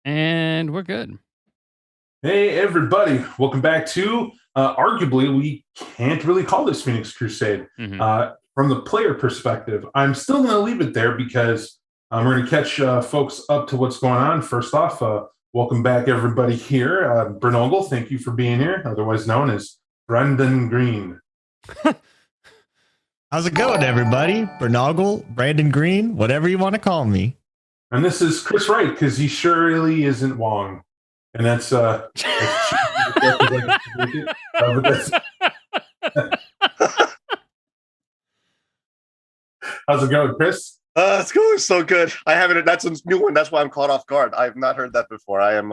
And we're good. Hey, everybody. Welcome back to arguably, we can't really call this Phoenix Crusade. From the player perspective, I'm still going to leave it there because we're going to catch folks up to what's going on. First off, welcome back, everybody here. Bernogle, thank you for being here, otherwise known as Brendan Green. How's it going, everybody? Bernogle, Brandon Green, whatever you want to call me. And this is Chris Wright, because he surely isn't Wong. And that's but that's how's it going, Chris? It's going so good. I haven't. That's a new one. That's why I'm caught off guard. I have not heard that before. I am.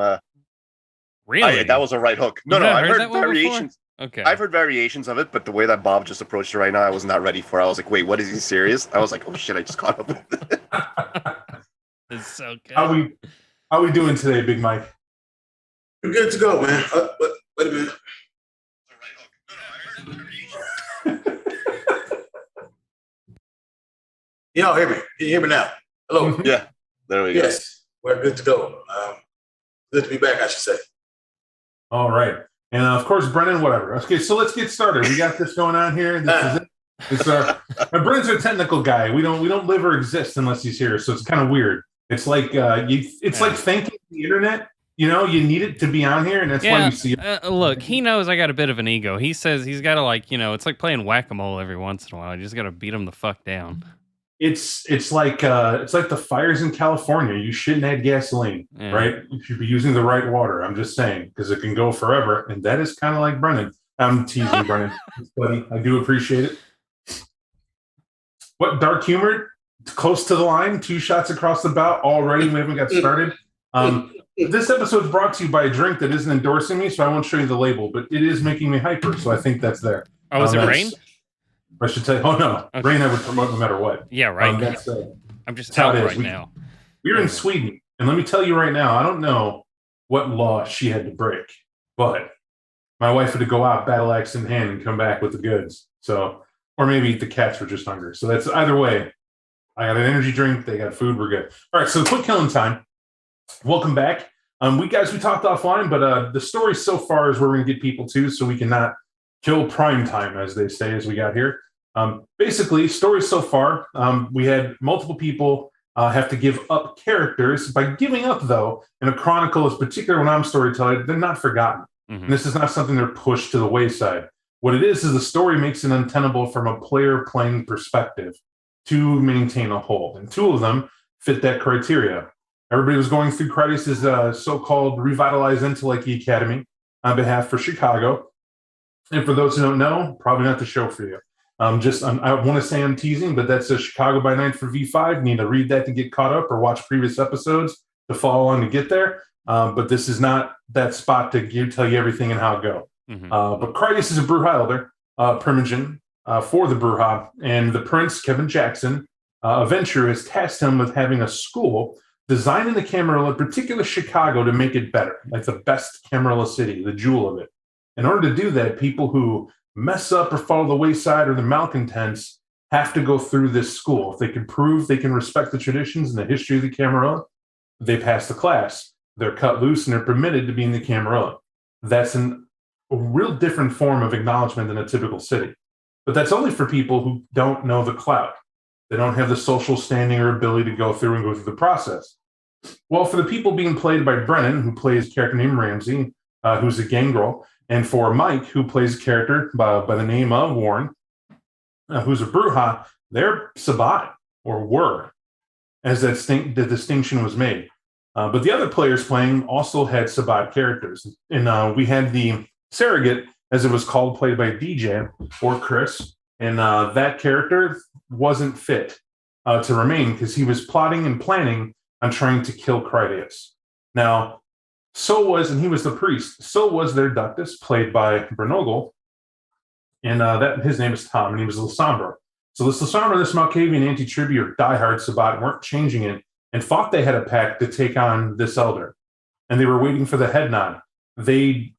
Really? That was a right hook. No, I've heard variations. Okay. I've heard variations of it, but the way that Bob just approached it right now, I was not ready for. I was like, wait, what is he serious? I was like, oh shit, I just caught up with it. It's so good. How we doing today, Big Mike? We're good to go, man. Wait a minute. Y'all hear me? Can you hear me now? Hello? Yeah, there we go. Yes, we're good to go. Good to be back, I should say. All right. And of course, Brennan, whatever. Okay, so let's get started. We got this going on here. This is it. It's Brennan's a technical guy. We don't live or exist unless he's here. So it's kind of weird. It's like like thanking the internet. You know, you need it to be on here, and that's why you see it. Look, he knows I got a bit of an ego. He says he's got to it's like playing whack-a-mole every once in a while. You just got to beat him the fuck down. It's like the fires in California. You shouldn't add gasoline, right? You should be using the right water. I'm just saying, because it can go forever, and that is kind of like Brennan. I'm teasing Brennan, buddy. I do appreciate it. What dark humor? Close to the line, 2 shots across the bow already. We haven't got started. This episode is brought to you by a drink that isn't endorsing me, so I won't show you the label, but it is making me hyper, so I think that's there. Oh, is it Rain? I should say, oh no, okay. Rain I would promote no matter what. Yeah, right. I'm just out right now. We're in Sweden, and let me tell you right now, I don't know what law she had to break, but my wife had to go out, battle axe in hand, and come back with the goods. So, or maybe the cats were just hungry. So that's either way. I got an energy drink. They got food. We're good. All right. So quick killing time. Welcome back. We talked offline, but the story so far is where we're going to get people to, so we cannot kill prime time, as they say, as we got here. Basically, story so far, we had multiple people have to give up characters. By giving up, though, in a chronicle, is particularly when I'm storytelling, they're not forgotten. And this is not something they're pushed to the wayside. What it is the story makes it untenable from a player playing perspective to maintain a whole. And 2 of them fit that criteria. Everybody was going through Crites' so-called Revitalized Intellect Academy on behalf for Chicago. And for those who don't know, probably not the show for you. I want to say I'm teasing, but that's a Chicago by Night for V5. You need to read that to get caught up or watch previous episodes to follow along to get there. But this is not that spot to tell you everything and how it go. But Crites is a Brujah elder, Primogen, for the Brujah, and the Prince, Kevin Jackson, Venture has tasked him with having a school designing the Camarilla, particularly Chicago, to make it better, like the best Camarilla city, the jewel of it. In order to do that, people who mess up or follow the wayside or the malcontents have to go through this school. If they can prove they can respect the traditions and the history of the Camarilla, they pass the class. They're cut loose and they're permitted to be in the Camarilla. That's a real different form of acknowledgement than a typical city. But that's only for people who don't know the clout. They don't have the social standing or ability to go through the process. Well, for the people being played by Brennan, who plays a character named Ramsey, who's a gangrel, and for Mike, who plays a character by the name of Warren, who's a Brujah, they're Sabbat, or were, as the distinction was made. But the other players playing also had Sabbat characters. And we had the surrogate, as it was called, played by DJ, or Chris, and that character wasn't fit to remain because he was plotting and planning on trying to kill Crites. Now, and he was the priest, so was their Ductus, played by Bernogle, and his name is Tom, and he was Lasombra. So this Lasombra and this Malkavian anti-tribute or diehard Sabbat weren't changing it and thought they had a pact to take on this elder. And they were waiting for the head nod. They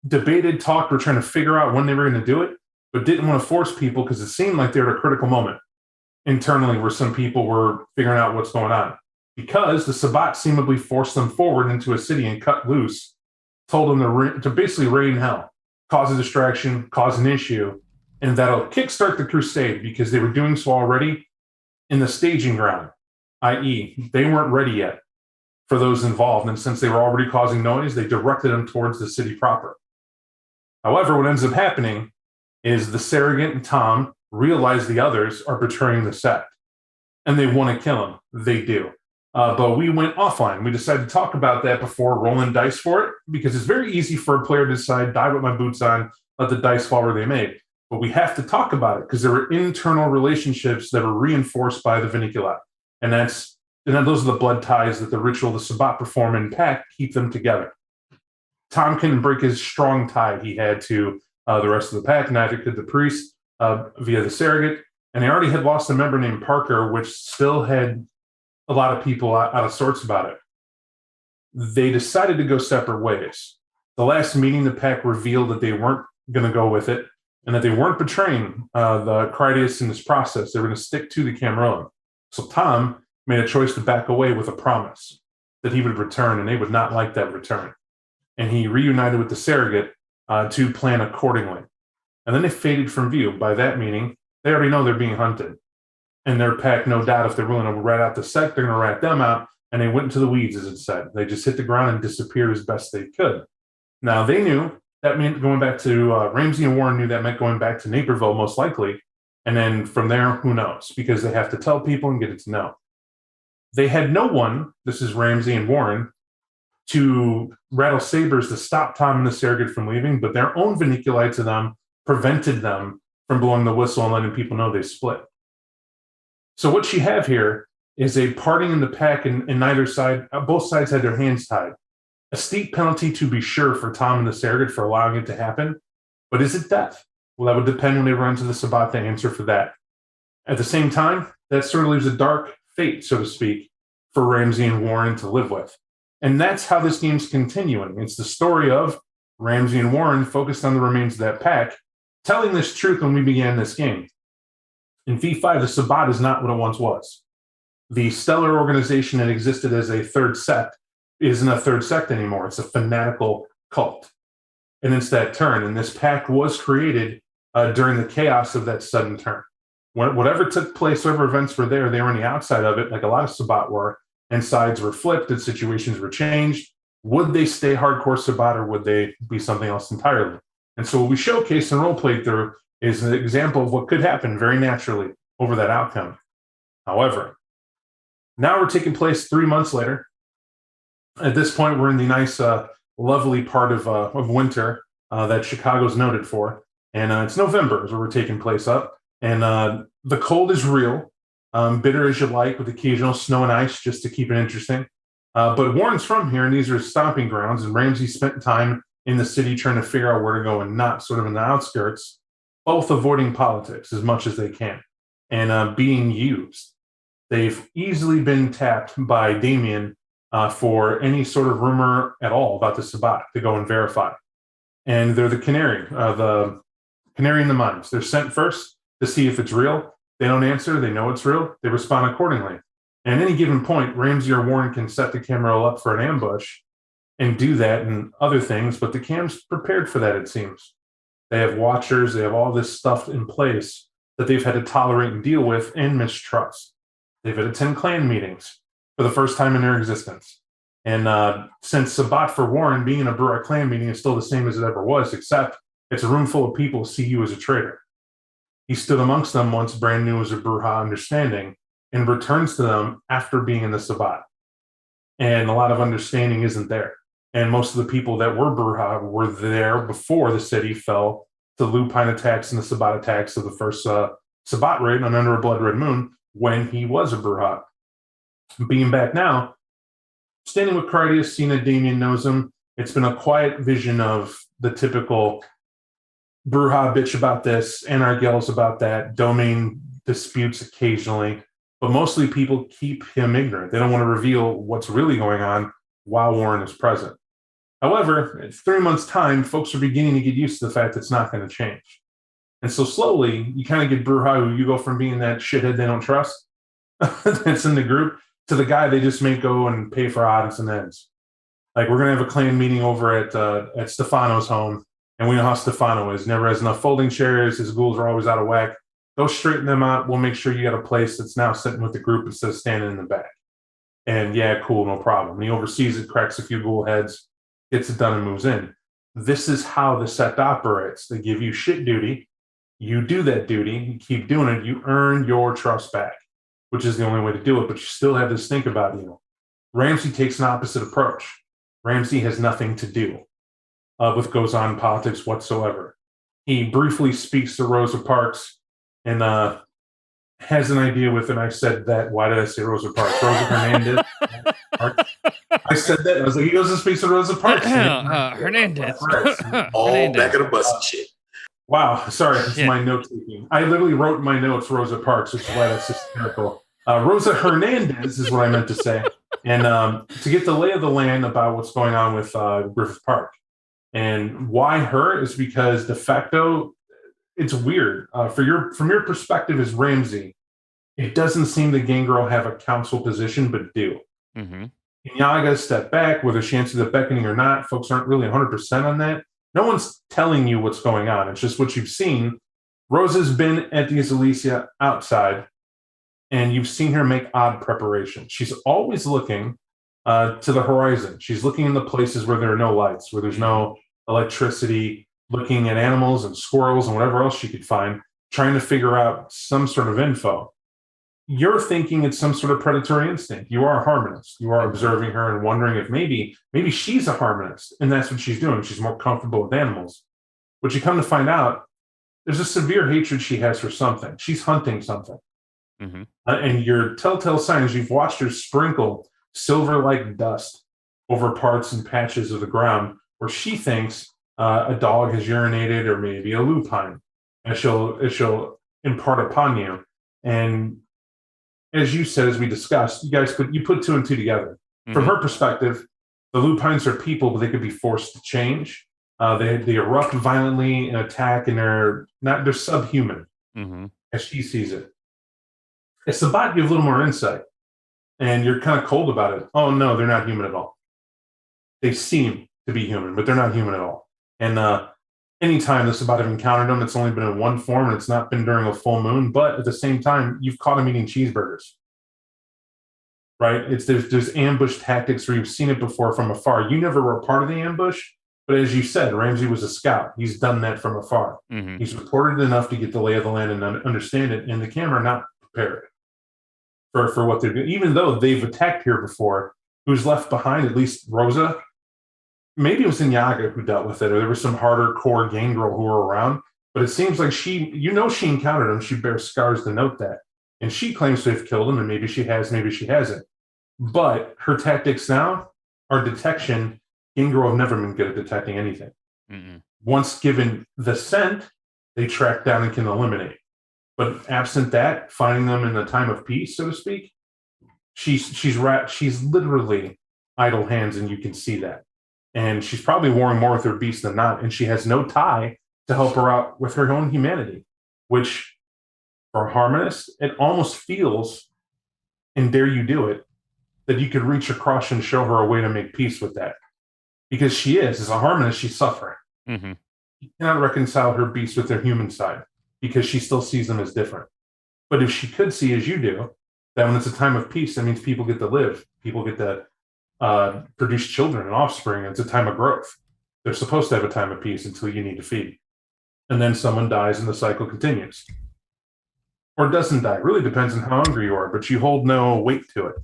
debated, talked, were trying to figure out when they were going to do it, but didn't want to force people because it seemed like they were at a critical moment internally where some people were figuring out what's going on. because the Sabbat seemingly forced them forward into a city and cut loose, told them to basically rain hell, cause a distraction, cause an issue, and that'll kickstart the crusade because they were doing so already in the staging ground, i.e., they weren't ready yet for those involved. And since they were already causing noise, they directed them towards the city proper. However, what ends up happening is the Surrogate and Tom realize the others are betraying the sect, and they want to kill him. They do. But we went offline. We decided to talk about that before rolling dice for it, because it's very easy for a player to decide, die with my boots on, let the dice fall where they may. But we have to talk about it because there were internal relationships that were reinforced by the Vinicula. And those are the blood ties that the ritual the Sabbat perform in pact keep them together. Tom couldn't break his strong tie he had to the rest of the pack, neither could the priest via the Surrogate. And they already had lost a member named Parker, which still had a lot of people out of sorts about it. They decided to go separate ways. The last meeting, the pack revealed that they weren't going to go with it and that they weren't betraying the Critias in this process. They were going to stick to the Camarilla. So Tom made a choice to back away with a promise that he would return, and they would not like that return. And he reunited with the Surrogate to plan accordingly. And then they faded from view. By that meaning, they already know they're being hunted. And their pack, no doubt, if they're willing to rat out the sect, they're going to rat them out. And they went into the weeds, as it said. They just hit the ground and disappeared as best they could. Now, they knew that meant going back to Ramsey and Warren knew that meant going back to Naperville, most likely. And then from there, who knows? Because they have to tell people and get it to know. They had no one, this is Ramsey and Warren, to rattle sabers to stop Tom and the Surrogate from leaving, but their own Viniculi to them prevented them from blowing the whistle and letting people know they split. So what you have here is a parting in the pack, and neither side, both sides had their hands tied. A steep penalty, to be sure, for Tom and the Surrogate for allowing it to happen. But is it death? Well, that would depend when they run to the Sabbat to answer for that. At the same time, that sort of leaves a dark fate, so to speak, for Ramsey and Warren to live with. And that's how this game's continuing. It's the story of Ramsey and Warren focused on the remains of that pack, telling this truth when we began this game. In V5, the Sabbat is not what it once was. The stellar organization that existed as a third sect isn't a third sect anymore. It's a fanatical cult. And it's that turn. And this pact was created during the chaos of that sudden turn. Whatever took place, whatever events were there, they were on the outside of it, like a lot of Sabbat were, and sides were flipped and situations were changed. Would they stay hardcore Sabbat, or would they be something else entirely? And so what we showcase and role-played through is an example of what could happen very naturally over that outcome. However, now we're taking place 3 months later. At this point, we're in the nice, lovely part of winter that Chicago's noted for. And it's November is where we're taking place up. And the cold is real, bitter as you like, with occasional snow and ice just to keep it interesting. But Warren's from here, and these are his stomping grounds. And Ramsey spent time in the city trying to figure out where to go and not, sort of in the outskirts, both avoiding politics as much as they can and being used. They've easily been tapped by Damien for any sort of rumor at all about the Sabbat to go and verify. And they're the canary in the mines. They're sent first to see if it's real. They don't answer. They know it's real. They respond accordingly. And at any given point, Ramsey or Warren can set the camera up for an ambush and do that and other things, but the cam's prepared for that, it seems. They have watchers. They have all this stuff in place that they've had to tolerate and deal with and mistrust. They've had to attend clan meetings for the first time in their existence. And since Sabbat for Warren, being in a Brujah clan meeting is still the same as it ever was, except it's a room full of people who see you as a traitor. He stood amongst them once brand new as a Brujah understanding and returns to them after being in the Sabbat. And a lot of understanding isn't there. And most of the people that were Brujah were there before the city fell to Lupine attacks and the Sabbat attacks of the first Sabbat raid on Under a Blood Red Moon when he was a Brujah. Being back now, standing with Critias, seeing that Damien knows him, it's been a quiet vision of the typical Brujah bitch about this, Anarch yells about that, domain disputes occasionally, but mostly people keep him ignorant. They don't want to reveal what's really going on while Warren is present. However, in 3 months' time, folks are beginning to get used to the fact that it's not going to change. And so slowly, you kind of get Brujah, who you go from being that shithead they don't trust that's in the group, To the guy, they just may go and pay for odds and ends. Like, we're gonna have a clan meeting over at Stefano's home, and we know how Stefano is. Never has enough folding chairs. His ghouls are always out of whack. Go straighten them out. We'll make sure you got a place that's now sitting with the group instead of standing in the back. And yeah, cool, no problem. And he oversees it, cracks a few ghoul heads, gets it done, and moves in. This is how the sect operates. They give you shit duty. You do that duty. You keep doing it. You earn your trust back, which is the only way to do it. But you still have this think about you. Ramsey takes an opposite approach. Ramsey has nothing to do with goes on in politics whatsoever. He briefly speaks to Rosa Parks and has an idea with, and I said that. Why did I say Rosa Parks? Rosa Hernandez. I said that. I was like, he goes and speaks to Rosa Parks. Hernandez. All Hernandez. back of the bus and shit. Wow, sorry, it's Yeah. my note taking. I literally wrote in my notes Rosa Parks, which is why that's hysterical. Rosa Hernandez is what I meant to say. And to get the lay of the land about what's going on with Griffith Park. And why her is because de facto, it's weird. From your perspective as Ramsey, it doesn't seem the Gangrel have a council position, but do. Mm-hmm. Yaga step back, whether she answers the beckoning or not. Folks aren't really 100% on that. No one's telling you what's going on. It's just what you've seen. Rosa's been at the Azalesia outside, and you've seen her make odd preparations. She's always looking to the horizon. She's looking in the places where there are no lights, where there's no electricity, looking at animals and squirrels and whatever else she could find, trying to figure out some sort of info. You're thinking it's some sort of predatory instinct. You are a harmonist. You are observing her and wondering if maybe she's a harmonist, and that's what she's doing. She's more comfortable with animals. But you come to find out, there's a severe hatred she has for something. She's hunting something. Mm-hmm. And your telltale signs, you've watched her sprinkle silver-like dust over parts and patches of the ground where she thinks a dog has urinated or maybe a lupine, and she'll impart upon you. And as you said, as we discussed, you put two and two together. Mm-hmm. From her perspective, the lupines are people, but they could be forced to change. They erupt violently and attack, and they're subhuman as she sees it. It's about you have a little more insight, and you're kind of cold about it. Oh no, they're not human at all. They seem to be human, but they're not human at all. And anytime this about have encountered them, it's only been in one form, and it's not been during a full moon. But at the same time, you've caught them eating cheeseburgers, right? There's ambush tactics where you've seen it before from afar. You never were a part of the ambush, but as you said, Ramsey was a scout. He's done that from afar. Mm-hmm. He's reported enough to get the lay of the land and understand it, and the camera not prepared for what they're doing. Even though they've attacked here before, who's left behind, at least Rosa, maybe it was Inyaga who dealt with it, or there was some harder core Gangrel who were around, but it seems like she encountered him. She bears scars to note that. And she claims to have killed him, and maybe she has, maybe she hasn't. But her tactics now are detection. Gangrel have never been good at detecting anything. Mm-mm. Once given the scent, they track down and can eliminate. But absent that, finding them in the time of peace, so to speak, she's literally idle hands, and you can see that. And she's probably warring more with her beast than not, and she has no tie to help her out with her own humanity, which, for a harmonist, it almost feels, and dare you do it, that you could reach across and show her a way to make peace with that. Because she is, as a harmonist, she's suffering. Mm-hmm. You cannot reconcile her beast with their human side, because she still sees them as different. But if she could see, as you do, that when it's a time of peace, that means people get to live, people get to produce children and offspring. It's a time of growth. They're supposed to have a time of peace until you need to feed. And then someone dies and the cycle continues. Or doesn't die. It really depends on how hungry you are, but you hold no weight to it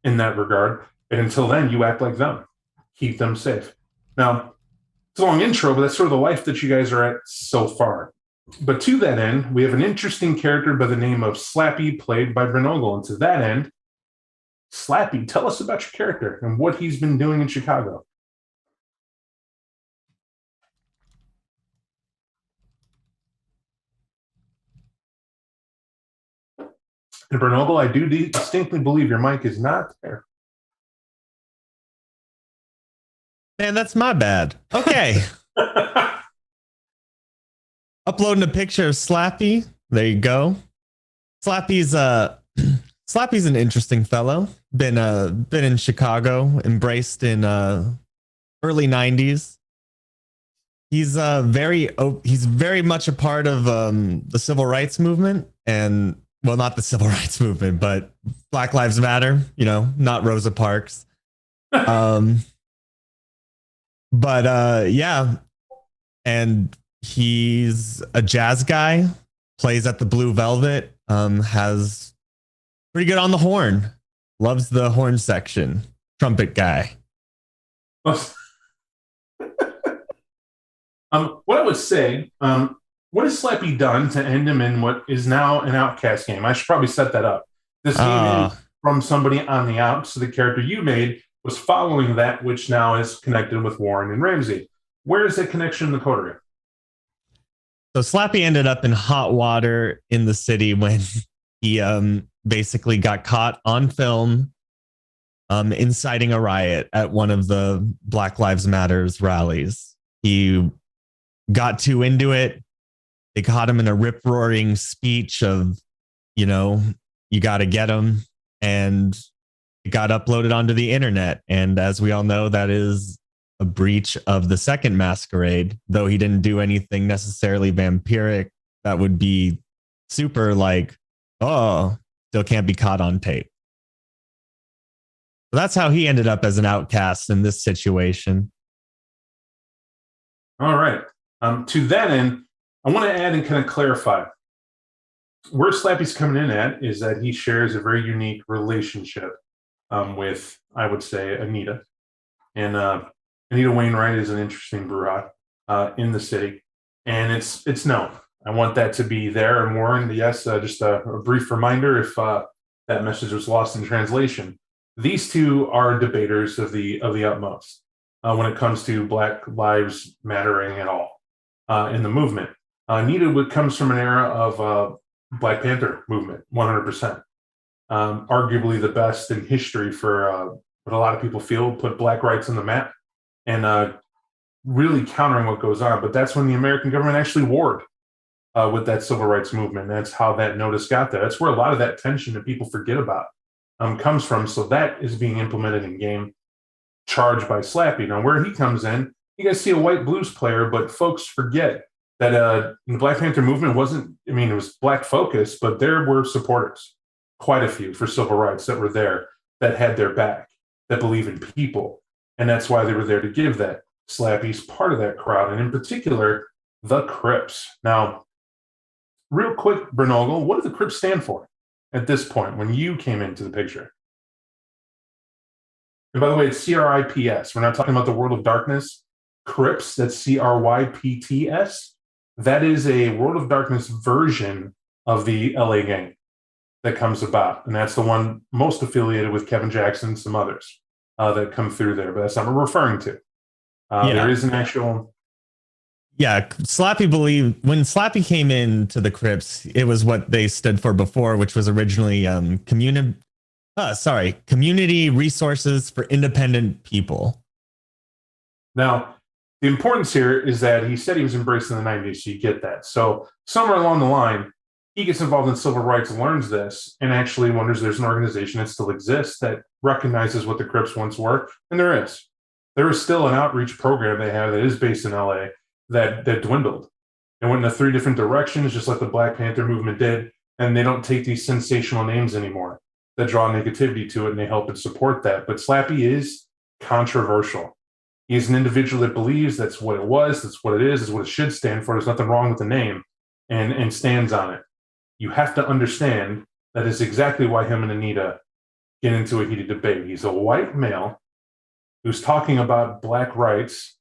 in that regard. And until then, you act like them. Keep them safe. Now, it's a long intro, but that's sort of the life that you guys are at so far. But to that end, we have an interesting character by the name of Slappy, played by Brenogle. And to that end, Slappy, tell us about your character and what he's been doing in Chicago. And Brenogle, I do distinctly believe your mic is not there. Man, that's my bad. Okay. Uploading a picture of Slappy. There you go. Slappy's Slappy's an interesting fellow. Been in Chicago, embraced in early '90s. He's very much a part of the civil rights movement, and well, not the civil rights movement, but Black Lives Matter. Not Rosa Parks. Um, but yeah, and he's a jazz guy. Plays at the Blue Velvet. Has pretty good on the horn. Loves the horn section. Trumpet guy. What I would say, what has Slappy done to end him in what is now an Outcast game? I should probably set that up. This game is from somebody on the out, so the character you made was following that, which now is connected with Warren and Ramsey. Where is that connection in the coterie? So Slappy ended up in hot water in the city when he basically got caught on film inciting a riot at one of the Black Lives Matters rallies. He got too into it. They caught him in a rip-roaring speech of, you got to get him. And it got uploaded onto the internet. And as we all know, that is a breach of the second masquerade, though he didn't do anything necessarily vampiric. That would be super still can't be caught on tape. So that's how he ended up as an outcast in this situation. All right. To that end, I want to add and kind of clarify. Where Slappy's coming in at is that he shares a very unique relationship with, I would say, Anita. And Anita Wainwright is an interesting brewhot in the city. And it's known. I want that to be there. And Warren, yes, just a brief reminder if that message was lost in translation. These two are debaters of the utmost when it comes to Black Lives Mattering at all in the movement. Anita comes from an era of Black Panther movement, 100%. Arguably the best in history for what a lot of people feel put Black rights on the map and really countering what goes on. But that's when the American government actually warred with that civil rights movement. That's how that notice got there. That's where a lot of that tension that people forget about comes from. So that is being implemented in game, charged by Slappy. Now, where he comes in, you guys see a white blues player, but folks forget that the Black Panther movement it was Black focused, but there were supporters, quite a few, for civil rights that were there, that had their back, that believe in people. And that's why they were there to give that. Slappy's part of that crowd, and in particular, the Crips. Now, real quick, Bernogle, what do the Crips stand for at this point when you came into the picture? And by the way, it's CRIPS. We're not talking about the World of Darkness. Crips, that's CRYPTS. That is a World of Darkness version of the LA gang that comes about. And that's the one most affiliated with Kevin Jackson and some others that come through there. But that's not what we're referring to. There is an actual... Yeah, Slappy believed when Slappy came into the Crips, it was what they stood for before, which was originally Community Resources for Independent People. Now, the importance here is that he said he was embraced in the 90s, so you get that. So somewhere along the line, he gets involved in civil rights, learns this, and actually wonders there's an organization that still exists that recognizes what the Crips once were, and there is. There is still an outreach program they have that is based in LA that dwindled. It went in 3 different directions, just like the Black Panther movement did, and they don't take these sensational names anymore that draw negativity to it, and they help and support that. But Slappy is controversial. He's an individual that believes that's what it was, that's what it is what it should stand for. There's nothing wrong with the name, and stands on it. You have to understand that is exactly why him and Anita get into a heated debate. He's a white male who's talking about Black rights,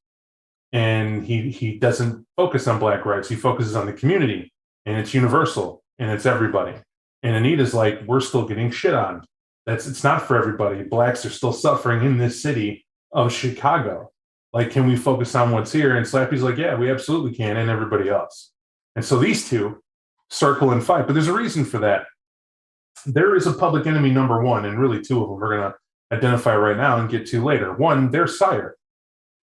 and he doesn't focus on Black rights. He focuses on the community, and it's universal, and it's everybody. And Anita's like, we're still getting shit on. It's not for everybody. Blacks are still suffering in this city of Chicago. Like, can we focus on what's here? And Slappy's like, yeah, we absolutely can, and everybody else. And so these two circle and fight. But there's a reason for that. There is a public enemy number one, and really 2 of them we're going to identify right now and get to later. One, their sire.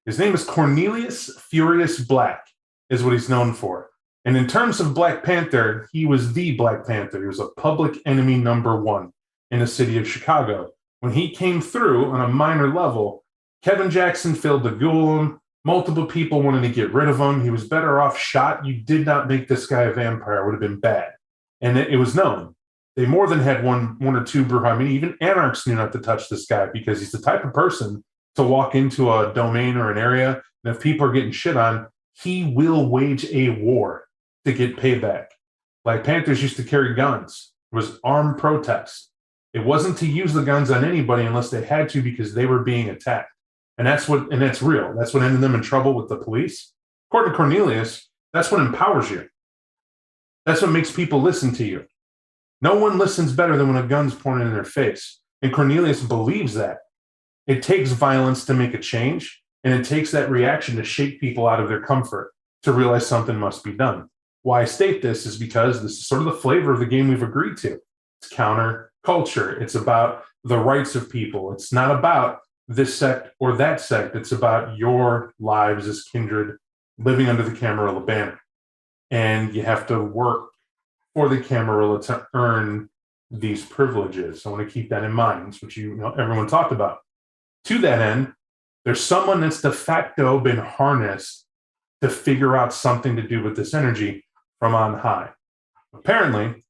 His name is Cornelius Furious Black, is what he's known for. And in terms of Black Panther, he was the Black Panther. He was a public enemy number 1. in the city of Chicago. When he came through on a minor level, Kevin Jackson failed to ghoul him. Multiple people wanted to get rid of him. He was better off shot. You did not make this guy a vampire. It would have been bad. And it was known. They more than had one or two Bruja. I mean, even Anarchs knew not to touch this guy because he's the type of person to walk into a domain or an area, and if people are getting shit on, he will wage a war to get payback. Black Panthers used to carry guns. It was armed protest. It wasn't to use the guns on anybody unless they had to because they were being attacked. And that's real. That's what ended them in trouble with the police. According to Cornelius, that's what empowers you. That's what makes people listen to you. No one listens better than when a gun's pointed in their face. And Cornelius believes that. It takes violence to make a change, and it takes that reaction to shake people out of their comfort to realize something must be done. Why I state this is because this is sort of the flavor of the game we've agreed to. It's counter culture. It's about the rights of people. It's not about this sect or that sect. It's about your lives as kindred living under the Camarilla banner. And you have to work for the Camarilla to earn these privileges. I want to keep that in mind. It's what everyone talked about. To that end, there's someone that's de facto been harnessed to figure out something to do with this energy from on high. Apparently,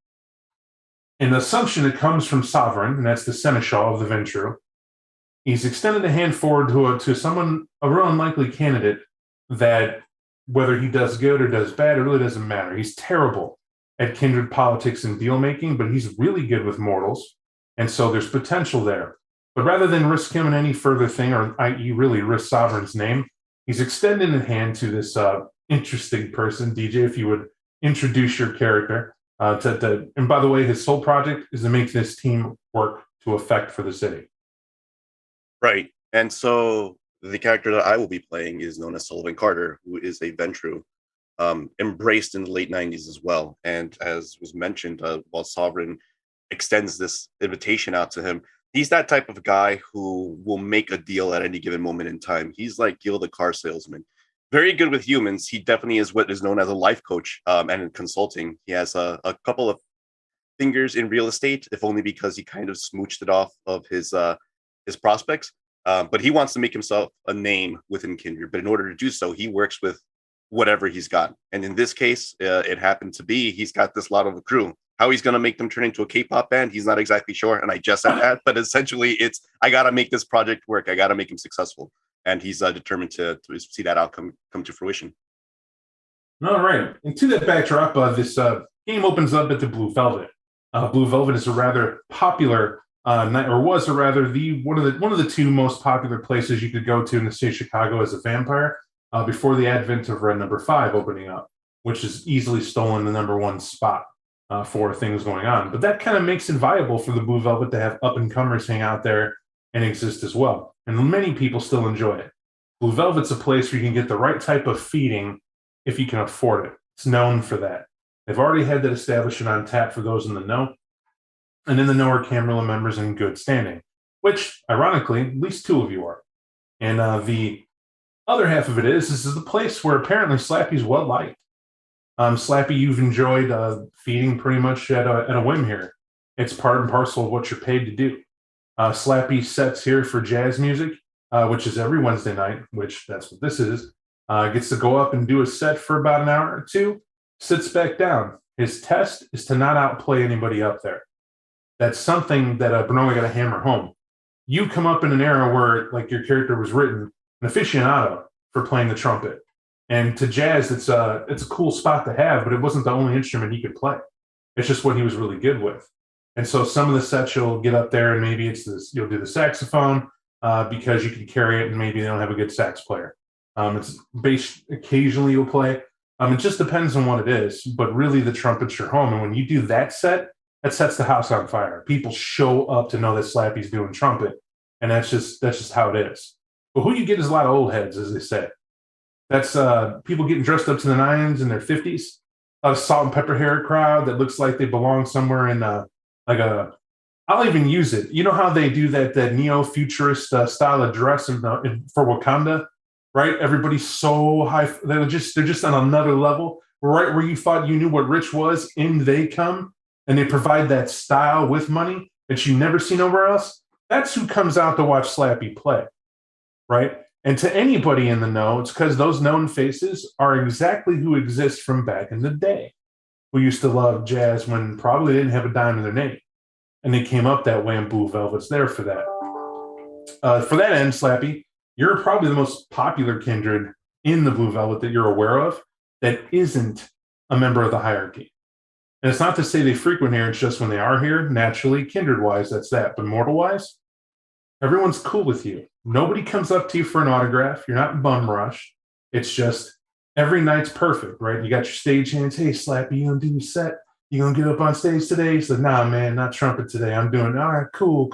an assumption that comes from Sovereign, and that's the Seneschal of the Ventrue, he's extended a hand forward to someone, a real unlikely candidate, that whether he does good or does bad, it really doesn't matter. He's terrible at kindred politics and deal making, but he's really good with mortals. And so there's potential there. But rather than risk him in any further thing, or i.e. really risk Sovereign's name, he's extending a hand to this interesting person. DJ, if you would introduce your character. And by the way, his sole project is to make this team work to effect for the city. Right. And so the character that I will be playing is known as Sullivan Carter, who is a Ventrue, embraced in the late 90s as well. And as was mentioned, while Sovereign extends this invitation out to him, he's that type of guy who will make a deal at any given moment in time. He's like Gil the car salesman. Very good with humans. He definitely is what is known as a life coach and in consulting. He has a couple of fingers in real estate, if only because he kind of smooched it off of his prospects. But he wants to make himself a name within Kindred. But in order to do so, he works with whatever he's got. And in this case, it happened to be he's got this lot of a crew. How he's going to make them turn into a K-pop band, he's not exactly sure. And I just said that. But essentially, I got to make this project work. I got to make him successful. And he's determined to see that outcome come to fruition. All right. And to that backdrop, this game opens up at the Blue Velvet. Blue Velvet is a rather popular night, or was a rather one of the two most popular places you could go to in the state of Chicago as a vampire before the advent of Red Number 5 opening up, which has easily stolen the number one spot for things going on. But that kind of makes it viable for the Blue Velvet to have up-and-comers hang out there and exist as well. And many people still enjoy it. Blue Velvet's a place where you can get the right type of feeding if you can afford it. It's known for that. They've already had that establishment on tap for those in the know. And in the know are Camarilla members in good standing, which, ironically, at least two of you are. And the other half of it is, this is the place where apparently Slappy's well liked. Slappy, you've enjoyed feeding pretty much at a whim here. It's part and parcel of what you're paid to do. Slappy sets here for jazz music, which is every Wednesday night, which that's what this is. Gets to go up and do a set for about an hour or two, sits back down. His test is to not outplay anybody up there. That's something that Bernard got to hammer home. You come up in an era where, like your character was written, an aficionado for playing the trumpet. And to jazz, it's a cool spot to have, but it wasn't the only instrument he could play. It's just what he was really good with. And so some of the sets you'll get up there and maybe you'll do the saxophone because you can carry it and maybe they don't have a good sax player. It's bass occasionally you'll play. It just depends on what it is, but really the trumpet's your home. And when you do that set, that sets the house on fire. People show up to know that Slappy's doing trumpet. And that's just how it is. But who you get is a lot of old heads, as they say. That's people getting dressed up to the nines in their 50s. A lot of salt and pepper hair crowd that looks like they belong somewhere in I'll even use it. You know how they do that neo-futurist style of dress for Wakanda, right? Everybody's so high. They're just on another level. Right where you thought you knew what rich was, in they come, and they provide that style with money. that you never see nowhere else, that's who comes out to watch Slappy play, right? And to anybody in the know, it's because those known faces are exactly who exist from back in the day, who used to love jazz when probably didn't have a dime in their name. And they came up that way, and Blue Velvet's there for that. For that end, Slappy, you're probably the most popular kindred in the Blue Velvet that you're aware of that isn't a member of the hierarchy. And it's not to say they frequent here, it's just when they are here, naturally, kindred-wise, that's that. But mortal-wise, everyone's cool with you. Nobody comes up to you for an autograph. You're not bum rushed. It's just every night's perfect, right? You got your stage hands. Hey, Slappy, you gonna do your set? You gonna get up on stage today? He's like, nah, man, not trumpet today. I'm doing, all right, cool.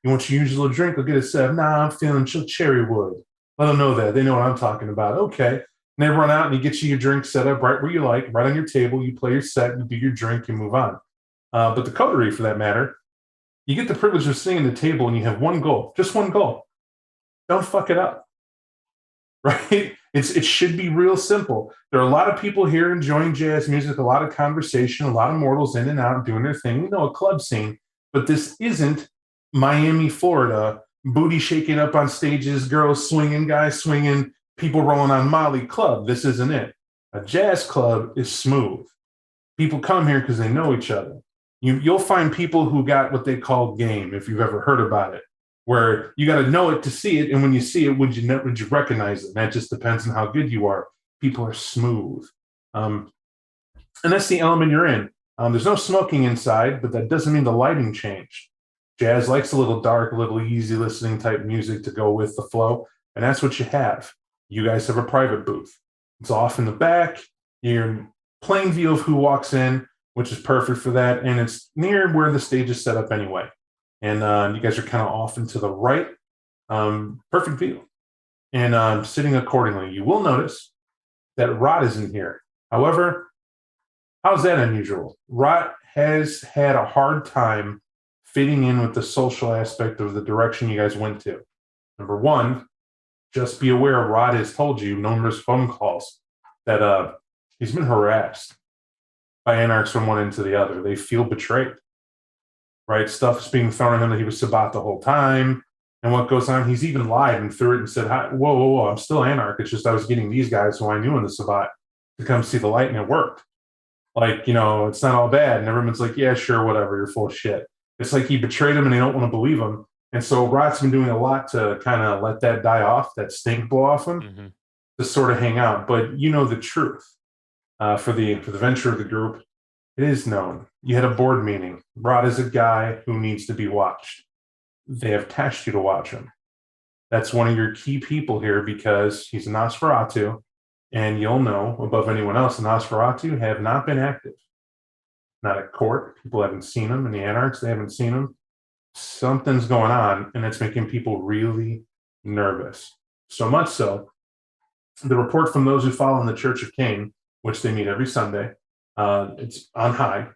You want your usual drink? I'll get a set. Nah, I'm feeling cherry wood. Let them know that. They know what I'm talking about. Okay. And they run out and he gets you your drink set up right where you like, right on your table. You play your set, you do your drink, you move on. But the coterie, for that matter, you get the privilege of sitting at the table and you have one goal, just one goal. Don't fuck it up, right? It should be real simple. There are a lot of people here enjoying jazz music, a lot of conversation, a lot of mortals in and out doing their thing. We know a club scene, but this isn't Miami, Florida, booty shaking up on stages, girls swinging, guys swinging, people rolling on Molly club. This isn't it. A jazz club is smooth. People come here because they know each other. You'll find people who got what they call game, if you've ever heard about it, where you got to know it to see it, and when you see it, would you recognize it? And that just depends on how good you are. People are smooth, and that's the element you're in. There's no smoking inside, but that doesn't mean the lighting changed. Jazz likes a little dark, a little easy listening type music to go with the flow, and that's what you have. You guys have a private booth. It's off in the back. You're in plain view of who walks in, which is perfect for that, and it's near where the stage is set up anyway. And you guys are kind of off and to the right. Perfect view. And sitting accordingly. You will notice that Rod isn't here. However, how's that unusual? Rod has had a hard time fitting in with the social aspect of the direction you guys went to. Number one, just be aware Rod has told you numerous phone calls that he's been harassed by anarchs from one end to the other. They feel betrayed. Right? Stuff's being thrown at him that he was Sabbat the whole time. And what goes on, he's even lied and threw it and said, whoa, I'm still Anarch. It's just I was getting these guys who I knew in the Sabbat to come see the light, and it worked. Like, it's not all bad. And everyone's like, yeah, sure, whatever, you're full of shit. It's like he betrayed him and they don't want to believe him. And so Rod's been doing a lot to kind of let that die off, that stink blow off him, to sort of hang out. But you know the truth. For the venture of the group, it is known. You had a board meeting. Rod is a guy who needs to be watched. They have tasked you to watch him. That's one of your key people here because he's a Nosferatu, and you'll know above anyone else, the Nosferatu have not been active. Not at court. People haven't seen him, and the Anarchs, they haven't seen him. Something's going on, and it's making people really nervous. So much so, the report from those who follow in the Church of Cain, which they meet every Sunday, it's on high.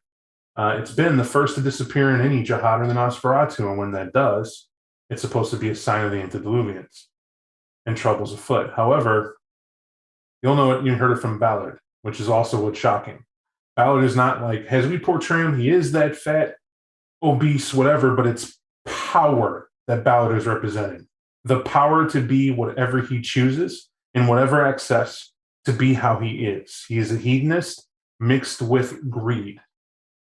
It's been the first to disappear in any jihad or the Nosferatu, and when that does, it's supposed to be a sign of the antediluvians and troubles afoot. However, you'll know it. You heard it from Ballard, which is also what's shocking. Ballard is not like, as we portray him, he is that fat, obese, whatever, but it's power that Ballard is representing. The power to be whatever he chooses in whatever excess to be how he is. He is a hedonist mixed with greed,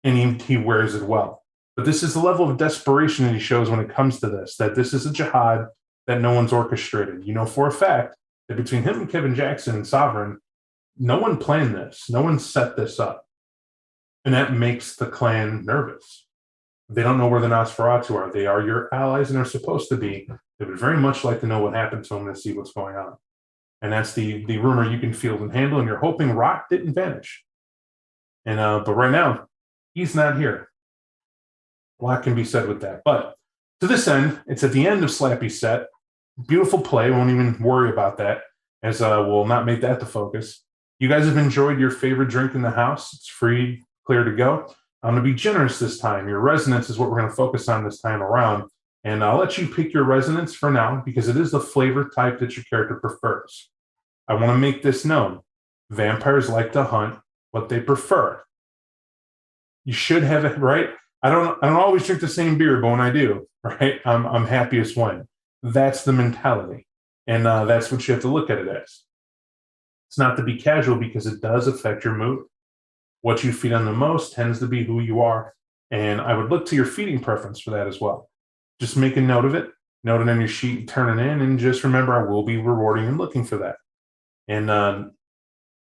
and he wears it well. But this is the level of desperation that he shows when it comes to this, that this is a jihad that no one's orchestrated. You know for a fact that between him and Kevin Jackson and Sovereign, no one planned this. No one set this up. And that makes the clan nervous. They don't know where the Nosferatu are. They are your allies and are supposed to be. They would very much like to know what happened to them and see what's going on. And that's the rumor you can field and handle, and you're hoping Rock didn't vanish. And but right now, he's not here. A lot can be said with that. But to this end, it's at the end of Slappy's set. Beautiful play. Won't even worry about that, as we'll not make that the focus. You guys have enjoyed your favorite drink in the house. It's free, clear to go. I'm going to be generous this time. Your resonance is what we're going to focus on this time around. And I'll let you pick your resonance for now because it is the flavor type that your character prefers. I want to make this known. Vampires like to hunt what they prefer. You should have it right. I don't always drink the same beer, but when I do, right, I'm happiest when. That's the mentality, and that's what you have to look at it as. It's not to be casual because it does affect your mood. What you feed on the most tends to be who you are, and I would look to your feeding preference for that as well. Just make a note of it, note it on your sheet, turn it in, and just remember I will be rewarding and looking for that. And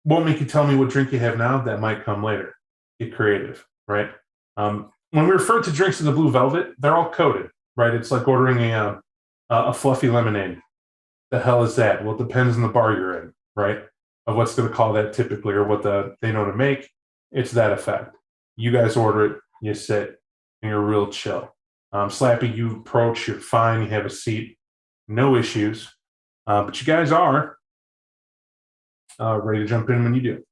won't make you tell me what drink you have now. That might come later. Get creative, right? When we refer to drinks in the Blue Velvet, they're all coded, right? It's like ordering a fluffy lemonade. The hell is that? Well, it depends on the bar you're in, right? Of what's going to call that typically, or what they know to make. It's that effect. You guys order it, you sit, and you're real chill. Slappy, you approach, you're fine, you have a seat, no issues. But you guys are ready to jump in when you do.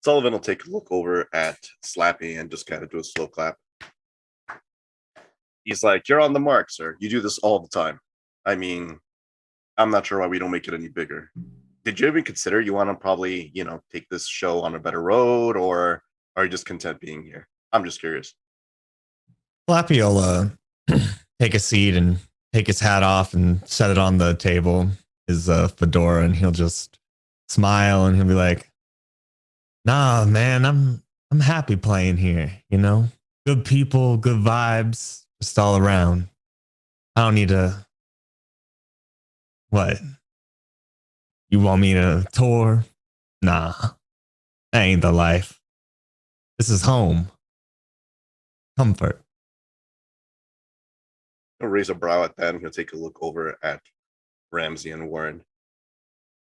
Sullivan will take a look over at Slappy and just kind of do a slow clap. He's like, "You're on the mark, sir. You do this all the time. I mean, I'm not sure why we don't make it any bigger. Did you even consider you want to probably, take this show on a better road, or are you just content being here? I'm just curious." Flappy will take a seat and take his hat off and set it on the table, his fedora, and he'll just smile and he'll be like, "Nah, man, I'm happy playing here, Good people, good vibes, just all around. I don't need to. What? You want me to tour? Nah, that ain't the life. This is home. Comfort." He'll raise a brow at that and he'll take a look over at Ramsey and Warren.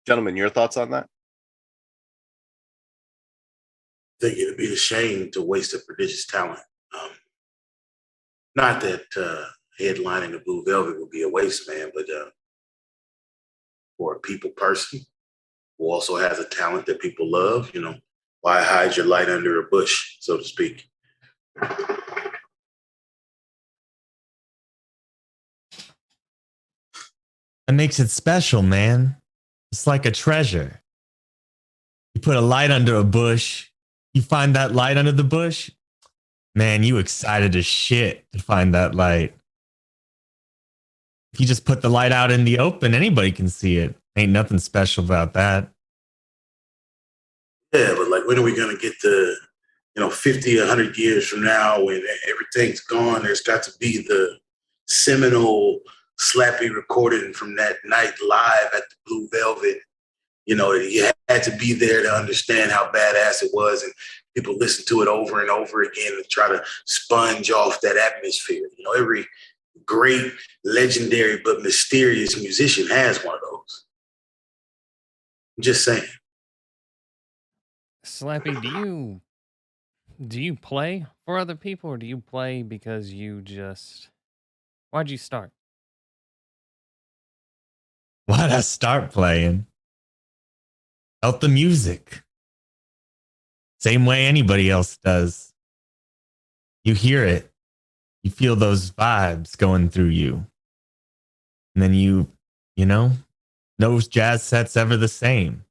Gentlemen, your thoughts on that? I think it'd be a shame to waste a prodigious talent. Not that headlining the Blue Velvet would be a waste, man, but for a people person who also has a talent that people love, why hide your light under a bush, so to speak? That makes it special, man. It's like a treasure. You put a light under a bush, you find that light under the bush, man, you excited as shit to find that light. If you just put the light out in the open, anybody can see it. Ain't nothing special about that. Yeah, but like, when are we going to get to, 50, 100 years from now when everything's gone? There's got to be the seminal Slappy recording from that night live at the Blue Velvet. You had to be there to understand how badass it was, and people listen to it over and over again and try to sponge off that atmosphere. Every great, legendary, but mysterious musician has one of those. I'm just saying. Slappy, do you play for other people, or do you play because why'd you start? Why'd I start playing? Felt the music. Same way anybody else does. You hear it. You feel those vibes going through you. And then no jazz set's ever the same.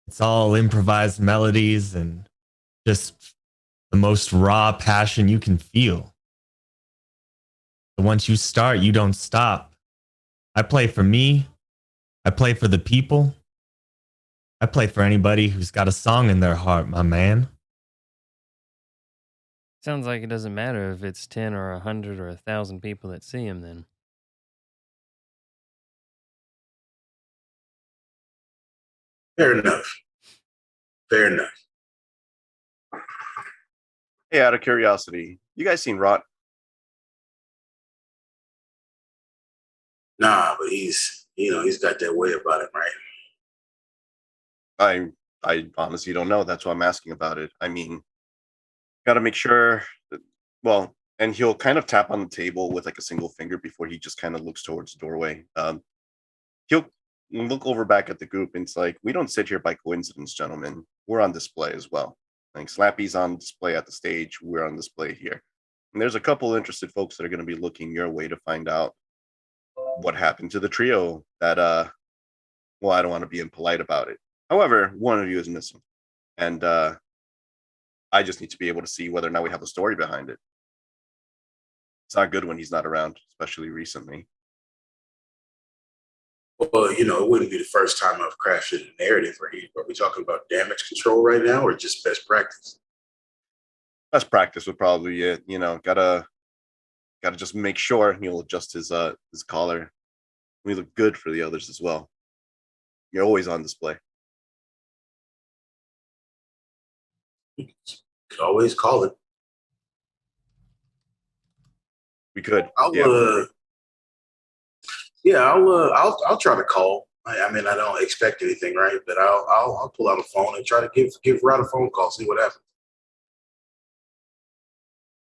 It's all improvised melodies and just the most raw passion you can feel. But once you start, you don't stop. I play for me. I play for the people. I play for anybody who's got a song in their heart, my man. Sounds like it doesn't matter if it's 10 or 100 or 1,000 people that see him then. Fair enough. Fair enough. Hey, out of curiosity, you guys seen Rot? Nah, but he's got that way about him, right? I honestly don't know. That's why I'm asking about it. I mean, got to make sure that, well, and he'll kind of tap on the table with like a single finger before he just kind of looks towards the doorway. He'll look over back at the group and it's like, we don't sit here by coincidence, gentlemen. We're on display as well. Like Slappy's on display at the stage. We're on display here. And there's a couple interested folks that are going to be looking your way to find out what happened to the trio that, well, I don't want to be impolite about it. However, one of you is missing, and I just need to be able to see whether or not we have a story behind it. It's not good when he's not around, especially recently. Well, it wouldn't be the first time I've crafted a narrative. Are we talking about damage control right now, or just best practice? Best practice would probably be it. Gotta just make sure he'll adjust his collar. We look good for the others as well. You're always on display. Could always call it. We could. I'll try to call. I mean, I don't expect anything, right? But I'll pull out a phone and try to give Rod a phone call, see what happens.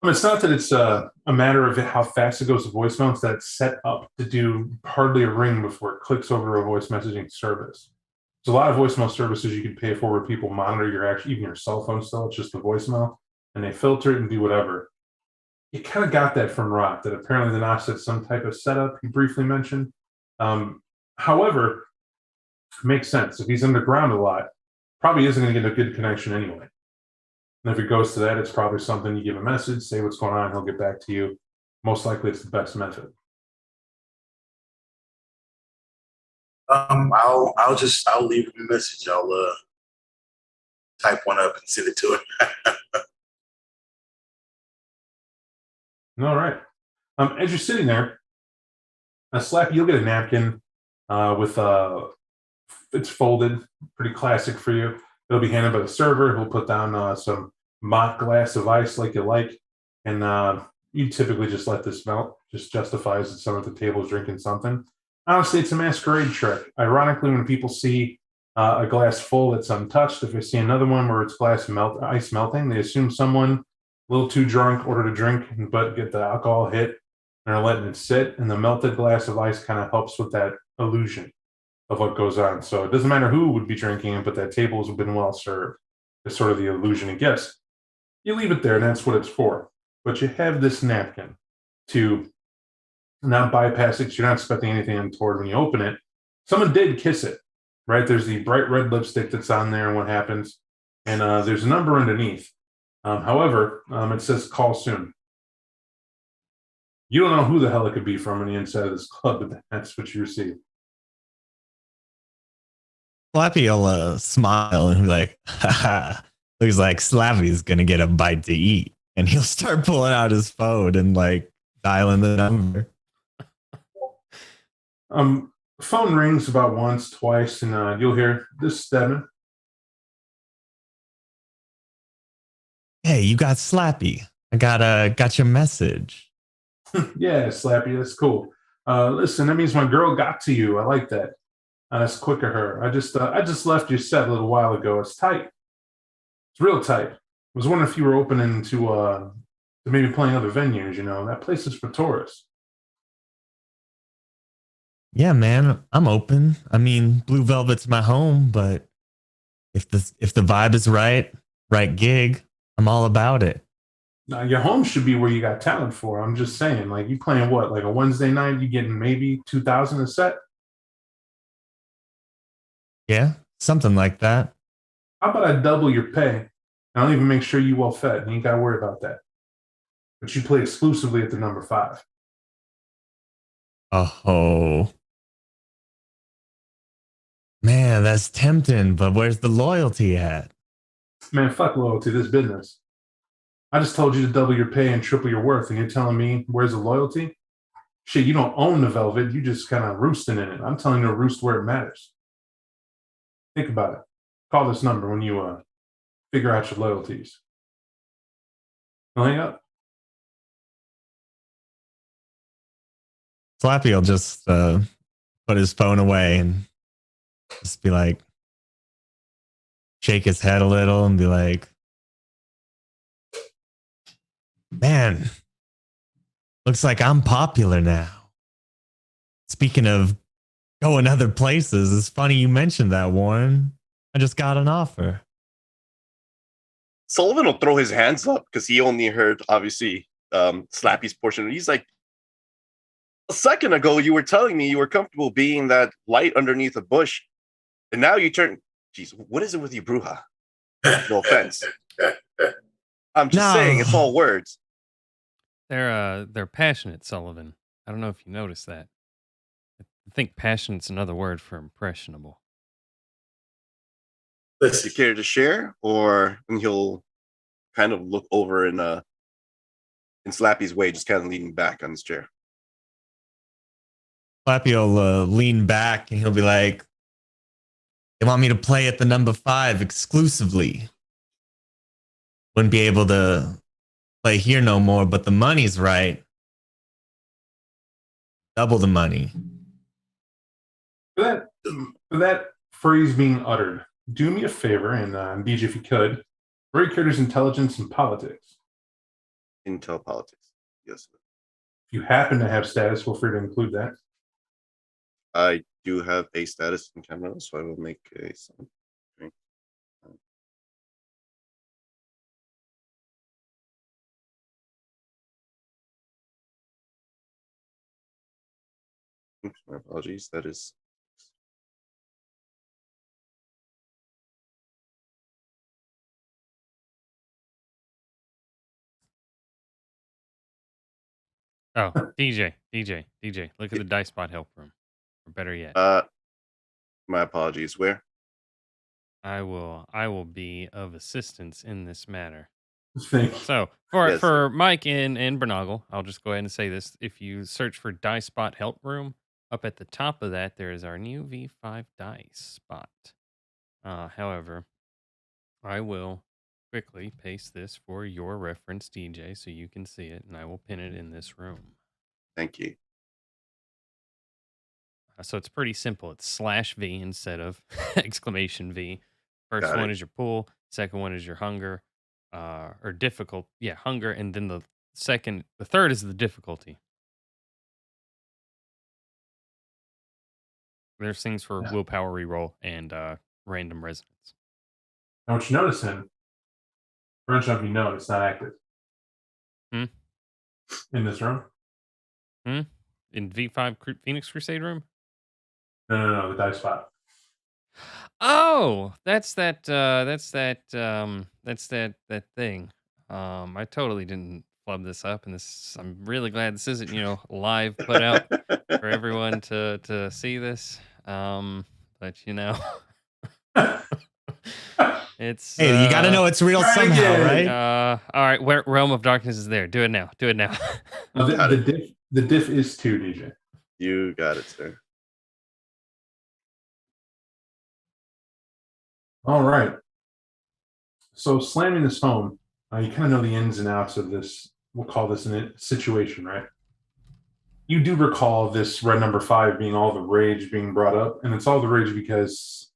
I mean, it's not that it's a matter of how fast it goes to voicemail. It's that it's set up to do hardly a ring before it clicks over to a voice messaging service. There's a lot of voicemail services you can pay for where people monitor even your cell phone still. It's just the voicemail, and they filter it and do whatever. You kind of got that from Rock, that apparently the Notch had some type of setup he briefly mentioned. However, it makes sense. If he's underground a lot, probably isn't going to get a good connection anyway. And if it goes to that, it's probably something you give a message, say what's going on, he'll get back to you. Most likely it's the best method. I'll leave him a message. I'll type one up and send it to him. All right. As you're sitting there, Slappy, you'll get a napkin with it's folded, pretty classic for you. It'll be handed by the server. He'll put down some mock glass of ice like you like, and you typically just let this melt. Just justifies that someone at the table is drinking something. Honestly, it's a masquerade trick. Ironically, when people see a glass full that's untouched, if they see another one where it's ice melting, they assume someone a little too drunk ordered a drink, but get the alcohol hit and are letting it sit. And the melted glass of ice kind of helps with that illusion of what goes on. So it doesn't matter who would be drinking it, but that table has been well served. It's sort of the illusion it gets. You leave it there, and that's what it's for. But you have this napkin to not bypass it. You're not expecting anything untoward when you open it. Someone did kiss it, right? There's the bright red lipstick that's on there and what happens. And there's a number underneath. However, it says call soon. You don't know who the hell it could be from on the inside of this club, but that's what you receive. Slappy will smile and be like, haha, looks like Slappy's going to get a bite to eat. And he'll start pulling out his phone and like dialing the number. Phone rings about once, twice, and you'll hear, "This is Devin." Hey, you got Slappy. I got your message. Yeah, Slappy, that's cool. Listen, that means my girl got to you. I like that. That's quick of her. I just left your set a little while ago. It's tight. It's real tight. I was wondering if you were open to maybe playing other venues. That place is for tourists. Yeah, man, I'm open. I mean, Blue Velvet's my home, but if the vibe is right gig, I'm all about it. Now, your home should be where you got talent for. I'm just saying, like, you playing what, like a Wednesday night, you getting maybe 2,000 a set? Yeah, something like that. How about I double your pay? I'll even make sure you well fed. You ain't got to worry about that. But you play exclusively at the number 5. Oh, man, that's tempting, but where's the loyalty at? Man, fuck loyalty, this business. I just told you to double your pay and triple your worth, and you're telling me where's the loyalty? Shit, you don't own the Velvet. You just kind of roosting in it. I'm telling you to roost where it matters. Think about it. Call this number when you figure out your loyalties. I'll hang up. Slappy will just put his phone away and just be like, shake his head a little and be like, man, looks like I'm popular now. Speaking of going other places, it's funny you mentioned that, Warren. I just got an offer. Sullivan will throw his hands up because he only heard, obviously, Slappy's portion. He's like, a second ago, you were telling me you were comfortable being that light underneath a bush. And now you turn Jeez, what is it with you, Bruja? No offense. I'm just saying, it's all words. They're passionate, Sullivan. I don't know if you noticed that. I think passionate's another word for impressionable. You Listen, care to share, or and he'll kind of look over in Slappy's way, just kind of leaning back on his chair. Flappy will lean back and he'll be like, they want me to play at the number 5 exclusively. Wouldn't be able to play here no more, but the money's right. Double the money. For that phrase being uttered, do me a favor, and DJ, if you could, rate Carter's intelligence and politics. Intel politics. Yes. If you happen to have status, feel free to include that. I do have a status in Canada, so I will make a sound. Okay. Oops, my apologies. That is. Oh, DJ. Look at the dice spot help room. Or better yet, My apologies. Where? I will be of assistance in this matter. Think. So for Mike and Bernoggle, I'll just go ahead and say this. If you search for dice spot help room, up at the top of that, there is our new V5 dice spot. However, I will quickly paste this for your reference, DJ, so you can see it, and I will pin it in this room. Thank you. So it's pretty simple. It's /V instead of exclamation V. First Got one it. is your pool. Second one is your hunger, or difficult. Yeah, hunger, and then the third is the difficulty. There's things for willpower reroll and random resonance. Now, what you notice in branch up, you know it's not active. Hmm? In this room? In V5 Phoenix Crusade room? No, the dice spot. Oh, that's that thing. I totally didn't flub this up, and I'm really glad this isn't, live put out for everyone to see this. But it's Hey, you got to know it's real try somehow, again. right? all right, where Realm of Darkness is there. Do it now. No, the diff is 2, DJ. You got it, sir. All right. So slamming this home, you kind of know the ins and outs of this. We'll call this a situation, right? You do recall this red number 5 being all the rage being brought up, and it's all the rage because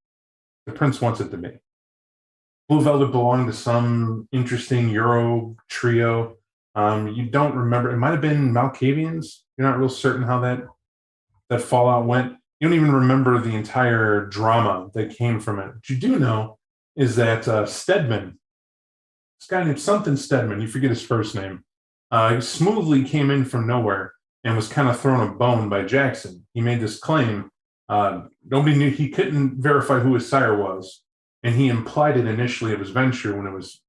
the prince wants it to be. Blue Velvet belonged to some interesting Euro trio. You don't remember. It might have been Malkavians. You're not real certain how that fallout went. You don't even remember the entire drama that came from it. What you do know is that Stedman, this guy named something Stedman, you forget his first name, smoothly came in from nowhere and was kind of thrown a bone by Jackson. He made this claim. Nobody knew. He couldn't verify who his sire was. And he implied it initially it was Ventrue when it was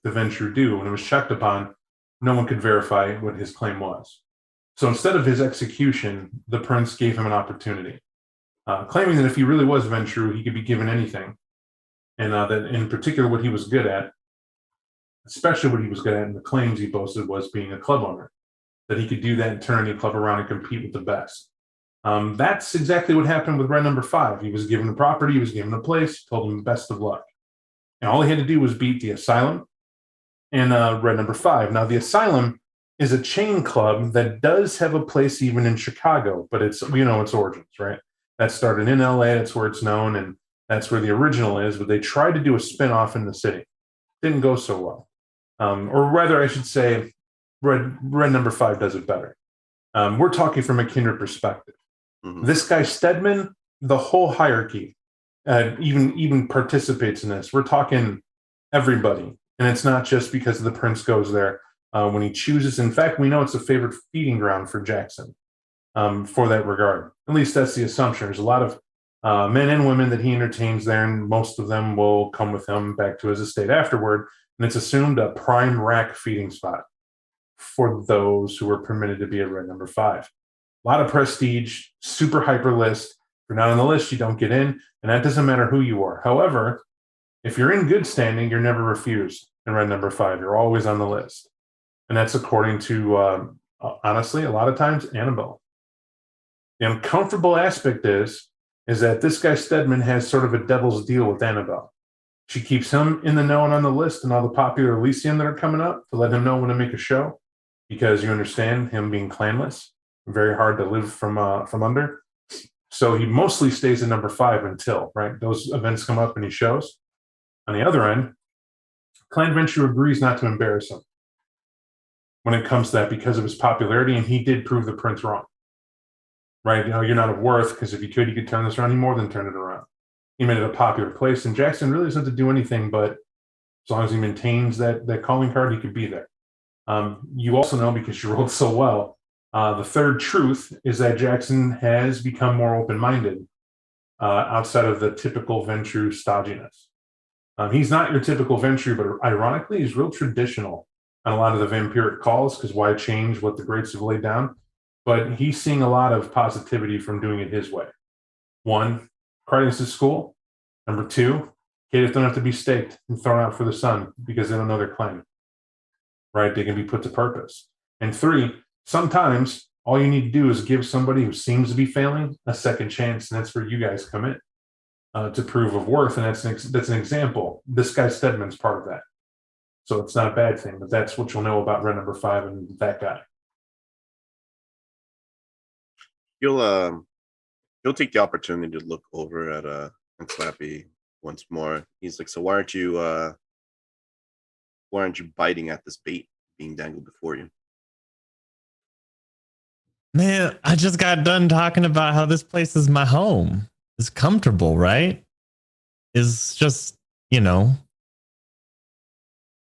the Ventrue due. When it was checked upon, no one could verify what his claim was. So instead of his execution, the prince gave him an opportunity, claiming that if he really was Ventrue, he could be given anything. And that in particular, what he was good at, especially what he was good at, and the claims he boasted was being a club owner, that he could do that and turn any club around and compete with the best. That's exactly what happened with red number 5. He was given a property, he was given a place, told him best of luck. And all he had to do was beat the Asylum and red number 5. Now, the Asylum is a chain club that does have a place even in Chicago, but its origins, right? That started in LA, that's where it's known, and that's where the original is, but they tried to do a spin-off in the city. Didn't go so well. Or rather, I should say, red number 5 does it better. We're talking from a kindred perspective. Mm-hmm. This guy Stedman, the whole hierarchy, even participates in this. We're talking everybody, and it's not just because the prince goes there when he chooses. In fact, we know it's a favorite feeding ground for Jackson for that regard. At least that's the assumption. There's a lot of men and women that he entertains there, and most of them will come with him back to his estate afterward. And it's assumed a prime rack feeding spot for those who are permitted to be at red number 5. A lot of prestige, super hyper list. If you're not on the list, you don't get in, and that doesn't matter who you are. However, if you're in good standing, you're never refused in red number 5. You're always on the list. And that's according to, honestly, a lot of times, Annabelle. The uncomfortable aspect is that this guy Stedman has sort of a devil's deal with Annabelle. She keeps him in the know and on the list and all the popular Elysian that are coming up to let him know when to make a show, because you understand him being clanless, very hard to live from under. So he mostly stays in number 5 until, right, those events come up and he shows. On the other end, Clan Venture agrees not to embarrass him when it comes to that because of his popularity, and he did prove the prince wrong. Right? You know, you're not of worth, because if you could turn this around. He more than turned it around. He made it a popular place, and Jackson really doesn't have to do anything, but as long as he maintains that calling card, he could be there. You also know, because you rolled so well, the third truth is that Jackson has become more open-minded outside of the typical Ventrue stodginess. He's not your typical Ventrue, but ironically, he's real traditional on a lot of the vampiric calls, because why change what the greats have laid down? But he's seeing a lot of positivity from doing it his way. 1, Crichton's is school. Number 2, kids don't have to be staked and thrown out for the sun because they don't know their claim. Right? They can be put to purpose. And 3, sometimes all you need to do is give somebody who seems to be failing a second chance, and that's where you guys come in to prove of worth. And that's an example. This guy Stedman's part of that. So it's not a bad thing, but that's what you'll know about red number 5 and that guy. He'll take the opportunity to look over at Slappy once more. He's like, so why aren't you biting at this bait being dangled before you? Man, I just got done talking about how this place is my home. It's comfortable, right? It's just, I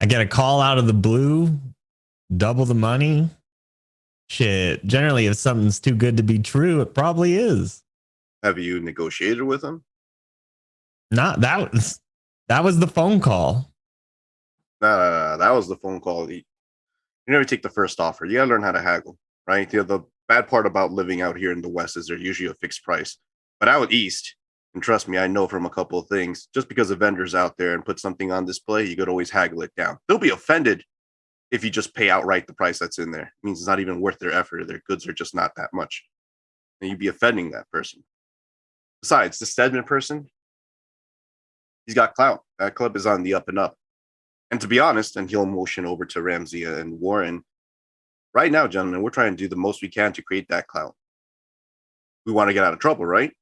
get a call out of the blue, double the money. Shit, generally, if something's too good to be true, it probably is. Have you negotiated with him? Not that was the phone call. No, that was the phone call. You never take the first offer. You gotta learn how to haggle, right? The bad part about living out here in the West is they're usually a fixed price. But out East, and trust me, I know from a couple of things, just because a vendor's out there and put something on display, you could always haggle it down. They'll be offended if you just pay outright the price that's in there. It means it's not even worth their effort. Their goods are just not that much. And you'd be offending that person. Besides, the Stedman person, he's got clout. That club is on the up and up. And to be honest, and he'll motion over to Ramsey and Warren, right now, gentlemen, we're trying to do the most we can to create that clout. We want to get out of trouble, right?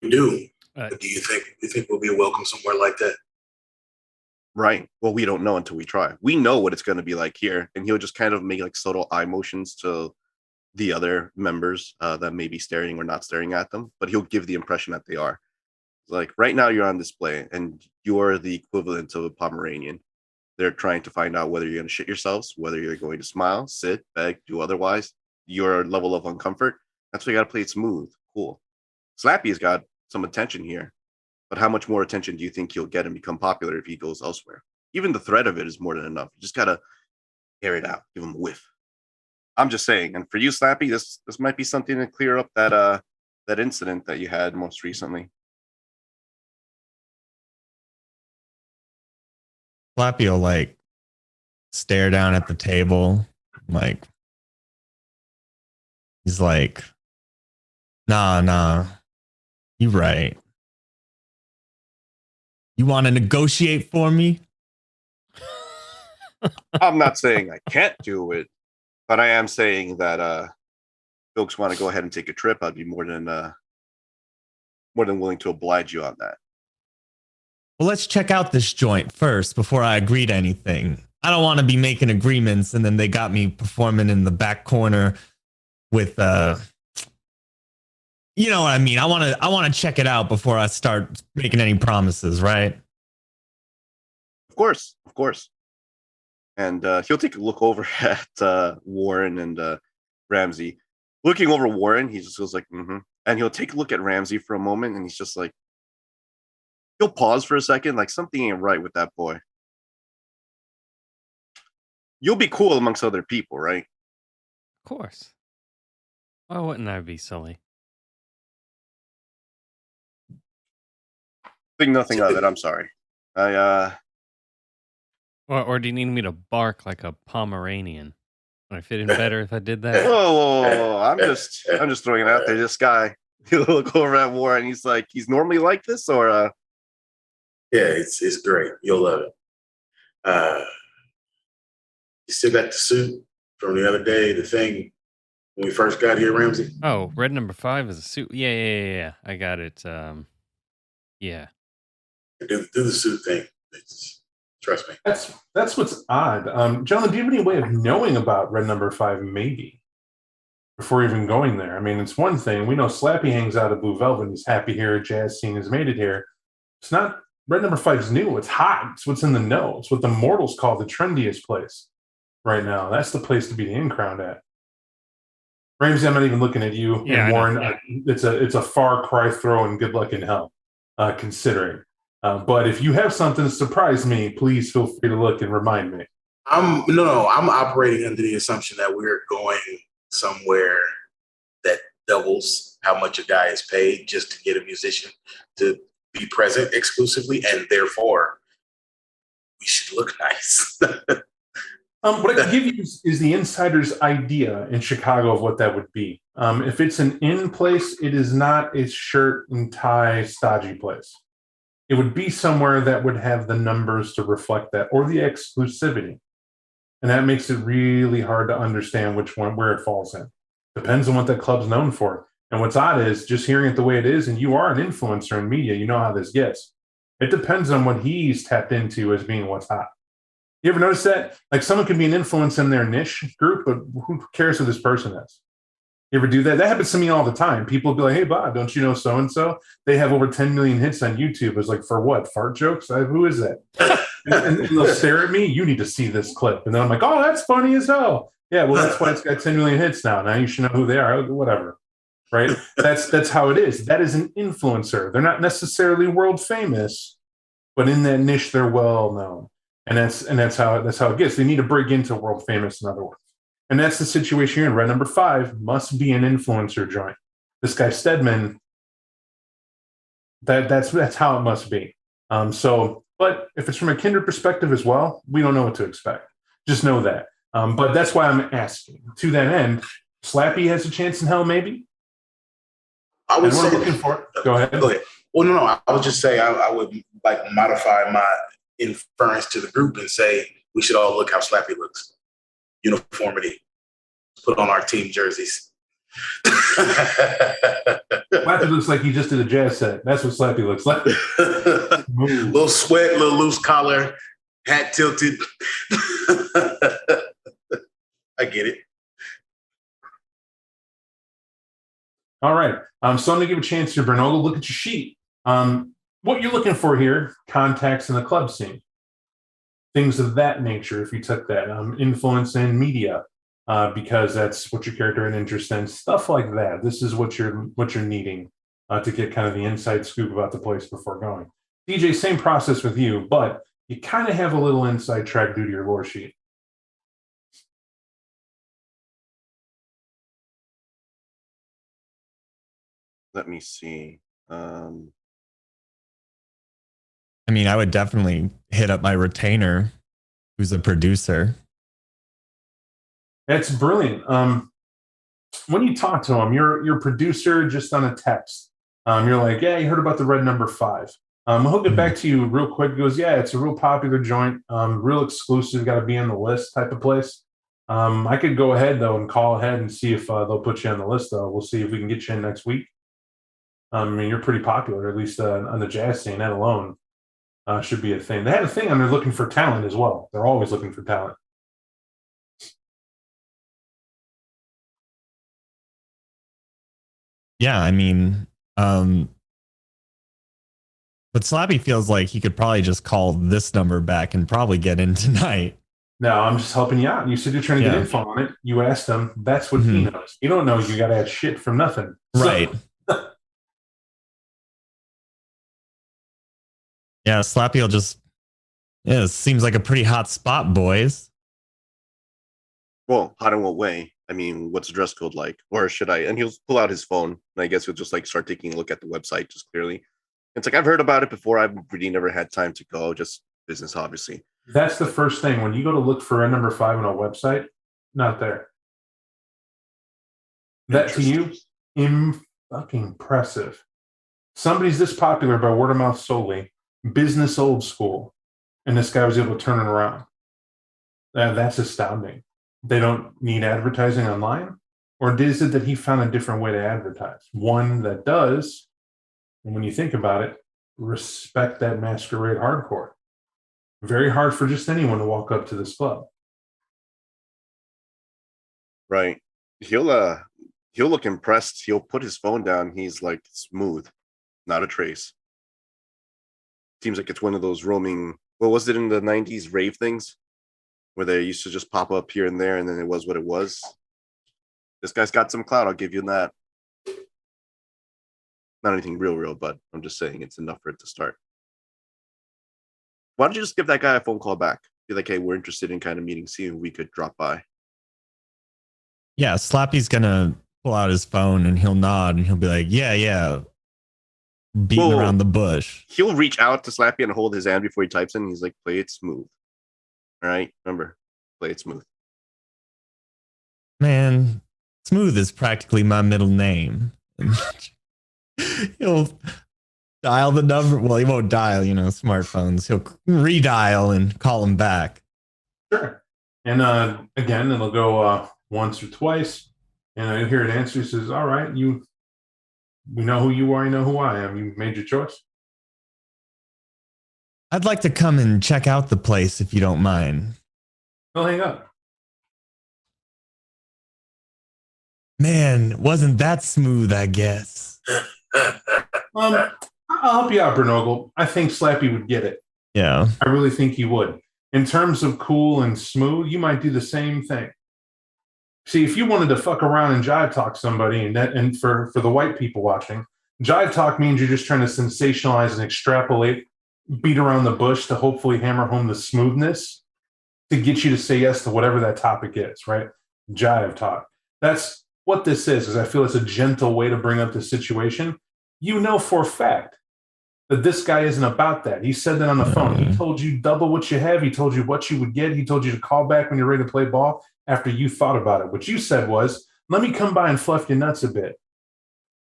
We do. Do you think we'll be welcome somewhere like that? Right. Well, we don't know until we try. We know what it's going to be like here, and he'll just kind of make like subtle eye motions to the other members that may be staring or not staring at them, but he'll give the impression that they are. Like, right now you're on display, and you're the equivalent of a Pomeranian. They're trying to find out whether you're going to shit yourselves, whether you're going to smile, sit, beg, do otherwise. Your level of uncomfort. That's why you got to play it smooth, cool. Slappy's got some attention here. But how much more attention do you think he'll get and become popular if he goes elsewhere? Even the threat of it is more than enough. You just gotta air it out, give him a whiff. I'm just saying, and for you, Slappy, this might be something to clear up that incident that you had most recently. Slappy will stare down at the table, he's like, nah, you right. You want to negotiate for me? I'm not saying I can't do it, but I am saying that folks want to go ahead and take a trip. I'd be more than willing to oblige you on that. Well, let's check out this joint first before I agree to anything. I don't want to be making agreements and then they got me performing in the back corner with you know what I mean? I want to check it out before I start making any promises, right? Of course. And he'll take a look over at Warren and Ramsey. Looking over Warren, he just goes like, and he'll take a look at Ramsey for a moment, and he's just like, he'll pause for a second, like something ain't right with that boy. You'll be cool amongst other people, right? Of course. Why wouldn't I be silly? Think nothing of it. I'm sorry. Or do you need me to bark like a Pomeranian? Would I fit in better if I did that? Whoa. I'm just throwing it out there. This guy, he'll look over at Warren. He's like, he's normally like this, or Yeah, it's great. You'll love it. You still got the suit from the other day, the thing when we first got here, Ramsey? Oh, red number 5 is a suit. Yeah. I got it. Yeah. Do the suit thing. Trust me. That's what's odd. Gentlemen, do you have any way of knowing about red number 5 maybe before even going there? I mean, it's one thing. We know Slappy hangs out at Blue Velvet. He's happy here. Jazz scene has made it here. It's not red number 5's new. It's hot. It's what's in the know. It's what the mortals call the trendiest place right now. That's the place to be the in-crowned at. Ramsey, I'm not even looking at you. Yeah, and Warren, it's a far cry throw and good luck in hell, considering. But if you have something to surprise me, please feel free to look and remind me. I'm operating under the assumption that we're going somewhere that doubles how much a guy is paid just to get a musician to be present exclusively, and therefore we should look nice. What I can give you is the insider's idea in Chicago of what that would be. If it's an in place, it is not a shirt and tie stodgy place. It would be somewhere that would have the numbers to reflect that, or the exclusivity. And that makes it really hard to understand where it falls in. Depends on what that club's known for. And what's odd is just hearing it the way it is, and you are an influencer in media, you know how this gets. It depends on what he's tapped into as being what's hot. You ever notice that? Like someone can be an influence in their niche group, but who cares who this person is? You ever do that? That happens to me all the time. People will be like, hey, Bob, don't you know so-and-so? They have over 10 million hits on YouTube. It's like, for what? Fart jokes? Who is that? and they'll stare at me. You need to see this clip. And then I'm like, oh, that's funny as hell. Yeah, well, that's why it's got 10 million hits now. Now you should know who they are. Whatever. Right? That's how it is. That is an influencer. They're not necessarily world famous, but in that niche, they're well known. And that's how it gets. They need to break into world famous, in other words. And that's the situation here in red number 5 must be an influencer joint. This guy Stedman, that's how it must be. But if it's from a kindred perspective as well, we don't know what to expect. Just know that. But that's why I'm asking. To that end, Slappy has a chance in hell, maybe. I would say. Looking for it. Go ahead. Well, no. I would just say I would like modify my inference to the group and say we should all look how Slappy looks. Uniformity. Put on our team jerseys. Slappy looks like he just did a jazz set. That's what Slappy looks like. Little sweat, little loose collar, hat tilted. I get it. All right. So I'm going to give a chance to Bernogo. Look at your sheet. What you're looking for here, contacts in the club scene. Things of that nature, if you took that. Influence in media, because that's what your character had interest in. Stuff like that. This is what you're needing to get kind of the inside scoop about the place before going. DJ, same process with you, but you kind of have a little inside track due to your lore sheet. Let me see. I mean, I would definitely hit up my retainer, who's a producer. That's brilliant. When you talk to him, you're a producer just on a text. You're like, yeah, you heard about the red number 5. He'll get back to you real quick. He goes, yeah, it's a real popular joint, real exclusive, got to be on the list type of place. I could go ahead, though, and call ahead and see if they'll put you on the list, though. We'll see if we can get you in next week. I mean, you're pretty popular, at least on the jazz scene. That alone should be a thing. They had a thing on there looking for talent as well. They're always looking for talent. Yeah, I mean, but Slappy feels like he could probably just call this number back and probably get in tonight. No, I'm just helping you out. You said you're trying to get info on it. You asked him. That's what he knows. You don't know. You got to add shit from nothing. Right. Yeah, Slappy will just. Yeah, it seems like a pretty hot spot, boys. Well, hot in what way? I mean, what's the dress code like? Or should I? And he'll pull out his phone, and I guess he'll just like start taking a look at the website just clearly. It's like I've heard about it before. I've really never had time to go. Just business, obviously. That's the first thing. When you go to look for N5 on a website, not there. That to you, fucking impressive. Somebody's this popular by word of mouth solely, business old school, and this guy was able to turn it around. That's astounding. They don't need advertising online? Or is it that he found a different way to advertise? One that does, and when you think about it, respect that masquerade hardcore. Very hard for just anyone to walk up to this club. Right. He'll look impressed. He'll put his phone down. He's like smooth, not a trace. Seems like it's one of those roaming. What was it in the 90s rave things where they used to just pop up here and there and then it was what it was? This guy's got some clout. I'll give you that. Not anything real, but I'm just saying it's enough for it to start. Why don't you just give that guy a phone call back? Be like, hey, we're interested in kind of meeting, see if we could drop by. Yeah, Slappy's gonna pull out his phone and he'll nod and he'll be like, yeah. Beating around the bush. He'll reach out to Slappy and hold his hand before he types in. He's like, play it smooth. All right, remember, play it smooth. Man, Smooth is practically my middle name. He'll dial the number. Well, he won't dial, smartphones. He'll redial and call him back. Sure. And again, it'll go once or twice. And I hear an answer. He says, all right, we know who you are. You know who I am. You made your choice. I'd like to come and check out the place if you don't mind. I'll hang up. Man, wasn't that smooth, I guess. I'll help you out, Bernogle. I think Slappy would get it. Yeah. I really think he would. In terms of cool and smooth, you might do the same thing. See, if you wanted to fuck around and jive talk somebody, and for the white people watching, jive talk means you're just trying to sensationalize and extrapolate, beat around the bush to hopefully hammer home the smoothness to get you to say yes to whatever that topic is, right? Jive talk. That's what this is I feel it's a gentle way to bring up the situation. You know for a fact that this guy isn't about that. He said that on the phone. He told you double what you have. He told you what you would get. He told you to call back when you're ready to play ball after you thought about it. What you said was, let me come by and fluff your nuts a bit.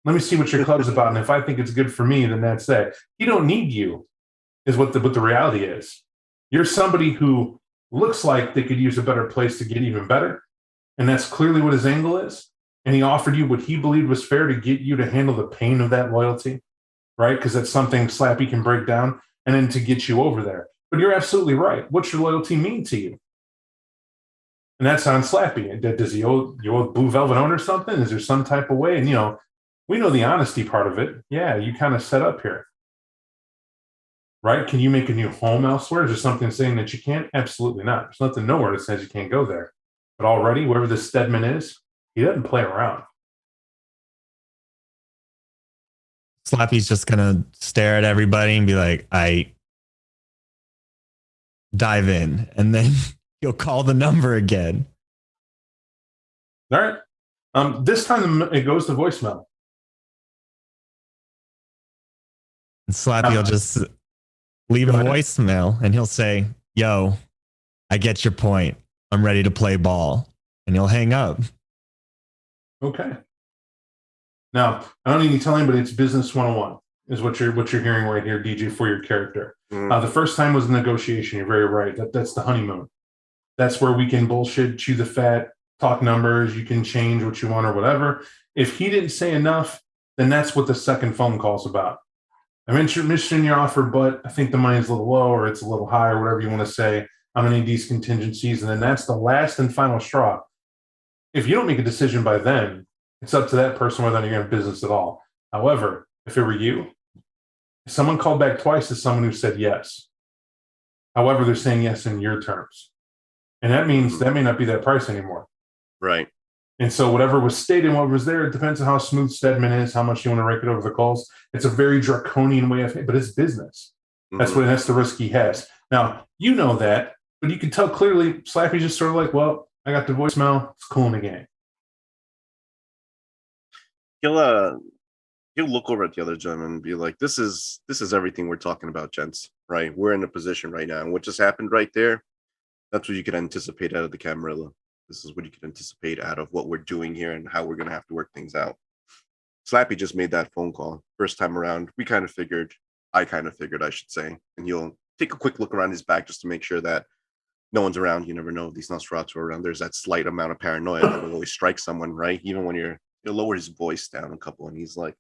Let me see what your club's about. And if I think it's good for me, then that's that. He don't need you, is what the reality is. You're somebody who looks like they could use a better place to get even better. And that's clearly what his angle is. And he offered you what he believed was fair to get you to handle the pain of that loyalty, right? Because that's something Slappy can break down and then to get you over there. But you're absolutely right. What's your loyalty mean to you? And that sounds Slappy. Does he owe Blue Velvet owner something? Is there some type of way? And, we know the honesty part of it. Yeah, you kind of set up here, right? Can you make a new home elsewhere? Is there something saying that you can't? Absolutely not. There's nothing nowhere that says you can't go there. But already, wherever this Stedman is, he doesn't play around. Slappy's just going to stare at everybody and be like, I dive in. And then he'll call the number again. All right. This time it goes to voicemail. And Slappy will just leave a voicemail and he'll say, yo, I get your point. I'm ready to play ball. And he'll hang up. Okay. Now, I don't need to tell anybody it's business 101 is what you're hearing right here, DJ, for your character. The first time was a negotiation. You're very right. That's the honeymoon. That's where we can bullshit, chew the fat, talk numbers. You can change what you want or whatever. If he didn't say enough, then that's what the second phone call's about. I'm interested in your offer, but I think the money's a little low or it's a little high or whatever you want to say. I'm going to need these contingencies. And then that's the last and final straw. If you don't make a decision by then, it's up to that person whether you're in business at all. However, if it were you, if someone called back twice as someone who said yes. However, they're saying yes in your terms. And that means that may not be that price anymore. Right. And so whatever was stated and what was there, it depends on how smooth Stedman is, how much you want to rake it over the calls. It's a very draconian way of it, but it's business. Mhm. That's the risk he has. Now, you know that, but you can tell clearly Slappy's just sort of like, well, I got the voicemail. It's cool in the game. He'll he'll look over at the other gentleman and be like, this is everything we're talking about, gents, right? We're in a position right now. And what just happened right there, that's what you can anticipate out of the Camarilla. This is what you can anticipate out of what we're doing here and how we're gonna have to work things out. Slappy just made that phone call. First time around, I kind of figured, I should say, and he'll take a quick look around his back just to make sure that no one's around. You never know if these Nosferatu are around. There's that slight amount of paranoia that will always strike someone, right? Even when he'll lower his voice down a couple, and he's like,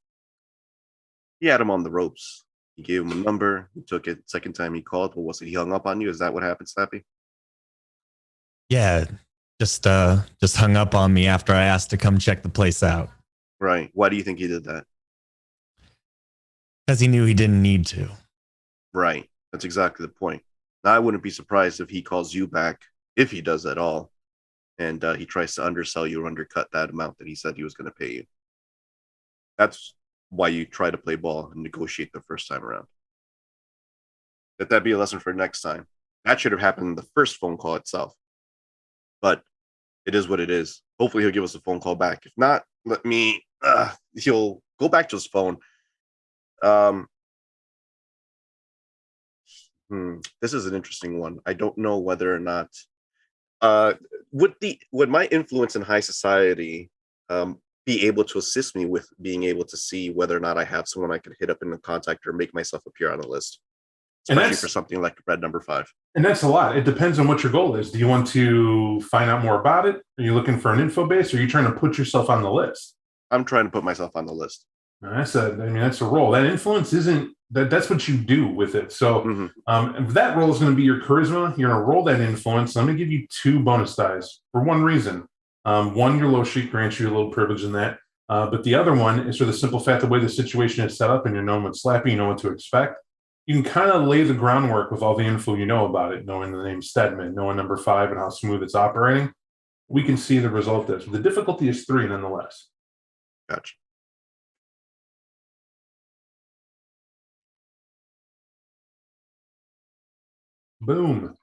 he had him on the ropes. He gave him a number. He took it. Second time he called, what was it? He hung up on you. Is that what happened, Slappy? Yeah, just hung up on me after I asked to come check the place out Right. Why do you think he did that? because he knew he didn't need to. Right. That's exactly the point. Now, I wouldn't be surprised if he calls you back, if he does at all, and he tries to undersell you or undercut that amount that he said he was going to pay you. That's why you try to play ball and negotiate the first time around. Let that be a lesson for next time. That should have happened in the first phone call itself. But it is what it is. Hopefully he'll give us a phone call back. If not, he'll go back to his phone. This is an interesting one. I don't know whether or not would my influence in high society be able to assist me with being able to see whether or not I have someone I could hit up in the contact or make myself appear on a list, especially for something like Red Number 5. And that's a lot. It depends on what your goal is. Do you want to find out more about it? Are you looking for an info base? Or are you trying to put yourself on the list? I'm trying to put myself on the list. That's a role. That influence isn't that's what you do with it. So if that role is going to be your charisma, you're going to roll that influence. I'm going to give you 2 bonus dice for one reason. One, your low sheet grants you a little privilege in that. But the other one is for the simple fact the way the situation is set up and you know what's Slappy, you know what to expect. You can kind of lay the groundwork with all the info you know about it, knowing the name Stedman, knowing number 5 and how smooth it's operating. We can see the result of this. The difficulty is 3 nonetheless. Gotcha. Boom.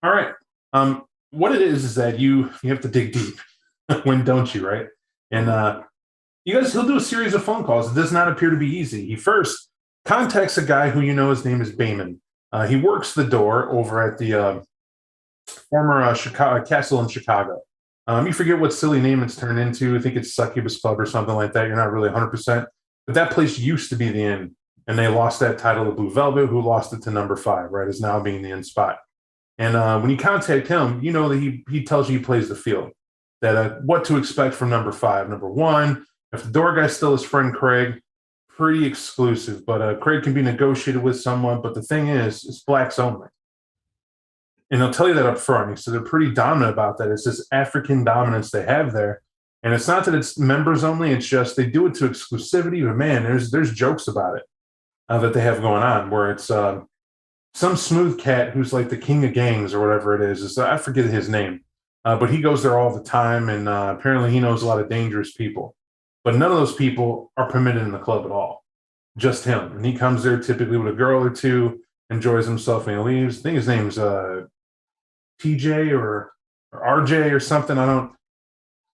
All right. What it is that you have to dig deep. When don't you, right? And he'll do a series of phone calls. It does not appear to be easy. He first contacts a guy who you know his name is Bayman. He works the door over at the former Chicago castle in Chicago. You forget what silly name it's turned into. I think it's Succubus Club or something like that. You're not really 100%. But that place used to be the inn, and they lost that title to Blue Velvet, who lost it to number 5, right, is now being the inn spot. And when you contact him, you know that he tells you he plays the field, that what to expect from number 5. Number 1, if the door guy's still his friend Craig, pretty exclusive, but Craig can be negotiated with someone. But the thing is, it's blacks only. And they'll tell you that up front. So they're pretty dominant about that. It's this African dominance they have there. And it's not that it's members only. It's just they do it to exclusivity. But, man, there's jokes about it that they have going on where it's some smooth cat who's like the king of gangs or whatever it is. I forget his name. But he goes there all the time. And apparently he knows a lot of dangerous people. But none of those people are permitted in the club at all. Just him. And he comes there typically with a girl or two, enjoys himself, and he leaves. I think his name's TJ or RJ or something. I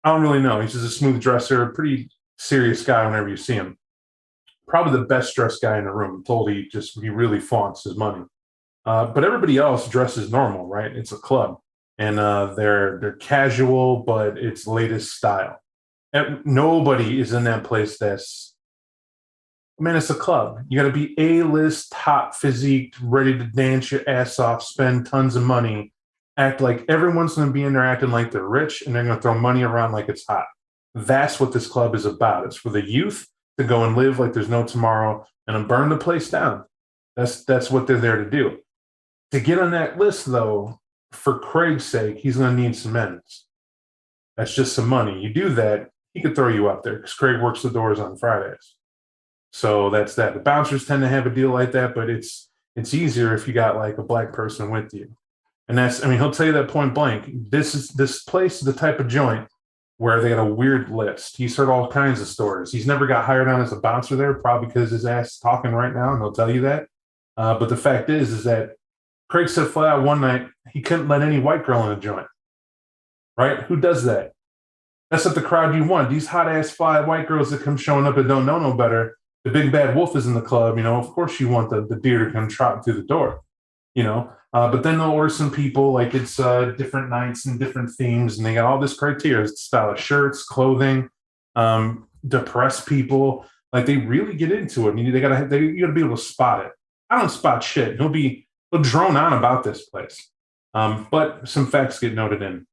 don't really know. He's just a smooth dresser, a pretty serious guy whenever you see him. Probably the best dressed guy in the room. I'm told he really flaunts his money. But everybody else dresses normal, right? It's a club. And they're casual, but it's latest style. And nobody is in that place it's a club. You got to be A-list, top physique, ready to dance your ass off, spend tons of money, act like everyone's going to be in there acting like they're rich, and they're going to throw money around like it's hot. That's what this club is about. It's for the youth to go and live like there's no tomorrow and burn the place down. That's what they're there to do. To get on that list, though, for Craig's sake, he's going to need some ends. That's just some money. You do that, he could throw you up there because Craig works the doors on Fridays. So that's that. The bouncers tend to have a deal like that, but it's easier if you got like a black person with you. And he'll tell you that point blank. This place is the type of joint where they got a weird list. He's heard all kinds of stories. He's never got hired on as a bouncer there, probably because his ass is talking right now, and he'll tell you that. But the fact is that Craig said flat out one night he couldn't let any white girl in a joint. Right? Who does that? That's not the crowd you want. These hot ass fly white girls that come showing up and don't know no better. The big bad wolf is in the club. Of course you want the deer to come trotting through the door. But then they'll order some people like it's different nights and different themes, and they got all this criteria: style of shirts, clothing, depressed people. Like they really get into it. You gotta be able to spot it. I don't spot shit. He'll drone on about this place, but some facts get noted in.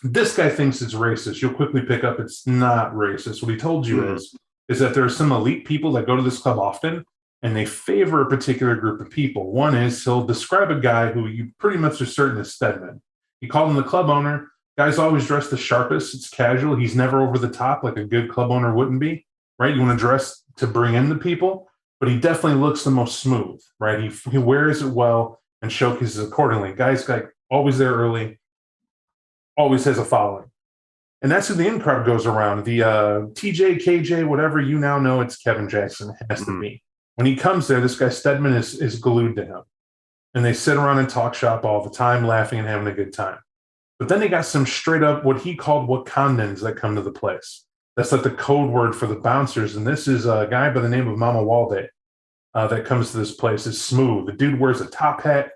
This guy thinks it's racist. You'll quickly pick up it's not racist. What he told you is that there are some elite people that go to this club often, and they favor a particular group of people. One is he'll describe a guy who you pretty much are certain is Stedman. He called him the club owner. Guy's always dressed the sharpest. It's casual. He's never over the top like a good club owner wouldn't be, right? You want to dress to bring in the people, but he definitely looks the most smooth, right? He wears it well and showcases accordingly. Guy's like always there early, always has a following. And that's who the in crowd goes around. The TJ, KJ, whatever you now know, it's Kevin Jackson. It has to be. When he comes there, this guy Stedman is glued to him. And they sit around and talk shop all the time, laughing and having a good time. But then they got some straight up what he called Wakandans that come to the place. That's like the code word for the bouncers. And this is a guy by the name of Mama Walde that comes to this place. Is smooth. The dude wears a top hat,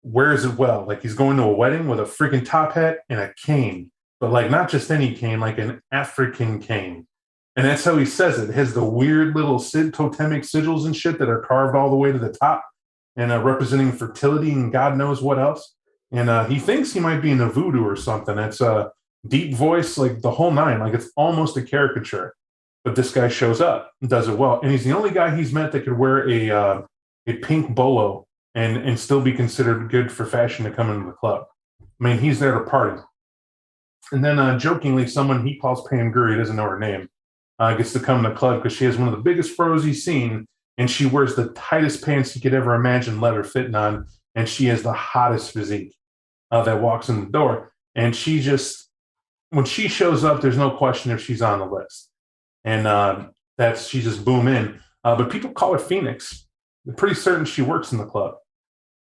wears it well. Like he's going to a wedding with a freaking top hat and a cane. But like not just any cane, like an African cane. And that's how he says it. It has the weird little totemic sigils and shit that are carved all the way to the top and representing fertility and God knows what else. And he thinks he might be in a voodoo or something. It's a deep voice, like the whole nine. Like it's almost a caricature. But this guy shows up and does it well. And he's the only guy he's met that could wear a pink bolo and still be considered good for fashion to come into the club. I mean, he's there to party. And then jokingly, someone he calls Pam Guri, he doesn't know her name, gets to come to the club because she has one of the biggest fros he's seen, and she wears the tightest pants he could ever imagine leather fitting on, and she has the hottest physique that walks in the door. And she just, when she shows up, there's no question if she's on the list. And she just boom in. But people call her Phoenix. They're pretty certain she works in the club.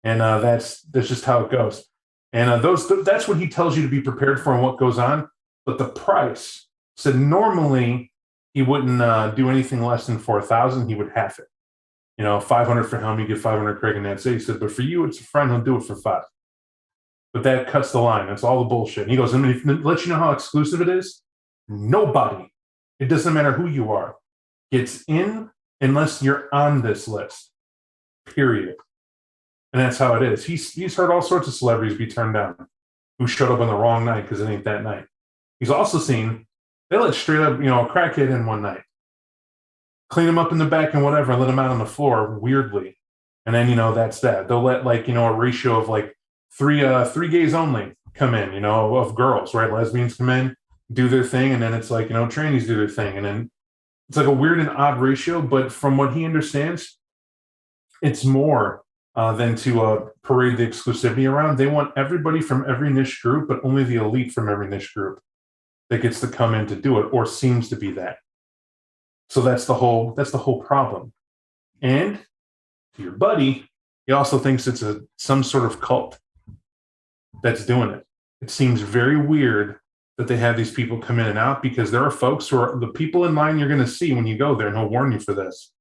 And that's just how it goes. And that's what he tells you to be prepared for and what goes on. But the price said normally he wouldn't do anything less than $4,000. He would half it. $500 for him, you get $500 Craig, and that's it. He said, but for you, it's a friend. He'll do it for $5. But that cuts the line. That's all the bullshit. And he goes, let you know how exclusive it is. Nobody, it doesn't matter who you are, gets in unless you're on this list. Period. And that's how it is. He's heard all sorts of celebrities be turned down who showed up on the wrong night because it ain't that night. He's also seen they let straight up, a crackhead in one night, clean him up in the back and whatever, and let him out on the floor weirdly. And then, that's that. They'll let a ratio of like three gays only come in, of girls, right? Lesbians come in, do their thing. And then it's like, trannies do their thing. And then it's like a weird and odd ratio. But from what he understands, it's more than to parade the exclusivity around. They want everybody from every niche group, but only the elite from every niche group that gets to come in to do it, or seems to be that. So that's the whole problem. And to your buddy, he also thinks it's some sort of cult that's doing it. It seems very weird that they have these people come in and out, because there are folks who are the people in line you're going to see when you go there, and he'll warn you for this.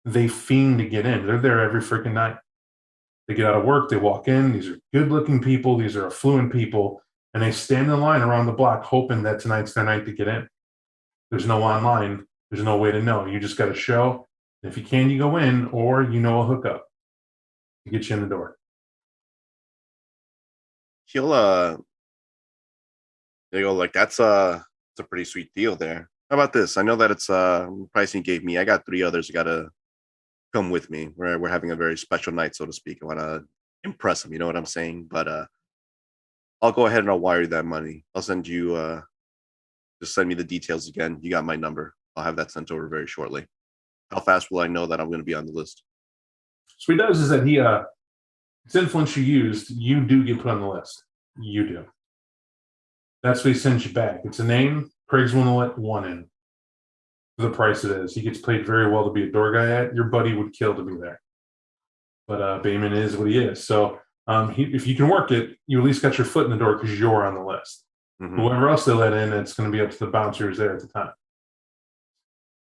They fiend to get in. They're there every freaking night. They get out of work, they walk in. These are good-looking people. These are affluent people. And they stand in line around the block hoping that tonight's their night to get in. There's no online. There's no way to know. You just got to show. If you can, you go in, or a hookup to get you in the door. He'll they go like it's a pretty sweet deal there. How about this? I know that it's pricing he gave me. I got 3 others who gotta come with me. We're having a very special night, so to speak. I want to impress him. You know what I'm saying? But I'll go ahead and I'll wire you that money. I'll send you. Just send me the details again. You got my number. I'll have that sent over very shortly. How fast will I know that I'm going to be on the list? So what he does is that it's influence you used. You do get put on the list. You do. That's what he sends you back. It's a name Craig's willing to let one in for the price it is. He gets paid very well to be a door guy at. Your buddy would kill to be there. But Bayman is what he is. So if you can work it, you at least got your foot in the door because you're on the list. Mhm. Whoever else they let in, it's going to be up to the bouncers there at the time.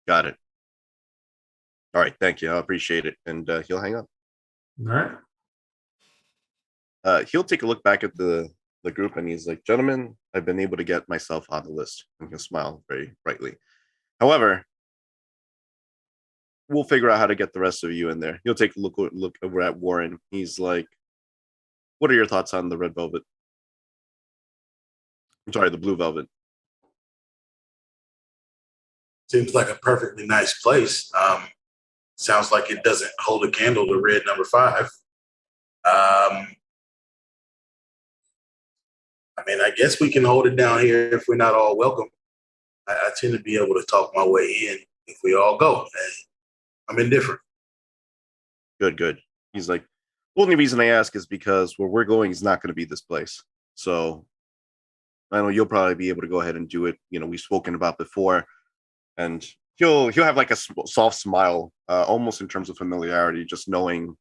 Got it. All right, thank you. I appreciate it. And he'll hang up. All right. He'll take a look back at the group and he's like, gentlemen, I've been able to get myself on the list. And he'll smile very brightly. However, we'll figure out how to get the rest of you in there. He'll take a look over at Warren. He's like, what are your thoughts on the red velvet? I'm sorry, the blue velvet. Seems like a perfectly nice place. Sounds like it doesn't hold a candle to red number 5. I mean, I guess we can hold it down here if we're not all welcome. I tend to be able to talk my way in if we all go. I'm indifferent. Good. He's like, the only reason I ask is because where we're going is not going to be this place. So I know you'll probably be able to go ahead and do it. We've spoken about before, and he'll have like a soft smile, almost in terms of familiarity, just knowing,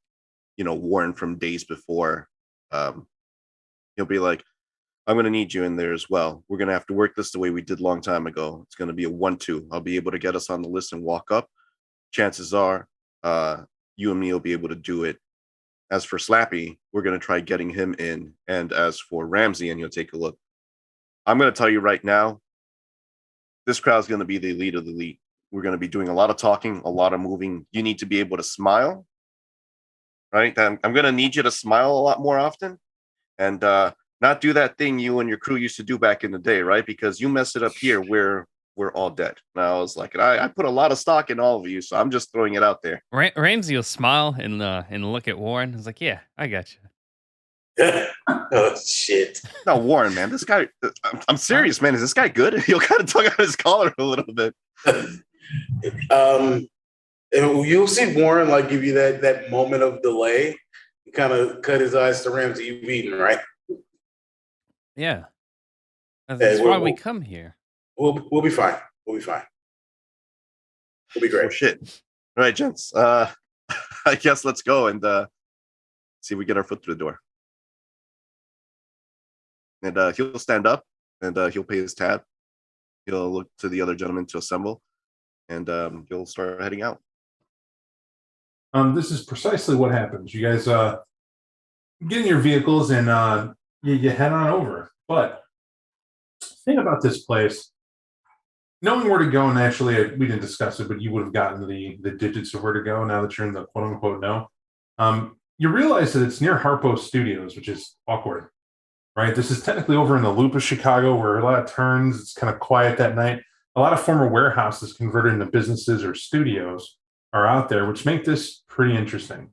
Warren from days before. He'll be like, I'm going to need you in there as well. We're going to have to work this the way we did a long time ago. It's going to be a 1-2. I'll be able to get us on the list and walk up. Chances are you and me will be able to do it. As for Slappy, we're going to try getting him in. And as for Ramsey, and you'll take a look, I'm going to tell you right now, this crowd's going to be the elite of the elite. We're going to be doing a lot of talking, a lot of moving. You need to be able to smile, right? I'm going to need you to smile a lot more often and not do that thing you and your crew used to do back in the day, right? Because you mess it up here, we're all dead. And I was like, I put a lot of stock in all of you, so I'm just throwing it out there. Ramsey will smile and look at Warren. He's like, yeah, I got you. Oh, shit. No, Warren, man, this guy, I'm serious, man. Is this guy good? He'll kind of tug out his collar a little bit. You'll see Warren like give you that moment of delay. He kind of cut his eyes to Ramsey. You've eaten, right? Yeah. That's why we come here. We'll be fine. We'll be fine. We'll be great. Oh, shit. All right, gents. I guess let's go and see if we get our foot through the door. And he'll stand up and he'll pay his tab. He'll look to the other gentleman to assemble, and he'll start heading out. This is precisely what happens. You guys get in your vehicles and you head on over. But the thing about this place, knowing where to go, and actually we didn't discuss it, but you would have gotten the digits of where to go now that you're in the quote unquote no. You realize that it's near Harpo Studios, which is awkward, right? This is technically over in the loop of Chicago where a lot of turns, it's kind of quiet that night. A lot of former warehouses converted into businesses or studios are out there, which make this pretty interesting.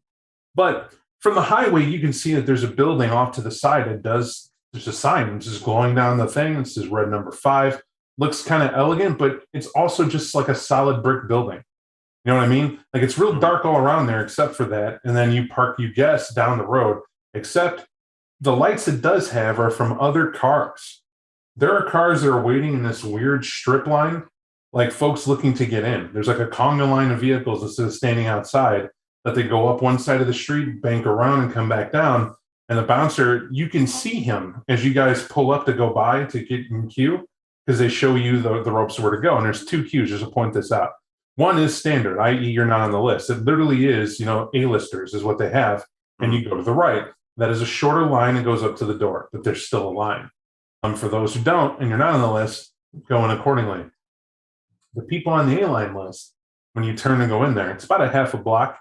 But from the highway, you can see that there's a building off to the side that there's a sign just glowing down the thing. It says red number 5. Looks kind of elegant, but it's also just like a solid brick building. You know what I mean? Like it's real dark all around there except for that. And then you park, you guess, down the road, except the lights it does have are from other cars. There are cars that are waiting in this weird strip line, like folks looking to get in. There's like a conga line of vehicles instead of standing outside that they go up one side of the street, bank around, and come back down. And the bouncer, you can see him as you guys pull up to go by to get in queue because they show you the ropes where to go. And there's 2 queues, just to point this out. One is standard, i.e. you're not on the list. It literally is, A-listers is what they have. And you go to the right. That is a shorter line and goes up to the door, but there's still a line. For those who don't, and you're not on the list, go in accordingly. The people on the A-line list, when you turn and go in there, it's about a half a block.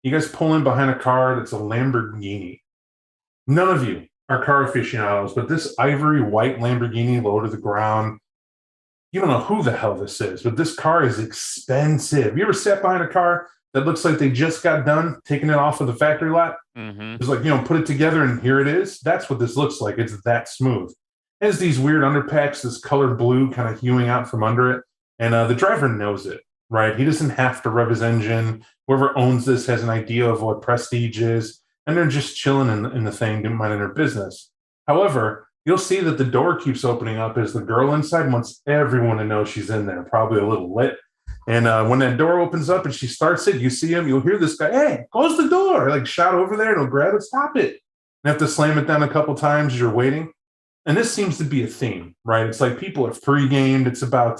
You guys pull in behind a car that's a Lamborghini. None of you are car aficionados, but this ivory white Lamborghini low to the ground, you don't know who the hell this is, but this car is expensive. You ever sat behind a car that looks like they just got done taking it off of the factory lot? Mm-hmm. It's like, put it together and here it is. That's what this looks like. It's that smooth. It has these weird underpacks, this colored blue kind of hewing out from under it. And the driver knows it, right? He doesn't have to rev his engine. Whoever owns this has an idea of what prestige is. And they're just chilling in the thing, didn't mind their business. However, you'll see that the door keeps opening up as the girl inside wants everyone to know she's in there, probably a little lit. And when that door opens up and she starts it, you see him, you'll hear this guy, hey, close the door, like shout over there and he'll grab it, stop it. You have to slam it down a couple times as you're waiting. And this seems to be a theme, right? It's like people are pre-gamed. It's about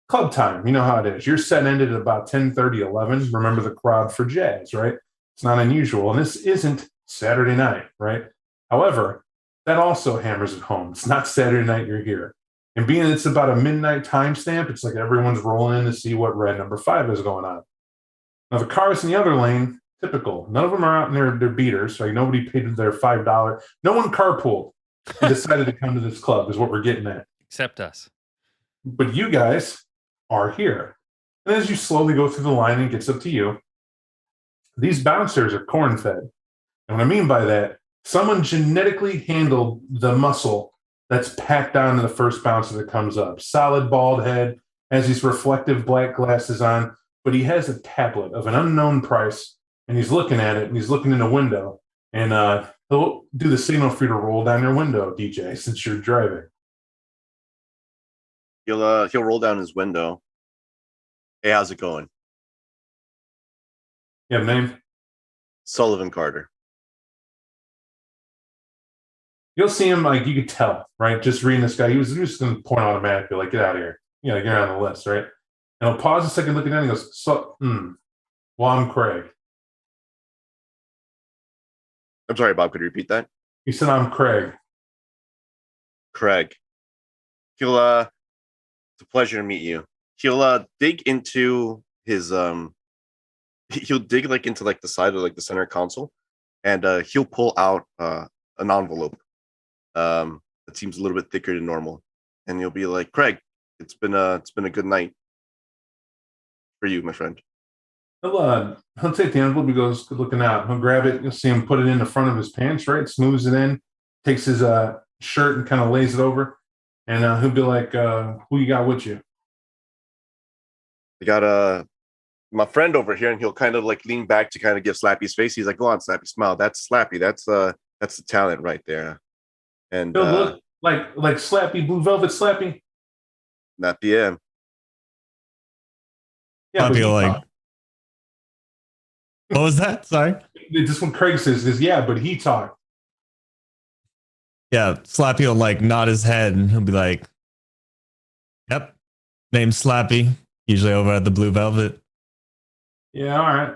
club time. You know how it is. Your set ended at about 10:30, 11. Remember the crowd for jazz, right? It's not unusual. And this isn't Saturday night, right? However, that also hammers it home. It's not Saturday night you're here. And being it's about a midnight timestamp, it's like everyone's rolling in to see what red number 5 is going on. Now, the cars in the other lane, typical. None of them are out in their beaters. Like nobody paid their $5. No one carpooled and decided to come to this club is what we're getting at. Except us. But you guys are here. And as you slowly go through the line and it gets up to you, these bouncers are corn-fed. And what I mean by that, someone genetically handled the muscle that's packed onto the first bouncer that comes up. Solid bald head, has these reflective black glasses on, but he has a tablet of an unknown price, and he's looking at it, and he's looking in the window. And he'll do the signal for you to roll down your window, DJ, since you're driving. He'll roll down his window. Hey, how's it going? You have a name? Sullivan Carter. You'll see him, like, you could tell, right? Just reading this guy, he was just going to point automatically, like, get out of here. You know, you're on the list, right? And he'll pause a second, look at that, and he goes, well, I'm Craig. I'm sorry, Bob, could you repeat that? He said, I'm Craig. Craig. It's a pleasure to meet you. He'll dig into his he'll dig like into like the side of like the center console, and he'll pull out an envelope that seems a little bit thicker than normal, and you'll be like, Craig, it's been a good night for you, my friend. He'll take the envelope. He goes, good looking out. He'll grab it. You'll see him put it in the front of his pants, right? Smooths it in, takes his shirt and kind of lays it over. And he'll be like, who you got with you? I got my friend over here, and he'll kind of like lean back to kind of give Slappy's face. He's like, go on, Slappy, smile. That's Slappy. That's the talent right there. And He'll look like Slappy, Blue Velvet Slappy. Not PM. Yeah, I'll but be he like, talked. what was that? Sorry. This one Craig says is, yeah, but he talked. Yeah, Slappy will like nod his head and he'll be like, yep, name's Slappy, usually over at the Blue Velvet. Yeah, all right.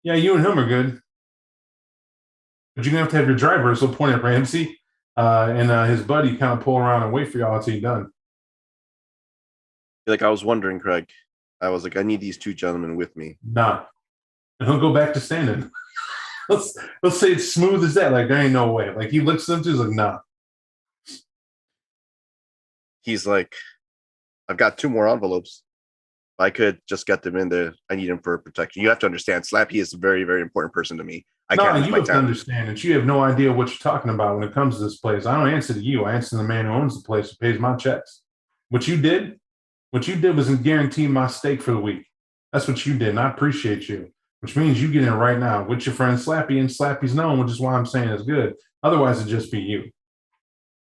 Yeah, you and him are good. But you're going to have your driver, so point at Ramsey and his buddy kind of pull around and wait for y'all until you're done. Like, I was wondering, Craig. I was like, I need these two gentlemen with me. Nah. And he'll go back to standing. He'll say it's smooth as that. Like, there ain't no way. Like, he looks at them too, he's like, nah. He's like, I've got 2 more envelopes. If I could just get them in there, I need them for protection. You have to understand, Slappy is a very, very important person to me. I No, can't lose you my have to talent. understand that you have no idea what you're talking about when it comes to this place. I don't answer to you. I answer to the man who owns the place, who pays my checks. What you did was guarantee my steak for the week. That's what you did, and I appreciate you. Which means you get in right now with your friend Slappy, and Slappy's known, which is why I'm saying it's good. Otherwise, it'd just be you.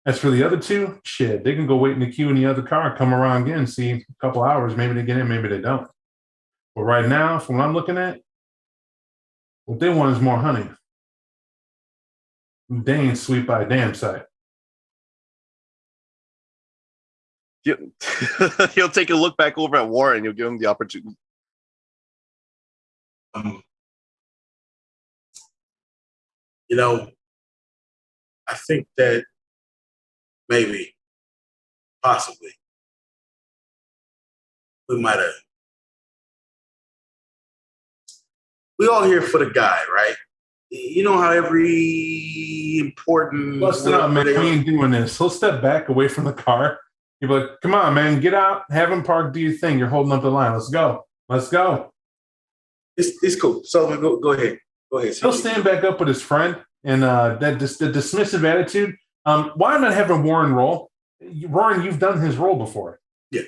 As for the other two, shit, they can go wait in the queue in the other car, come around again, see a couple hours. Maybe they get in, maybe they don't. But right now, from what I'm looking at, what they want is more honey. They ain't sweet by a damn sight. He'll take a look back over at Warren. You'll give him the opportunity. You know, I think that maybe, possibly, we might have. We all here for the guy, right? You know how every important. Bust it up, man. We ain't doing this. He'll step back away from the car. He'll be like, come on, man, get out, have him park, do your thing. You're holding up the line. Let's go. Let's go. It's cool. Sullivan, go ahead. Go ahead. He'll stand back up with his friend and the dismissive attitude. Why not having Warren roll? Warren, you've done his role before. Yeah.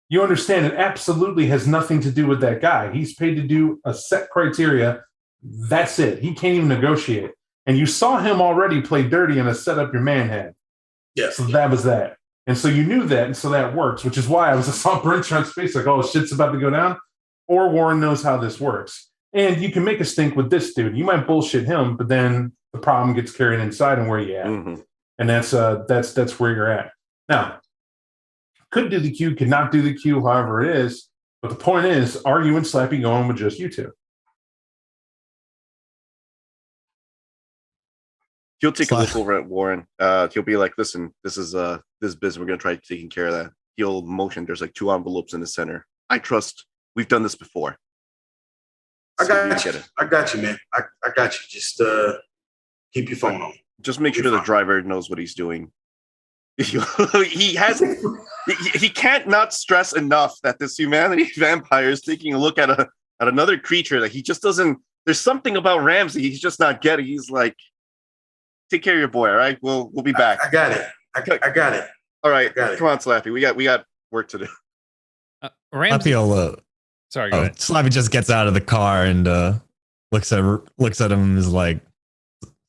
You understand it absolutely has nothing to do with that guy. He's paid to do a set criteria. That's it. He can't even negotiate. And you saw him already play dirty in a setup your man had. Yes. So that was that. And so you knew that, and so that works, which is why I was a saw Brent on space, like, oh, shit's about to go down. Or Warren knows how this works. And you can make a stink with this dude. You might bullshit him, but then the problem gets carried inside and where you at. Mm-hmm. And that's where you're at. Now, could do the queue, could not do the queue, however it is. But the point is, are you and Slappy going with just you two? He'll take a look over at Warren. He'll be like, listen, this is this business. We're going to try taking care of that. He'll motion. There's like 2 envelopes in the center. I trust. We've done this before. I got you, man. I got you. Just keep your phone on. Just make sure the driver knows what he's doing. He can't not stress enough that this humanity vampire is taking a look at another creature that he just doesn't. There's something about Ramsey he's just not getting. He's like, take care of your boy, all right? We'll be back. I got it. I got it. All right, got it. Come on, Slappy. We got work to do. Ramsey. Sorry, go ahead. Slappy just gets out of the car and looks at him and is like,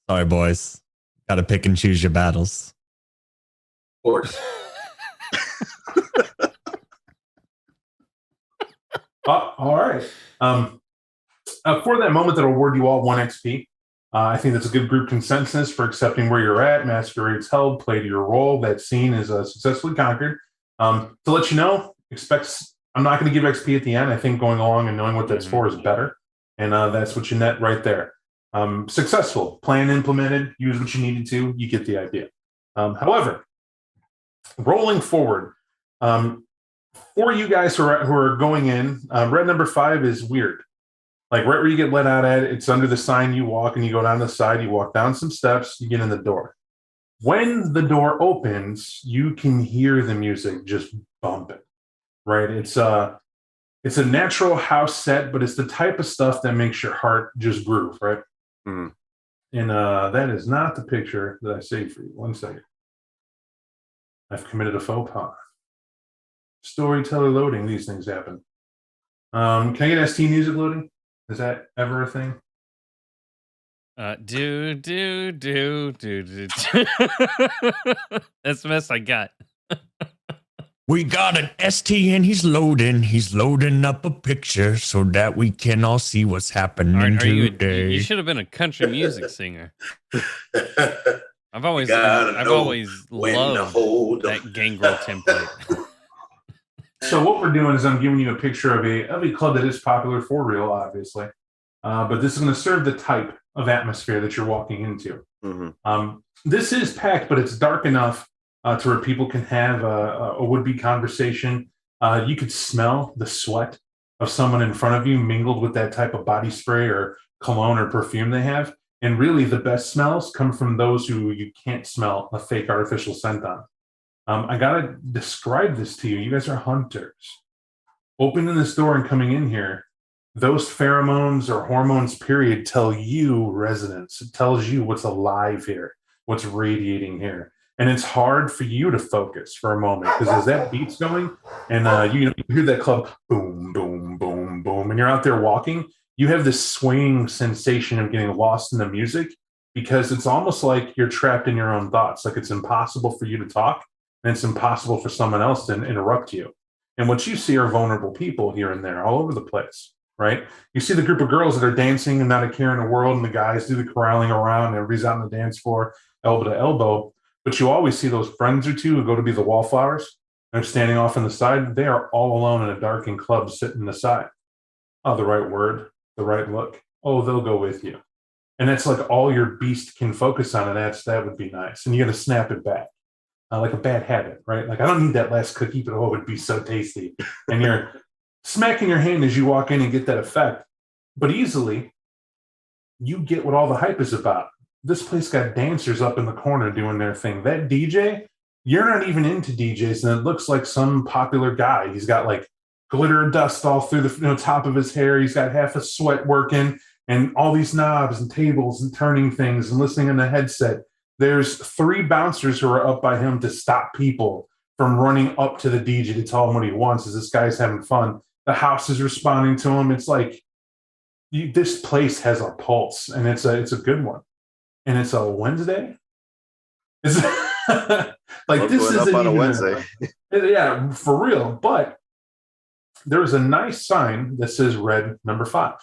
sorry, boys. Got to pick and choose your battles. Of course. All right. For that moment, that'll award you all 1 XP. I think that's a good group consensus for accepting where you're at. Masquerade's held, play to your role. That scene is successfully conquered. To let you know, I'm not going to give XP at the end. I think going along and knowing what that's for is better. And that's what you net right there. Successful. Plan implemented. Use what you needed to. You get the idea. However, rolling forward, for you guys who are going in, red number 5 is weird. Like right where you get let out at, it's under the sign. You walk and you go down the side. You walk down some steps. You get in the door. When the door opens, you can hear the music just bumping. Right? It's a natural house set, but it's the type of stuff that makes your heart just groove. Right? Mm-hmm. And that is not the picture that I saved for you. 1 second. I've committed a faux pas. Storyteller loading. These things happen. Can I get ST music loading? Is that ever a thing? Do. That's the best I got. We got an ST and he's loading up a picture so that we can all see what's happening today. You should have been a country music singer. I've always when loved to hold that Gangrel template. So what we're doing is I'm giving you a picture of a club that is popular for real, obviously. But this is going to serve the type of atmosphere that you're walking into. Mm-hmm. This is packed, but it's dark enough to where people can have a would-be conversation. You could smell the sweat of someone in front of you mingled with that type of body spray or cologne or perfume they have. And really, the best smells come from those who you can't smell a fake artificial scent on. I got to describe this to you. You guys are hunters. Opening this door and coming in here, those pheromones or hormones, period, tell you residents. It tells you what's alive here, what's radiating here. And it's hard for you to focus for a moment because as that beat's going and you hear that club, boom, boom, boom, boom, and you're out there walking, you have this swaying sensation of getting lost in the music because it's almost like you're trapped in your own thoughts. Like it's impossible for you to talk and it's impossible for someone else to interrupt you. And what you see are vulnerable people here and there all over the place, right? You see the group of girls that are dancing and not a care in the world, and the guys do the corralling around, and everybody's out on the dance floor, elbow to elbow. But you always see those friends or two who go to be the wallflowers. They're standing off on the side. They are all alone in a darkened club sitting aside. Oh, the right word, the right look. Oh, they'll go with you. And that's like all your beast can focus on, and that would be nice. And you got to snap it back. Like a bad habit, right? Like, I don't need that last cookie, but oh, it'd be so tasty. And you're smacking your hand as you walk in and get that effect. But easily, you get what all the hype is about. This place got dancers up in the corner doing their thing. That DJ, you're not even into DJs, and it looks like some popular guy. He's got like glitter dust all through the top of his hair. He's got half a sweat working, and all these knobs and tables and turning things and listening on the headset. There's 3 bouncers who are up by him to stop people from running up to the DJ to tell him what he wants as this guy's having fun. The house is responding to him. It's like this place has a pulse, and it's a good one. and it's a Wednesday. It's like Love this going up isn't on a even Wednesday. yeah, for real. But there is a nice sign that says red number 5.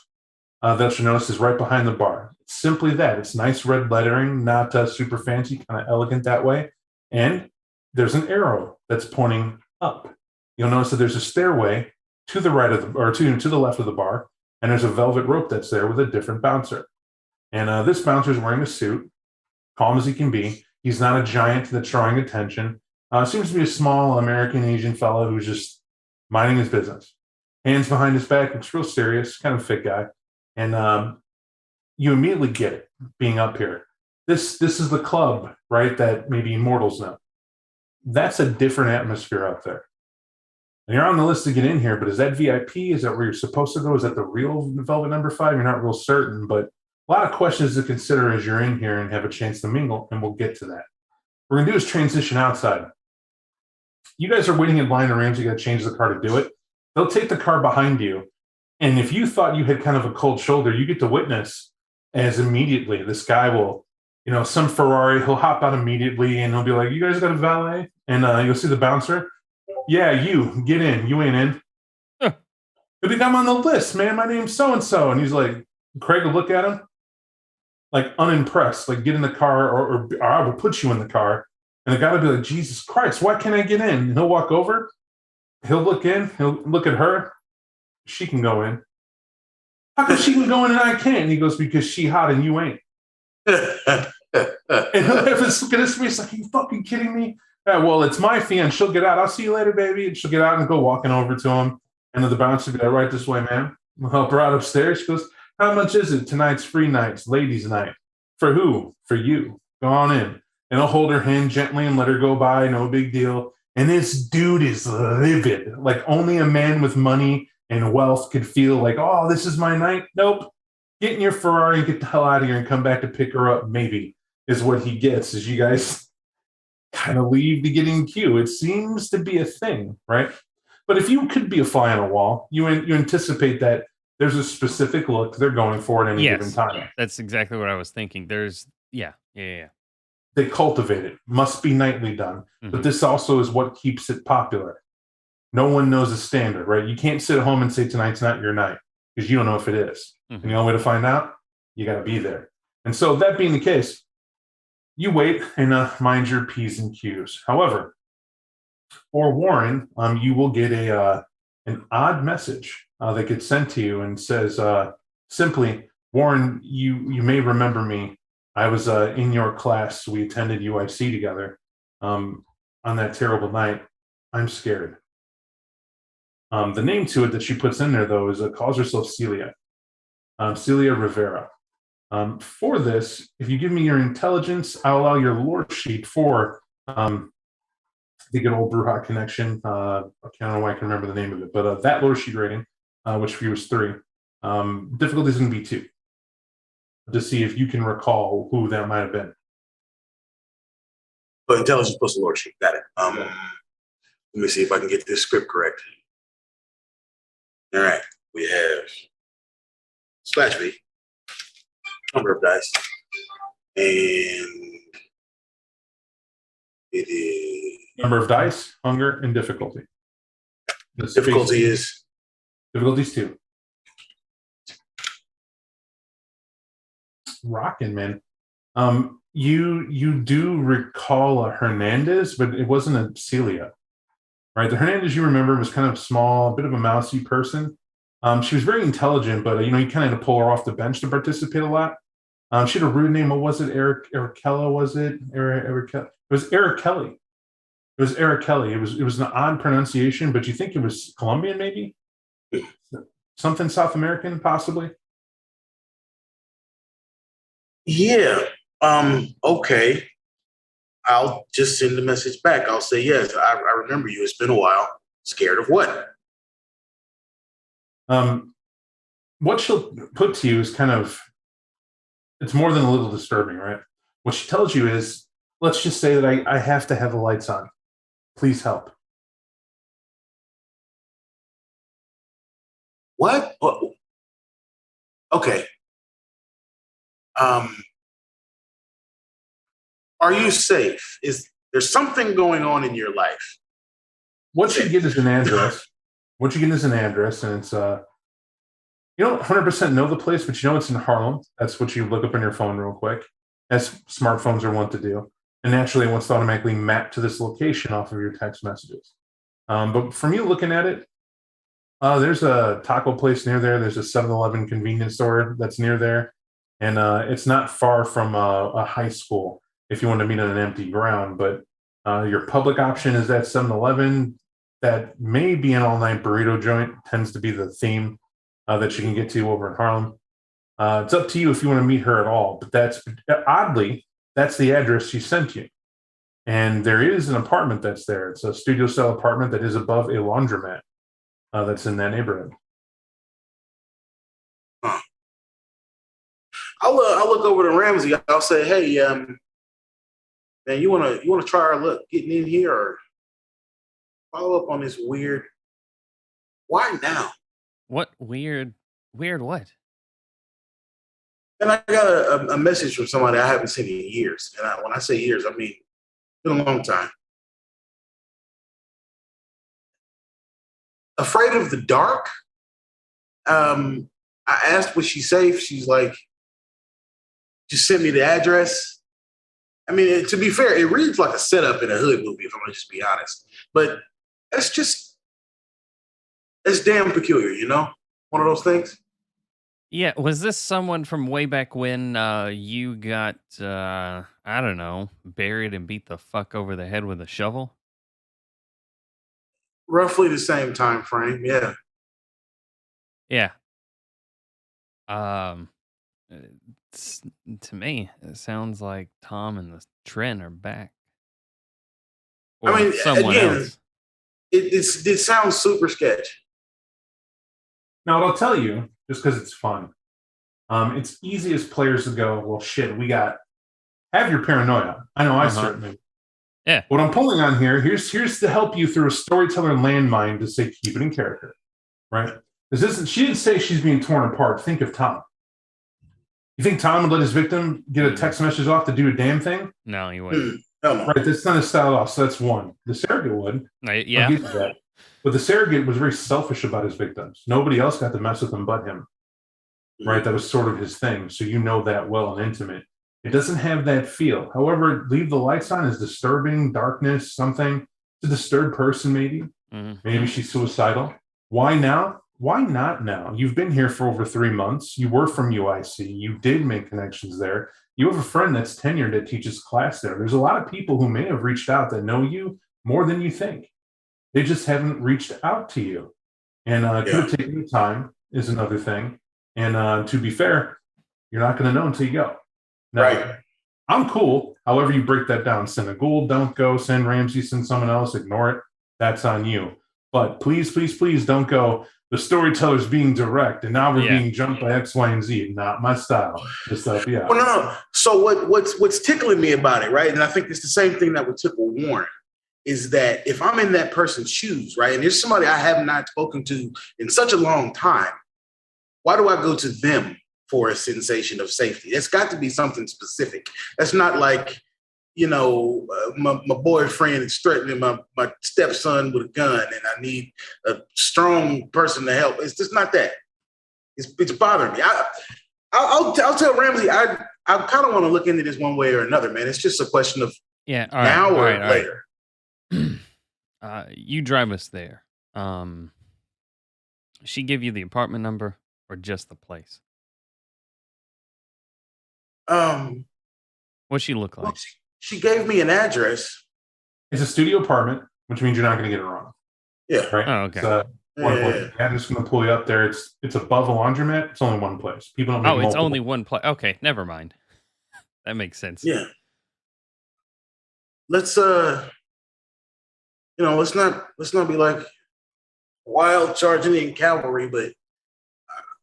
That you'll notice is right behind the bar. It's simply that. It's nice red lettering, not super fancy, kind of elegant that way. And there's an arrow that's pointing up. You'll notice that there's a stairway to the right of the, or to the left of the bar, and there's a velvet rope that's there with a different bouncer. And this bouncer is wearing a suit, calm as he can be. He's not a giant that's drawing attention. Seems to be a small American Asian fellow who's just minding his business. Hands behind his back, looks real serious, kind of fit guy. And you immediately get it being up here. This is the club, right? That maybe mortals know. That's a different atmosphere up there. And you're on the list to get in here, but is that VIP? Is that where you're supposed to go? Is that the real Velvet number 5? You're not real certain, but a lot of questions to consider as you're in here and have a chance to mingle, and we'll get to that. What we're going to do is transition outside. You guys are waiting in line to Ramsey. You got to change the car to do it. They'll take the car behind you. And if you thought you had kind of a cold shoulder, you get to witness as immediately this guy will, some Ferrari, he'll hop out immediately and he'll be like, you guys got a valet? And you'll see the bouncer. Yeah, you get in. You ain't in. Huh. But I'm on the list, man. My name's so-and-so. And he's like, Craig will look at him like unimpressed, like get in the car or I will put you in the car. And the guy will be like, Jesus Christ, why can't I get in? And he'll walk over. He'll look in. He'll look at her. She can go in. How come she can go in and I can't? And he goes, because she hot and you ain't. And he'll have this look at his face like, are you fucking kidding me? Yeah, well, it's my fee and she'll get out. I'll see you later, baby. And she'll get out and go walking over to him. And then the bouncer will be like, right this way, ma'am. We'll help her out upstairs. She goes, how much is it? Tonight's free nights, ladies' night. For who? For you. Go on in. And I'll hold her hand gently and let her go by. No big deal. And this dude is livid. Like only a man with money and wealth could feel like, oh, this is my night. Nope. Get in your Ferrari and get the hell out of here and come back to pick her up, maybe, is what he gets as you guys kind of leave to get in queue. It seems to be a thing, right? But if you could be a fly on a wall, you anticipate that there's a specific look they're going for at any given time. That's exactly what I was thinking. There's, yeah. They cultivate it. Must be nightly done. Mm-hmm. But this also is what keeps it popular. No one knows a standard, right? You can't sit at home and say tonight's not your night because you don't know if it is. Mm-hmm. And the only way to find out, you got to be there. And so that being the case, you wait and mind your P's and Q's. However, for Warren, you will get an odd message that gets sent to you and says simply, Warren, you may remember me. I was in your class. We attended UIC together on that terrible night. I'm scared. The name to it that she puts in there, though, is calls herself Celia. Celia Rivera. For this, if you give me your intelligence, I'll allow your lore sheet for the good old Brujah connection. I don't know why I can remember the name of it, but that lore sheet rating, which for you was 3. Difficulty is going to be 2. To see if you can recall who that might have been. But intelligence plus the lore sheet. Got it. Let me see if I can get this script correct. All right. We have Splash B, number of dice, and it is Number of dice, hunger, and difficulty. difficulty is difficulties 2. Rockin', man. You do recall a Hernandez, but it wasn't a Celia, right? The Hernandez you remember was kind of small, a bit of a mousy person. She was very intelligent, but you kind of had to pull her off the bench to participate a lot. She had a rude name. What was it? Ericella, was it? It was Eric Kelly. It was Eric Kelly. It was an odd pronunciation, but you think it was Colombian, maybe? Something South American, possibly? yeah. Okay. I'll just send the message back. I'll say, yes, I remember you. It's been a while. Scared of what? What she'll put to you is kind of, it's more than a little disturbing, right? What she tells you is, let's just say that I have to have the lights on. Please help. What? Okay. Are you safe? Is there something going on in your life? What you get is an address. What you get is an address, and it's you don't 100% know the place, but you know it's in Harlem. That's what you look up on your phone real quick, as smartphones are wont to do. And naturally, it wants to automatically map to this location off of your text messages. But from you looking at it, there's a taco place near there. There's a 7-Eleven convenience store that's near there. And it's not far from a high school if you want to meet on an empty ground. But your public option is that 7-Eleven. That may be an all-night burrito joint, tends to be the theme that you can get to over in Harlem. It's up to you if you want to meet her at all. But that's oddly, that's the address she sent you. And there is an apartment that's there. It's a studio-style apartment that is above a laundromat that's in that neighborhood. Huh. I'll look over to Ramsey. I'll say, hey, man, you wanna try our luck getting in here, or follow up on this weird? Why now? What weird what? And I got a message from somebody I haven't seen in years. And when I say years, I mean it's been a long time. Afraid of the dark. I asked, was she safe? She's like, just send me the address. I mean, to be fair, it reads like a setup in a hood movie, if I'm gonna just be honest. But it's damn peculiar, you know? One of those things. Yeah, was this someone from way back when you got I don't know, buried and beat the fuck over the head with a shovel? Roughly the same time frame, yeah. Yeah. Um it's, to me, it sounds like Tom and the Trent are back. Or I mean, someone again, else. it sounds super sketch. Now, what I'll tell you, just because it's fun, it's easy as players to go, well, shit, have your paranoia. I know I certainly. Yeah. What I'm pulling on here's to help you through a storyteller landmine to say keep it in character, right? She didn't say she's being torn apart. Think of Tom. You think Tom would let his victim get a text message off to do a damn thing? No, he wouldn't. No. Right, that's not his style off, so that's one. The surrogate would. Yeah. I'll give you that. But the surrogate was very selfish about his victims. Nobody else got to mess with them but him. Right? That was sort of his thing. So you know that well and intimate. It doesn't have that feel. However, Leave the Lights On is disturbing, darkness, something. It's a disturbed person, maybe. Mm-hmm. Maybe she's suicidal. Why now? Why not now? You've been here for over 3 months. You were from UIC. You did make connections there. You have a friend that's tenured that teaches class there. There's a lot of people who may have reached out that know you more than you think. They just haven't reached out to you. And could have taken the time is another thing. And to be fair, you're not going to know until you go. Now, Right. I'm cool. However you break that down, send a ghoul, don't go, send Ramsey, send someone else, ignore it. That's on you. But please, please, please don't go, the storyteller's being direct, and now we're being jumped by X, Y, and Z. Not my style. Just yeah. Well, no. So what's tickling me about it, right? And I think it's the same thing that would tickle Warren, is that if I'm in that person's shoes, right, and there's somebody I have not spoken to in such a long time, why do I go to them for a sensation of safety? It's got to be something specific. That's not like, my boyfriend is threatening my stepson with a gun and I need a strong person to help. It's just not that. It's bothering me. I'll tell Ramsey, I kind of want to look into this one way or another, man. It's just a question of now or later. You drive us there. She give you the apartment number or just the place? What's she look like? Well, she gave me an address. It's a studio apartment, which means you're not going to get it wrong. Yeah. Right. Oh, okay. The address going to pull you up there. It's above a laundromat. It's only one place. People don't. Make it's only one place. Okay, never mind. That makes sense. Yeah. Let's let's not be like wild charging in cavalry, but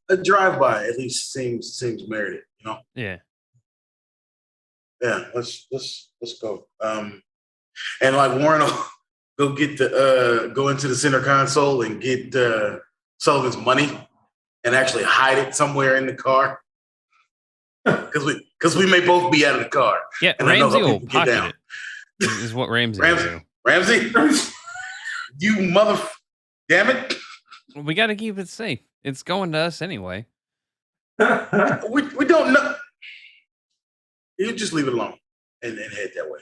a drive-by at least seems merited. Yeah. Yeah. Let's go. And like Warren will go get go into the center console and get Sullivan's money and actually hide it somewhere in the car. Because we may both be out of the car. Yeah, And I know Ramsey how will people get pocket down. it. Is what Ramsey will do. Ramsey, you mother, damn it! We got to keep it safe. It's going to us anyway. We don't know. You just leave it alone and head that way.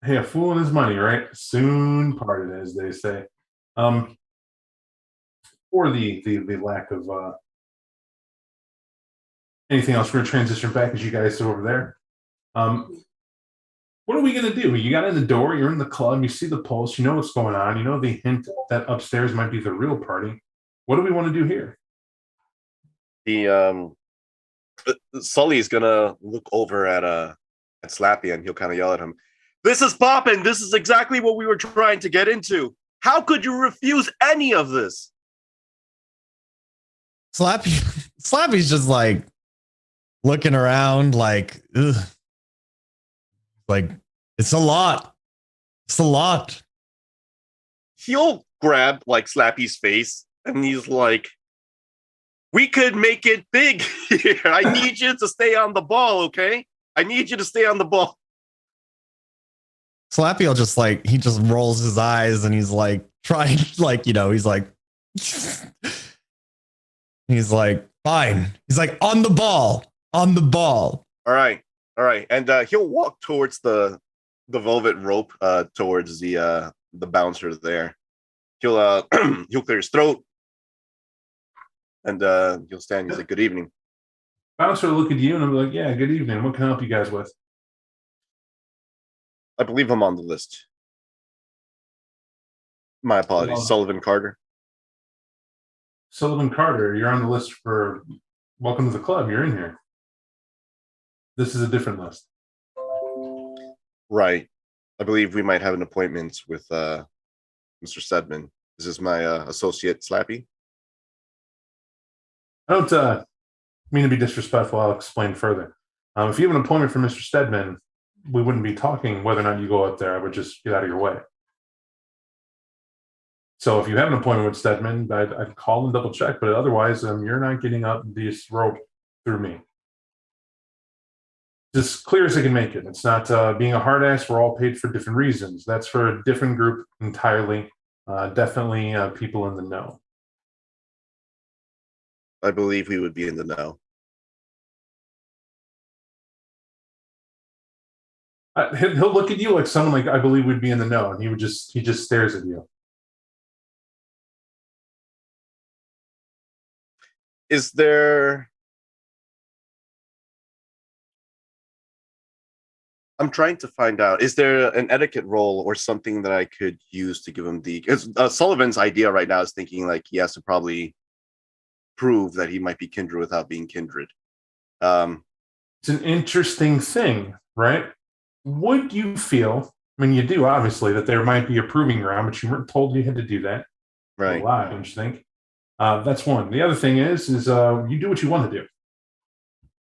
Hey, a fool and his money, right? Soon parted, as they say. For the lack of anything else, we're gonna transition back as you guys sit over there. What are we gonna do? You got in the door, you're in the club, you see the pulse, you know what's going on, you know the hint that upstairs might be the real party. What do we want to do here? Sully's gonna look over at Slappy and he'll kind of yell at him. This is poppin'. This is exactly what we were trying to get into. How could you refuse any of this? Slappy's just like looking around like, ugh. Like, it's a lot. It's a lot. He'll grab like Slappy's face and he's like, we could make it big here. I need you to stay on the ball, okay? I need you to stay on the ball. Slappy will just like, he just rolls his eyes and he's like trying, like, you know, he's like fine. He's like, on the ball. All right. And he'll walk towards the velvet rope towards the bouncer there. He'll he'll clear his throat and he'll stand. He's like, good evening. Bouncer will look at you and I'll be like, yeah, good evening. What can I help you guys with? I believe I'm on the list. My apologies. Sullivan Carter. Sullivan Carter, you're on the list for welcome to the club. You're in here. This is a different list. Right. I believe we might have an appointment with Mr. Stedman. This is my associate, Slappy. I don't mean to be disrespectful. I'll explain further. If you have an appointment for Mr. Stedman, we wouldn't be talking whether or not you go up there. I would just get out of your way. So if you have an appointment with Stedman, I'd call and double check. But otherwise, you're not getting up this rope through me. As clear as I can make it. It's not being a hard ass. We're all paid for different reasons. That's for a different group entirely. Definitely people in the know. I believe we would be in the know. He'll look at you like someone like I believe would be in the know, and he just stares at you. Is there? I'm trying to find out. Is there an etiquette role or something that I could use to give him the? Because Sullivan's idea right now is thinking like he has to probably prove that he might be kindred without being kindred. It's an interesting thing, right? Would you feel? I mean, you do obviously that there might be a proving ground, but you weren't told you had to do that. Right. A lot, don't you think? That's one. The other thing is you do what you want to do.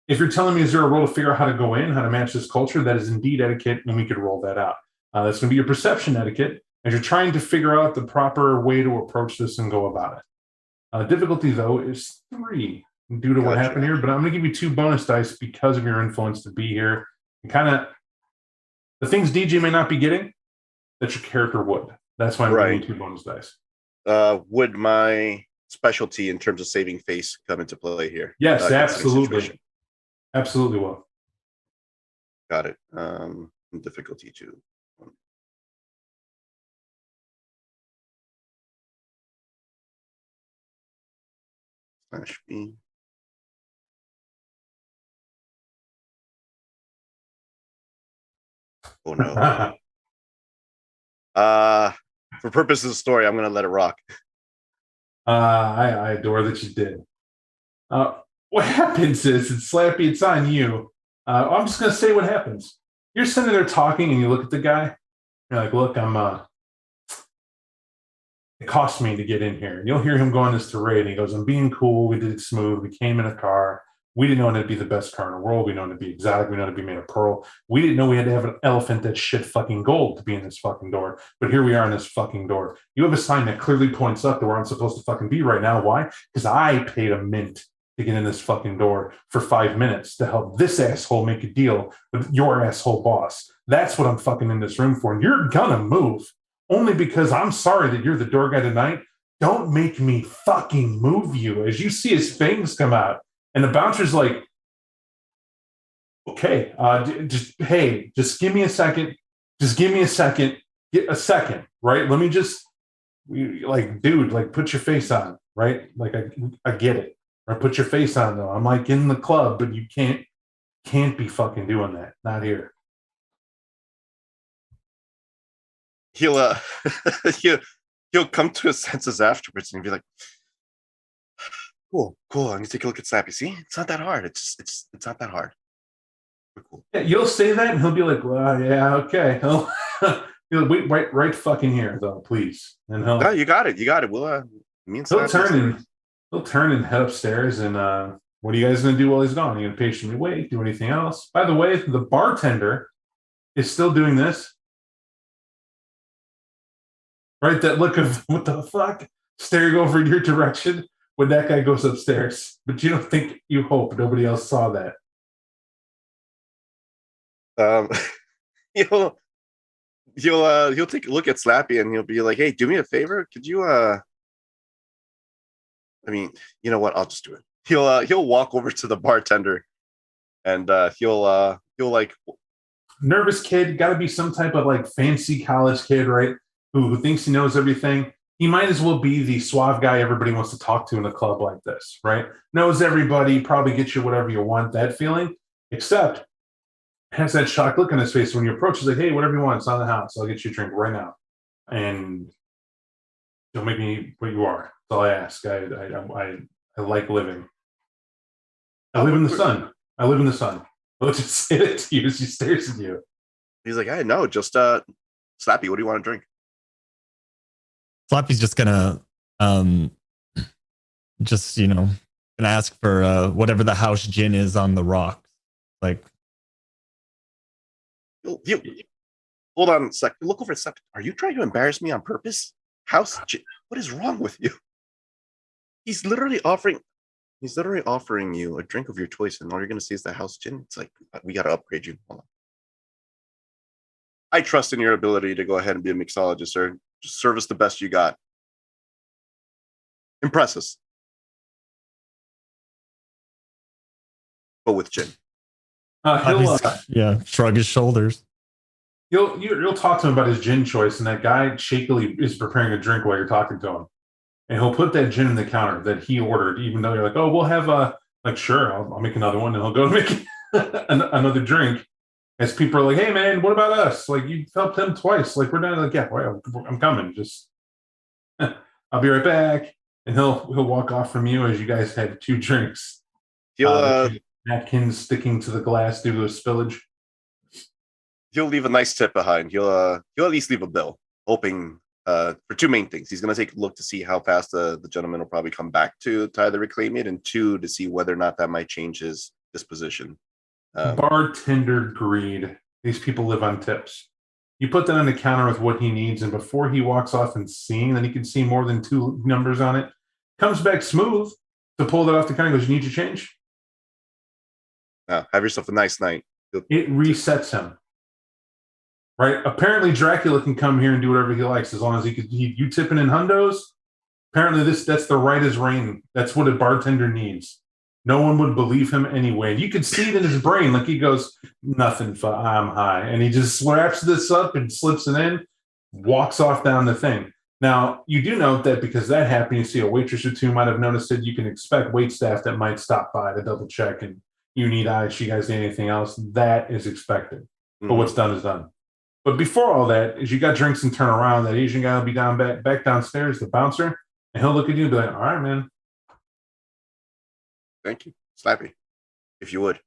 If you're telling me, is there a role to figure out how to go in, how to match this culture? That is indeed etiquette, and we could roll that out. That's going to be your perception etiquette as you're trying to figure out the proper way to approach this and go about it. Difficulty, though, is 3 due to what happened here, but I'm going to give you 2 bonus dice because of your influence to be here. And kind of the things DJ may not be getting that your character would. That's why I'm giving you 2 bonus dice. Would my specialty in terms of saving face come into play here? Yes, absolutely. Absolutely will. Got it. Difficulty 2. /B. Oh no. For purposes of the story, I'm gonna let it rock. I adore that you did. What happens is, it's Slappy, it's on you. I'm just going to say what happens. You're sitting there talking and you look at the guy. You're like, look, it cost me to get in here. And you'll hear him go on this tirade. And he goes, I'm being cool. We did it smooth. We came in a car. We didn't know it'd be the best car in the world. We know it'd be exotic. We know it'd be made of pearl. We didn't know we had to have an elephant that's shit fucking gold to be in this fucking door. But here we are in this fucking door. You have a sign that clearly points up to where I'm supposed to fucking be right now. Why? Because I paid a mint to get in this fucking door for 5 minutes to help this asshole make a deal with your asshole boss. That's what I'm fucking in this room for. And you're gonna move only because I'm sorry that you're the door guy tonight. Don't make me fucking move you. As you see his fangs come out, and the bouncer's like, okay, just give me a second. Just give me a second. Get a second, right? Let me just, dude, like, put your face on, right? Like, I get it. Or put your face on, though. I'm like in the club, but you can't be fucking doing that. Not here. He'll he'll come to his senses afterwards and be like, cool. I'm gonna take a look at Slappy. See, it's not that hard. It's not that hard. We're cool. Yeah, you'll say that, and he'll be like, well, yeah, okay. He'll wait right fucking here, though, please. And No, you got it. We'll me and Slappy. He'll turn and head upstairs. And what are you guys gonna do while he's gone? Are you gonna patiently wait? Do anything else? By the way, the bartender is still doing this. Right, that look of what the fuck, staring over in your direction when that guy goes upstairs. But you hope nobody else saw that. He'll take a look at Slappy and he'll be like, hey, do me a favor. Could you I mean, you know what? I'll just do it. He'll walk over to the bartender and he'll like, nervous kid, gotta be some type of like fancy college kid, right? Who thinks he knows everything. He might as well be the suave guy everybody wants to talk to in a club like this, right? Knows everybody, probably gets you whatever you want, that feeling, except has that shocked look on his face when you approach. He's like, hey, whatever you want, it's on the house. I'll get you a drink right now. And don't make me what you are. That's all I ask. I like living. I live in the sun. I'll just say it to you as he stares at you. He's like, hey, no, just Slappy, what do you want to drink? Slappy's just gonna gonna ask for whatever the house gin is on the rocks. Like, hold on a sec. Look over a sec. Are you trying to embarrass me on purpose? House gin? What is wrong with you? He's literally offering you a drink of your choice, and all you're gonna see is the house gin. It's like, we gotta upgrade you. Hold on. I trust in your ability to go ahead and be a mixologist, sir. Just serve us the best you got. Impress us. But with gin. Shrug his shoulders. You'll talk to him about his gin choice, and that guy shakily is preparing a drink while you're talking to him. And he'll put that gin in the counter that he ordered, even though you're like, oh, we'll have sure, I'll make another one. And he'll go make another drink. As people are like, hey, man, what about us? Like, you helped him twice. Like, we're not like, yeah, I'm coming. Just, I'll be right back. And he'll walk off from you as you guys have 2 drinks. Napkins sticking to the glass due to a spillage. He'll leave a nice tip behind. He'll at least leave a bill, hoping for 2 main things. He's going to take a look to see how fast the gentleman will probably come back to either reclaim it, and 2, to see whether or not that might change his disposition. Bartender greed. These people live on tips. You put that on the counter with what he needs, and before he walks off and seeing that he can see more than 2 numbers on it, comes back smooth to pull that off the counter. Goes, you need your change? Have yourself a nice night. It resets him. Right? Apparently, Dracula can come here and do whatever he likes as long as you tipping in hundos. Apparently, that's the right as rain. That's what a bartender needs. No one would believe him anyway. You could see it in his brain. Like, he goes, nothing, I'm high. And he just slaps this up and slips it in, walks off down the thing. Now, you do note that because that happened, you see a waitress or 2 might have noticed it. You can expect wait staff that might stop by to double check, and you need eyes. You guys need anything else? That is expected. But what's done is done. But before all that, as you got drinks and turn around, that Asian guy will be back downstairs, the bouncer, and he'll look at you and be like, all right, man. Thank you. Slappy, if you would.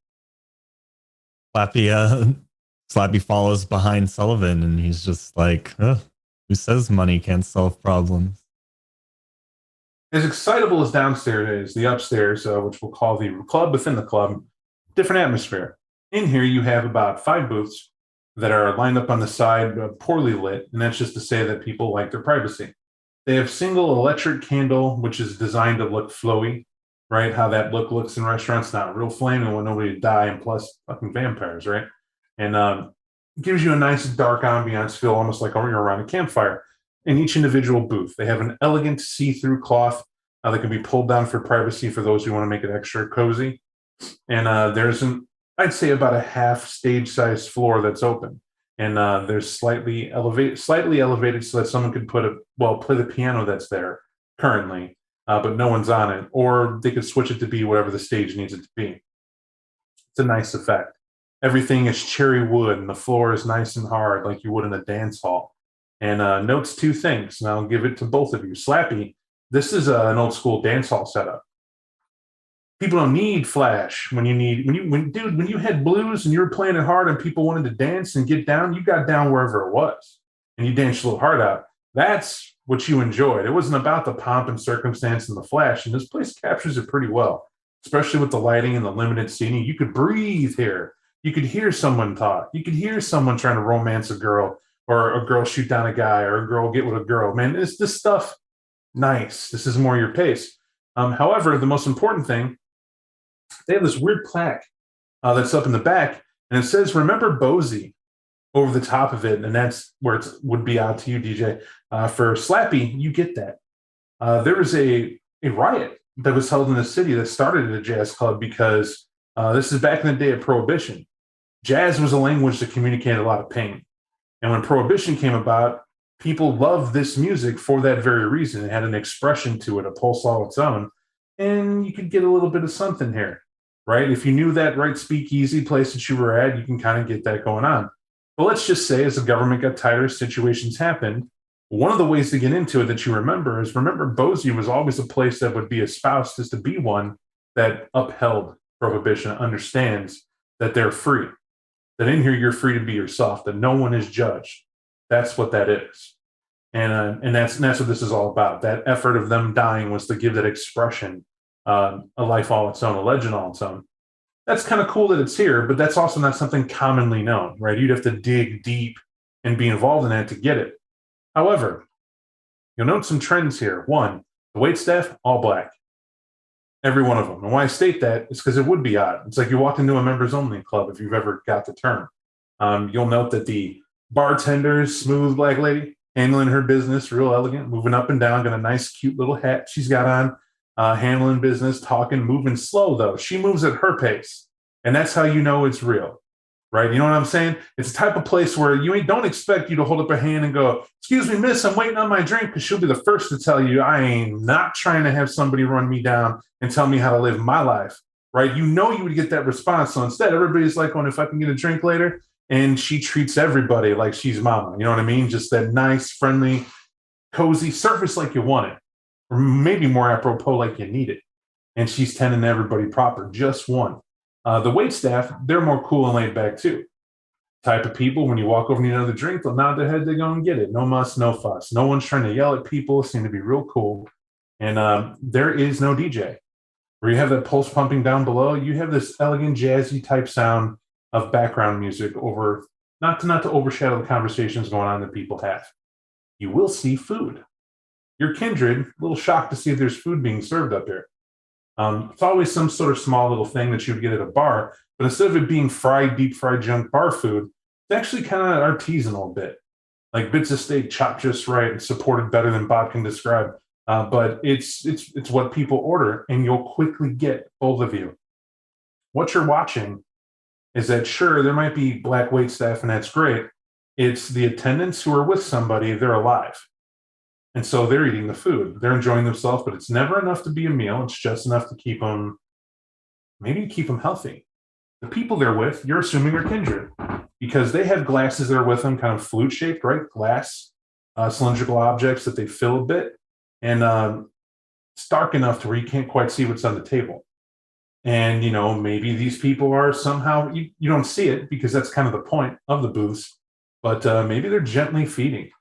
Slappy follows behind Sullivan, and he's just like, who says money can't solve problems? As excitable as downstairs is, the upstairs, which we'll call the club within the club, different atmosphere. In here, you have about 5 booths that are lined up on the side, poorly lit, and that's just to say that people like their privacy. They have single electric candle, which is designed to look flowy. right? How that looks in restaurants, not real flame, and want nobody to die, and plus fucking vampires, right? And gives you a nice dark ambiance feel, almost like you're around a campfire. In each individual booth, they have an elegant see-through cloth that can be pulled down for privacy for those who want to make it extra cozy. And there's I'd say about a half stage-sized floor that's open, and there's slightly elevated so that someone could play the piano that's there currently, but no one's on it, or they could switch it to be whatever the stage needs it to be. It's a nice effect. Everything is cherry wood, and the floor is nice and hard, like you would in a dance hall. And notes two things, and I'll give it to both of you. Slappy, this is an old school dance hall setup. People don't need flash when you had blues and you were playing it hard and people wanted to dance and get down, you got down wherever it was and you danced a little hard out. That's what you enjoyed. It wasn't about the pomp and circumstance and the flash, and this place captures it pretty well, especially with the lighting and the limited seating. You could breathe here. You could hear someone talk. You could hear someone trying to romance a girl, or a girl shoot down a guy, or a girl get with a girl. Man, is this stuff nice? This is more your pace. However, the most important thing, they have this weird plaque that's up in the back, and it says "Remember Bosie" over the top of it, and that's where it would be out to you, DJ. For Slappy, you get that. There was a riot that was held in the city that started at a jazz club because this is back in the day of Prohibition. Jazz was a language that communicated a lot of pain, and when Prohibition came about, people loved this music for that very reason. It had an expression to it, a pulse all its own, and you could get a little bit of something here, right? If you knew that right speakeasy place that you were at, you can kind of get that going on. But let's just say as the government got tighter, situations happened. One of the ways to get into it that you remember is Bosie was always a place that would be espoused as to be one that upheld prohibition, understands that they're free, that in here you're free to be yourself, that no one is judged. That's what that is. And that's what this is all about. That effort of them dying was to give that expression a life all its own, a legend all its own. That's kind of cool that it's here, but that's also not something commonly known, right? You'd have to dig deep and be involved in that to get it. However, you'll note some trends here. One, the waitstaff, all black. Every one of them. And why I state that is because it would be odd. It's like you walked into a members only club if you've ever got the term. You'll note that the bartender's smooth black lady, handling her business, real elegant, moving up and down, got a nice, cute little hat she's got on, handling business, talking, moving slow, though. She moves at her pace. And that's how you know it's real, right? You know what I'm saying? It's the type of place where don't expect you to hold up a hand and go, "Excuse me, miss, I'm waiting on my drink," because she'll be the first to tell you, "I ain't not trying to have somebody run me down and tell me how to live my life," right? You know you would get that response. So instead, everybody's like, "Oh, if I can get a drink later," and she treats everybody like she's mama. You know what I mean? Just that nice, friendly, cozy surface like you want it, or maybe more apropos like you need it. And she's tending to everybody proper, just one. The waitstaff, they're more cool and laid back too. Type of people, when you walk over and need another drink, they'll nod their head, they go and get it. No muss, no fuss. No one's trying to yell at people, seem to be real cool. And there is no DJ. Where you have that pulse pumping down below, you have this elegant, jazzy type sound of background music over, not to overshadow the conversations going on that people have. You will see food. Your kindred, a little shocked to see if there's food being served up here. It's always some sort of small little thing that you would get at a bar, but instead of it being deep fried junk bar food, it's actually kind of artisanal a bit. Like bits of steak chopped just right and supported better than Bob can describe. But it's what people order, and you'll quickly get both of you. What you're watching is that, sure, there might be black waitstaff, and that's great. It's the attendants who are with somebody, they're alive. And so they're eating the food. They're enjoying themselves, but it's never enough to be a meal. It's just enough to keep them healthy. The people they're with, you're assuming are kindred, because they have glasses that are with them, kind of flute-shaped, right? Glass, cylindrical objects that they fill a bit. And it's dark enough to where you can't quite see what's on the table. And, maybe these people are somehow, you don't see it because that's kind of the point of the booths, but maybe they're gently feeding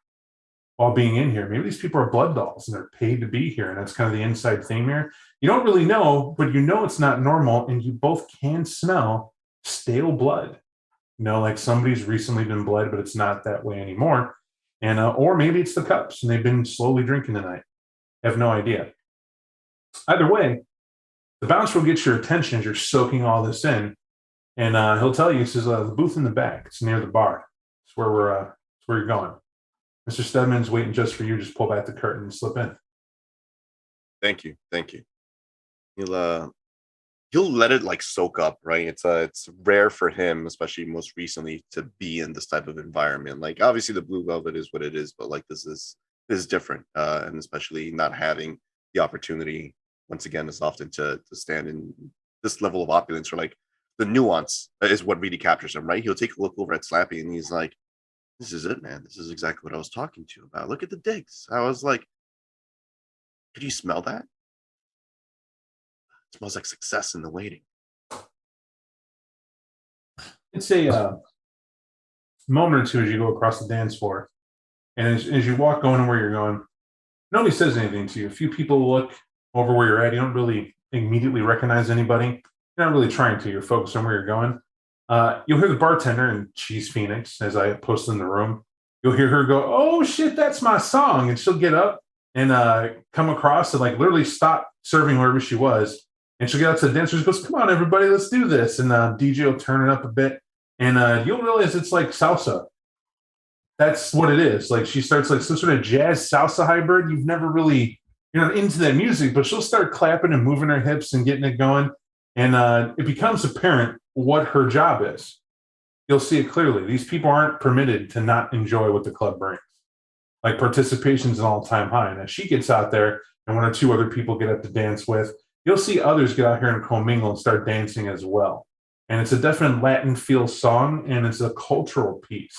while being in here. Maybe these people are blood dolls and they're paid to be here. And that's kind of the inside theme here. You don't really know, but it's not normal. And you both can smell stale blood, like somebody's recently been bled, but it's not that way anymore. And, or maybe it's the cups and they've been slowly drinking tonight. I have no idea. Either way, The bouncer will get your attention as you're soaking all this in, and he'll tell you, he says, the booth in the back. It's near the bar. It's where it's where you're going. Mr. Stedman's waiting just for you. Just pull back the curtain and slip in. Thank you. He'll let it like soak up, right? It's rare for him, especially most recently, to be in this type of environment. Like obviously the Blue Velvet is what it is, but like this is different, and especially not having the opportunity once again as often to stand in this level of opulence, or like the nuance is what really captures him, right? He'll take a look over at Slappy and he's like, "This is it, man. This is exactly what I was talking to you about. Look at the digs." I was like, "Could you smell that? It smells like success in the waiting." It's a moment or two as you go across the dance floor. And as you walk going to where you're going, nobody says anything to you. A few people look over where you're at. You don't really immediately recognize anybody. You're not really trying to. You're focused on where you're going. You'll hear the bartender, and she's Phoenix, as I posted in the room. You'll hear her go, "Oh, shit, that's my song." And she'll get up and come across and like literally stop serving wherever she was. And she'll get out to the dancers and goes, "Come on, everybody, let's do this." And DJ will turn it up a bit. And you'll realize it's like salsa. That's what it is. Like she starts like some sort of jazz salsa hybrid. You've never really, you're not into that music, but she'll start clapping and moving her hips and getting it going. And it becomes apparent what her job is. You'll see it clearly. These people aren't permitted to not enjoy what the club brings. Like participation's an all-time high. And as she gets out there and one or two other people get up to dance with, you'll see others get out here and commingle and start dancing as well. And it's a definite Latin feel song, and it's a cultural piece.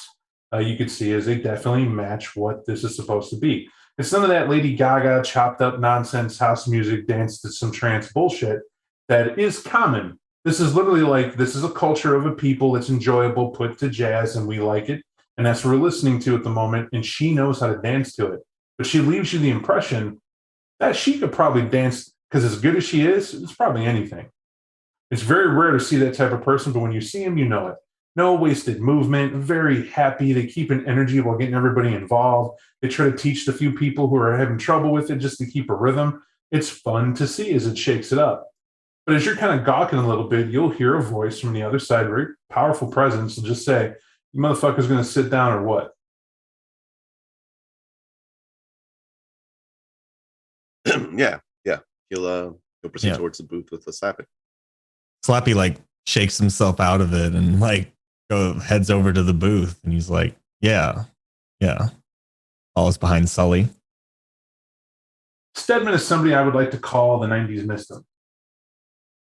You could see as they definitely match what this is supposed to be. It's none of that Lady Gaga chopped up nonsense house music dance to some trance bullshit that is common. This is literally like, this is a culture of a people that's enjoyable, put to jazz, and we like it. And that's what we're listening to at the moment. And she knows how to dance to it. But she leaves you the impression that she could probably dance, because as good as she is, it's probably anything. It's very rare to see that type of person, but when you see him, you know it. No wasted movement, very happy. They keep an energy while getting everybody involved. They try to teach the few people who are having trouble with it just to keep a rhythm. It's fun to see as it shakes it up. But as you're kind of gawking a little bit, you'll hear a voice from the other side, very powerful presence, and just say, "You motherfuckers going to sit down or what?" Yeah. He'll proceed towards the booth with the Slappy. Slappy like shakes himself out of it and like heads over to the booth, and he's like, yeah. Follows behind Sully. Stedman is somebody I would like to call the 90s Mystic.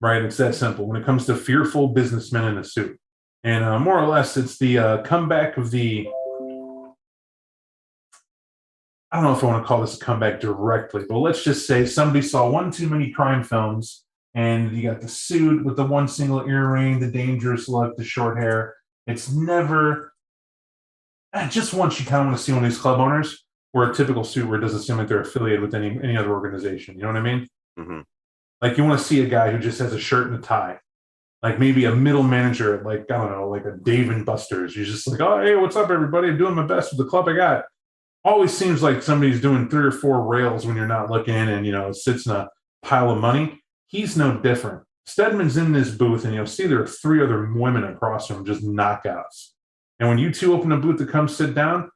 Right? It's that simple when it comes to fearful businessmen in a suit. And more or less, it's the comeback of the, I don't know if I want to call this a comeback directly, but let's just say somebody saw one too many crime films, and you got the suit with the one single earring, the dangerous look, the short hair. It's never, just once you kind of want to see one of these club owners wear a typical suit where it doesn't seem like they're affiliated with any other organization. You know what I mean? Mm-hmm. Like you want to see a guy who just has a shirt and a tie. Like maybe a middle manager at like, I don't know, like a Dave and Buster's. You're just like, "Oh, hey, what's up, everybody? I'm doing my best with the club I got." Always seems like somebody's doing 3 or 4 rails when you're not looking, and sits in a pile of money. He's no different. Stedman's in this booth, and you'll see there are 3 other women across from him, just knockouts. And when you two open a booth to come sit down,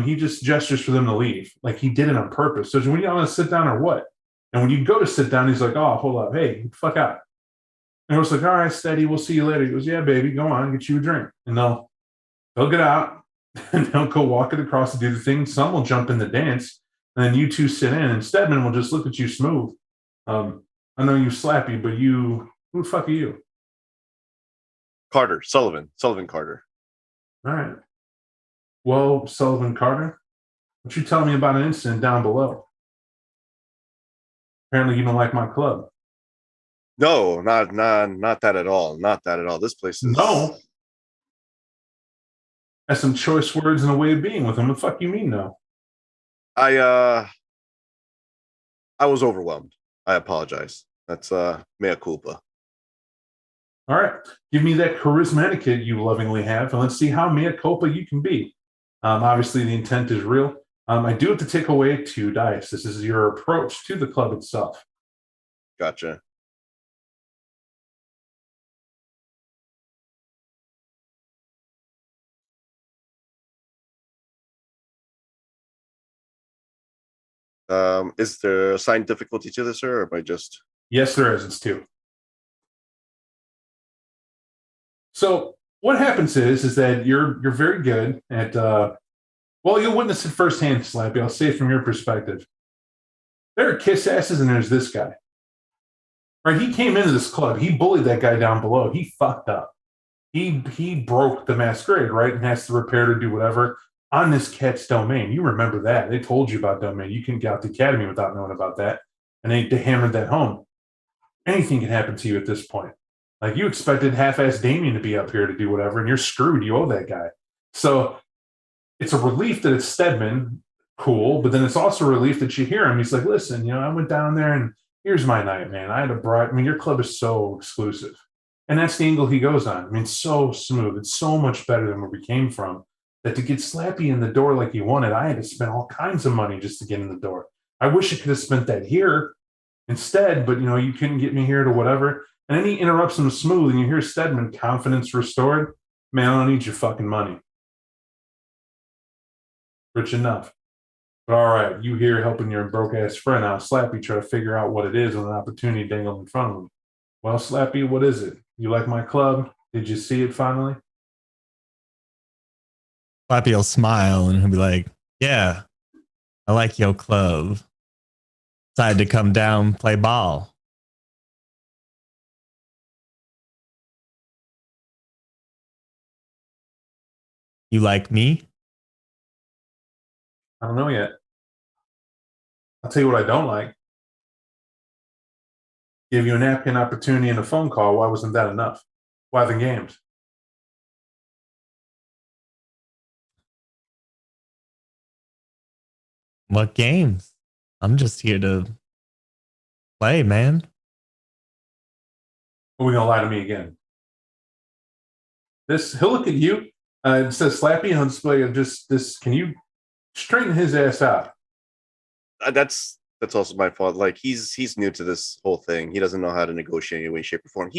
he just gestures for them to leave. Like he did it on purpose. So when you want to sit down or what? And when you go to sit down, he's like, "Oh, hold up. Hey, fuck out." And I was like, "All right, steady. We'll see you later." He goes, "Yeah, baby, go on, get you a drink." And they'll get out and they'll go walk it across to do the thing. Some will jump in the dance, and then you two sit in, and Stedman will just look at you smooth. I know you Slappy, but who the fuck are you? Carter, Sullivan Carter. All right. Well, Sullivan Carter, what you telling me about an incident down below? Apparently you don't like my club. No, not that at all. Not that at all. This place is No. That's some choice words and a way of being with him. What the fuck you mean no? I was overwhelmed. I apologize. That's mea culpa. All right. Give me that charisma etiquette you lovingly have, and let's see how mea culpa you can be. Obviously, the intent is real. I do have to take away 2 dice. This is your approach to the club itself. Gotcha. Is there assigned difficulty to this, or am I just? Yes, there is. It's 2. So what happens is that you're very good at well, you'll witness it firsthand, Slappy. I'll say it from your perspective. There are kiss asses and there's this guy. Right? He came into this club, he bullied that guy down below. He fucked up. He broke the masquerade, right? And has to repair to do whatever on this cat's domain. You remember that. They told you about domain. You couldn't get out the academy without knowing about that. And they hammered that home. Anything can happen to you at this point. Like you expected half-ass Damien to be up here to do whatever, and you're screwed. You owe that guy. So it's a relief that it's Stedman, cool, but then it's also a relief that you hear him. He's like, listen, I went down there and here's my night, man. I had a bribe. I mean, your club is so exclusive. And that's the angle he goes on. I mean, so smooth. It's so much better than where we came from. That to get Slappy in the door like you wanted, I had to spend all kinds of money just to get in the door. I wish I could have spent that here instead, but you couldn't get me here to whatever. And then he interrupts him smooth, and you hear Stedman, confidence restored. Man, I don't need your fucking money. Rich enough. But all right, you here helping your broke ass friend out, Slappy, try to figure out what it is when an opportunity dangled in front of him. Well, Slappy, what is it? You like my club? Did you see it finally? Slappy will smile and he'll be like, yeah, I like your club. Decided to come down, play ball. You like me? I don't know yet. I'll tell you what I don't like. Give you a napkin opportunity and a phone call. Why wasn't that enough? Why the games? What games? I'm just here to play, man. Are we gonna lie to me again? He'll look at you. It says Slappy, and he'll display just this. Can you straighten his ass out? That's also my fault. Like he's new to this whole thing. He doesn't know how to negotiate in any way, shape, or form.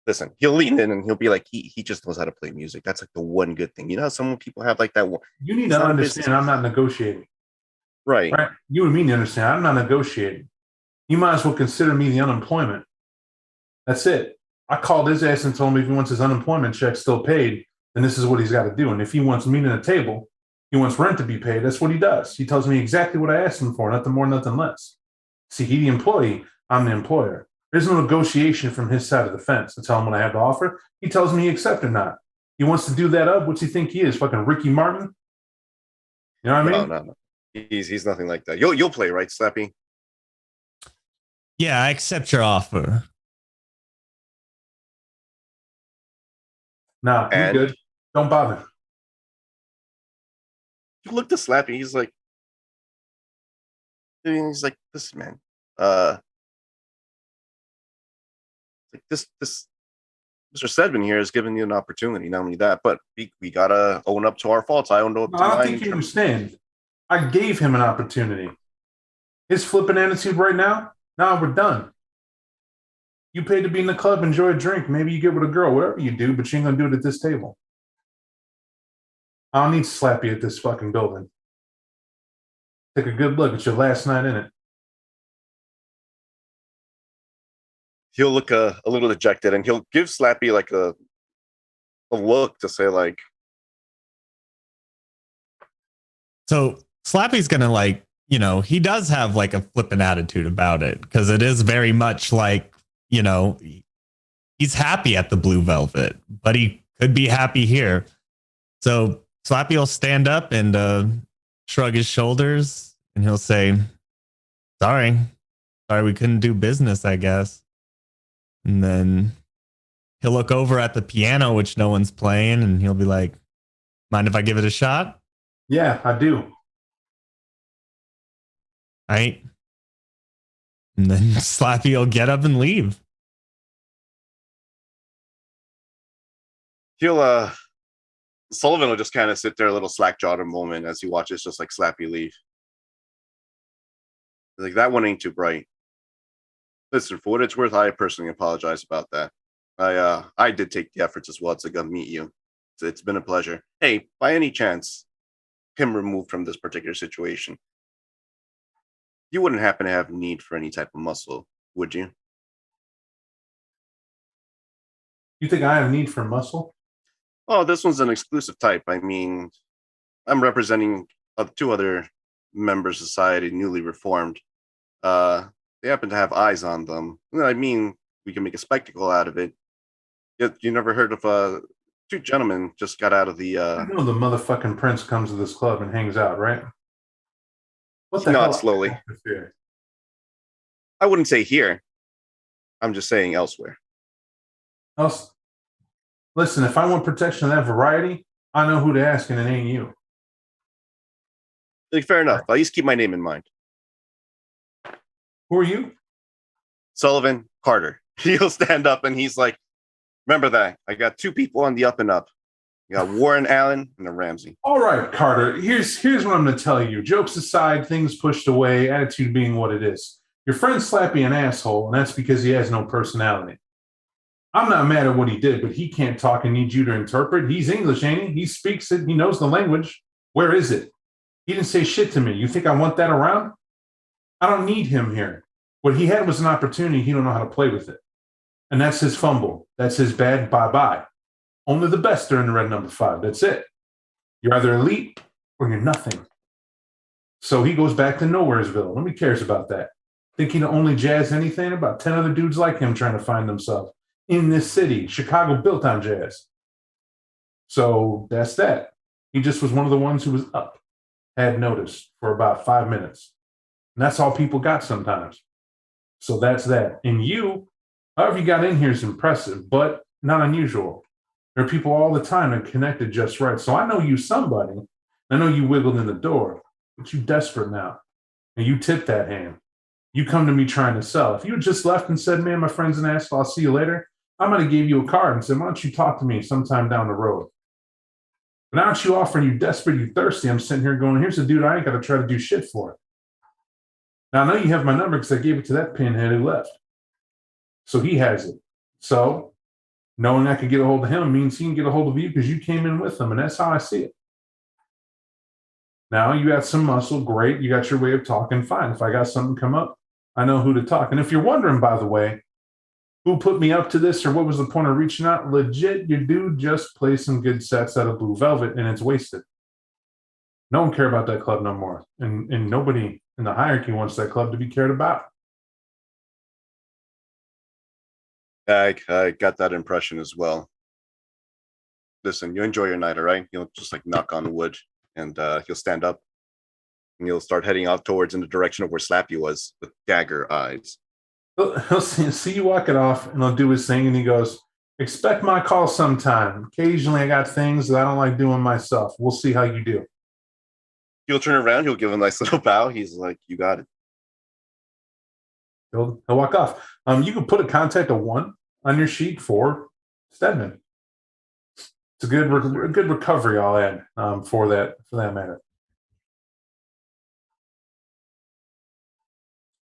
Listen. He'll lean in and he'll be like, he just knows how to play music. That's like the one good thing. You know how some people have like that one. You need to understand. I'm not negotiating. Right. You and me need to understand. I'm not negotiating. You might as well consider me the unemployment. That's it. I called his ass and told him if he wants his unemployment check still paid, then this is what he's got to do. And if he wants meat on the table, he wants rent to be paid. That's what he does. He tells me exactly what I asked him for, nothing more, nothing less. See, he the employee, I'm the employer. There's no negotiation from his side of the fence. I tell him what I have to offer. He tells me he accepts or not. He wants to do that up. What's he think he is? Fucking Ricky Martin? You know what I mean? No. He's nothing like that. You'll play, right, Slappy? Yeah, I accept your offer. Nah, you're good. Don't bother. You look to Slappy. He's like, listen, man. Like this Mr. Stedman here has given you an opportunity. Not only that, but we gotta own up to our faults. I own up to I don't mine. think you understand. I gave him an opportunity. His flipping attitude right now, we're done. You paid to be in the club, enjoy a drink. Maybe you get with a girl, whatever you do, but you ain't gonna do it at this table. I don't need to slap you at this fucking building. Take a good look. It's your last night in it. He'll look a little dejected, and he'll give Slappy like a look to say like. So Slappy's gonna he does have like a flippant attitude about it because it is very much like, he's happy at the Blue Velvet, but he could be happy here. So Slappy will stand up and shrug his shoulders and he'll say, sorry, we couldn't do business, I guess. And then he'll look over at the piano, which no one's playing, and he'll be like, mind if I give it a shot? Yeah, I do. Right? And then Slappy will get up and leave. Sullivan will just kind of sit there a little slack-jawed a moment as he watches just like Slappy leave. Like, that one ain't too bright. Listen, for what it's worth, I personally apologize about that. I did take the efforts as well to come meet you. It's been a pleasure. Hey, by any chance, him removed from this particular situation, You wouldn't happen to have need for any type of muscle, would you? You think I have need for muscle? Oh, this one's an exclusive type. I mean, I'm representing two other members of society, newly reformed. They happen to have eyes on them. I mean, we can make a spectacle out of it. You never heard of two gentlemen just got out of the I know the motherfucking prince comes to this club and hangs out, right? What the Not hell? slowly. Atmosphere? I wouldn't say here. I'm just saying elsewhere. Listen, if I want protection of that variety, I know who to ask, and it ain't you. Like, fair enough. I'll just keep my name in mind. Who are you? Sullivan Carter. He'll stand up and he's like, remember that. I got two people on the up and up. You got Warren Allen and a Ramsey. All right, Carter. Here's what I'm going to tell you. Jokes aside, things pushed away, attitude being what it is. Your friend Slappy an asshole, and that's because he has no personality. I'm not mad at what he did, but he can't talk and needs you to interpret. He's English, ain't he? He speaks it. He knows the language. Where is it? He didn't say shit to me. You think I want that around? I don't need him here. What he had was an opportunity. He don't know how to play with it. And that's his fumble. That's his bad bye-bye. Only the best are in the red number 5. That's it. You're either elite or you're nothing. So he goes back to Nowheresville. Nobody cares about that. Think he only jazz anything? About 10 other dudes like him trying to find themselves in this city. Chicago built on jazz. So that's that. He just was one of the ones who was up, had noticed for about 5 minutes. And that's all people got sometimes. So that's that. And you, however you got in here is impressive, but not unusual. There are people all the time that connected just right. So I know you somebody. I know you wiggled in the door, but you desperate now. And you tip that hand. You come to me trying to sell. If you had just left and said, man, my friend's an asshole, I'll see you later, I might have gave you a card and said, why don't you talk to me sometime down the road? But now that you offering, you desperate, you thirsty, I'm sitting here going, here's a dude I ain't got to try to do shit for. Now, I know you have my number because I gave it to that pinhead who left. So he has it. So knowing I could get a hold of him means he can get a hold of you because you came in with him, and that's how I see it. Now, you got some muscle, great. You got your way of talking, fine. If I got something come up, I know who to talk. And if you're wondering, by the way, who put me up to this or what was the point of reaching out, legit, your dude just plays some good sets out of Blue Velvet, and it's wasted. No one care about that club no more. And nobody in the hierarchy wants that club to be cared about. I got that impression as well. Listen, you enjoy your night, all right? You'll just like knock on wood, and he'll stand up, and you'll start heading out towards in the direction of where Slappy was with dagger eyes. He'll see you walking off, and he'll do his thing, and he goes, expect my call sometime. Occasionally, I got things that I don't like doing myself. We'll see how you do. He'll turn around, he'll give a nice little bow. He's like, you got it. He'll walk off. You can put a contact of 1 on your sheet for Stedman. It's a good recovery, I'll add, for that matter.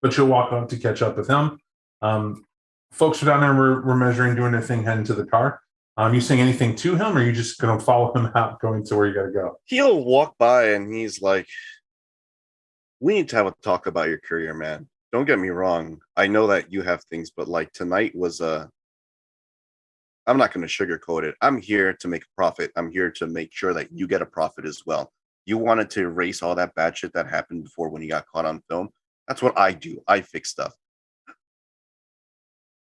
But you'll walk up to catch up with him. Folks are down there. We're measuring, doing their thing, heading to the car. You saying anything to him, or are you just going to follow him out, going to where you got to go? He'll walk by and he's like, we need to have a talk about your career, man. Don't get me wrong. I know that you have things, but like tonight was I'm not going to sugarcoat it. I'm here to make a profit. I'm here to make sure that you get a profit as well. You wanted to erase all that bad shit that happened before when you got caught on film. That's what I do. I fix stuff.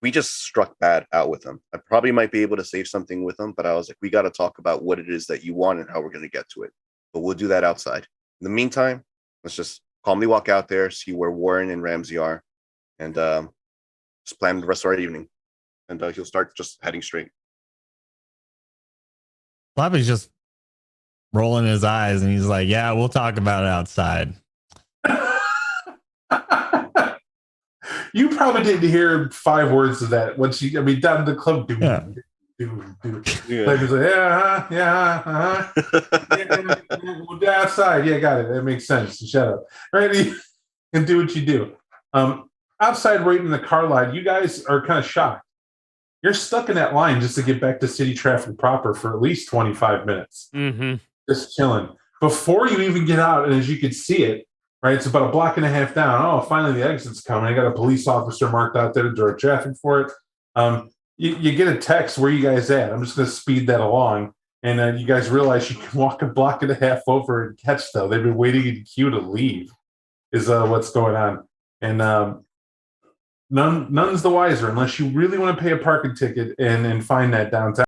We just struck bad out with him. I probably might be able to save something with him, but I was like, we got to talk about what it is that you want and how we're going to get to it. But we'll do that outside. In the meantime, let's just calmly walk out there, see where Warren and Ramsey are, and just plan the rest of our evening. And he'll start just heading straight. Slappy's just rolling his eyes, and he's like, yeah, we'll talk about it outside. You probably didn't hear 5 words of that once you, down to the club. Yeah. Like, we'll go outside. Yeah, got it. That makes sense. Shut up. Right? And do what you do. Outside, waiting in the car line, you guys are kind of shocked. You're stuck in that line just to get back to city traffic proper for at least 25 minutes. Mm-hmm. Just chilling. Before you even get out, and as you could see it, right? It's about a block and a half down. Oh, finally the exit's coming. I got a police officer marked out there to direct traffic for it. You get a text, where you guys at? I'm just going to speed that along. And then you guys realize you can walk a block and a half over and catch them. They've been waiting in queue to leave, is what's going on. And none's the wiser unless you really want to pay a parking ticket and find that downtown.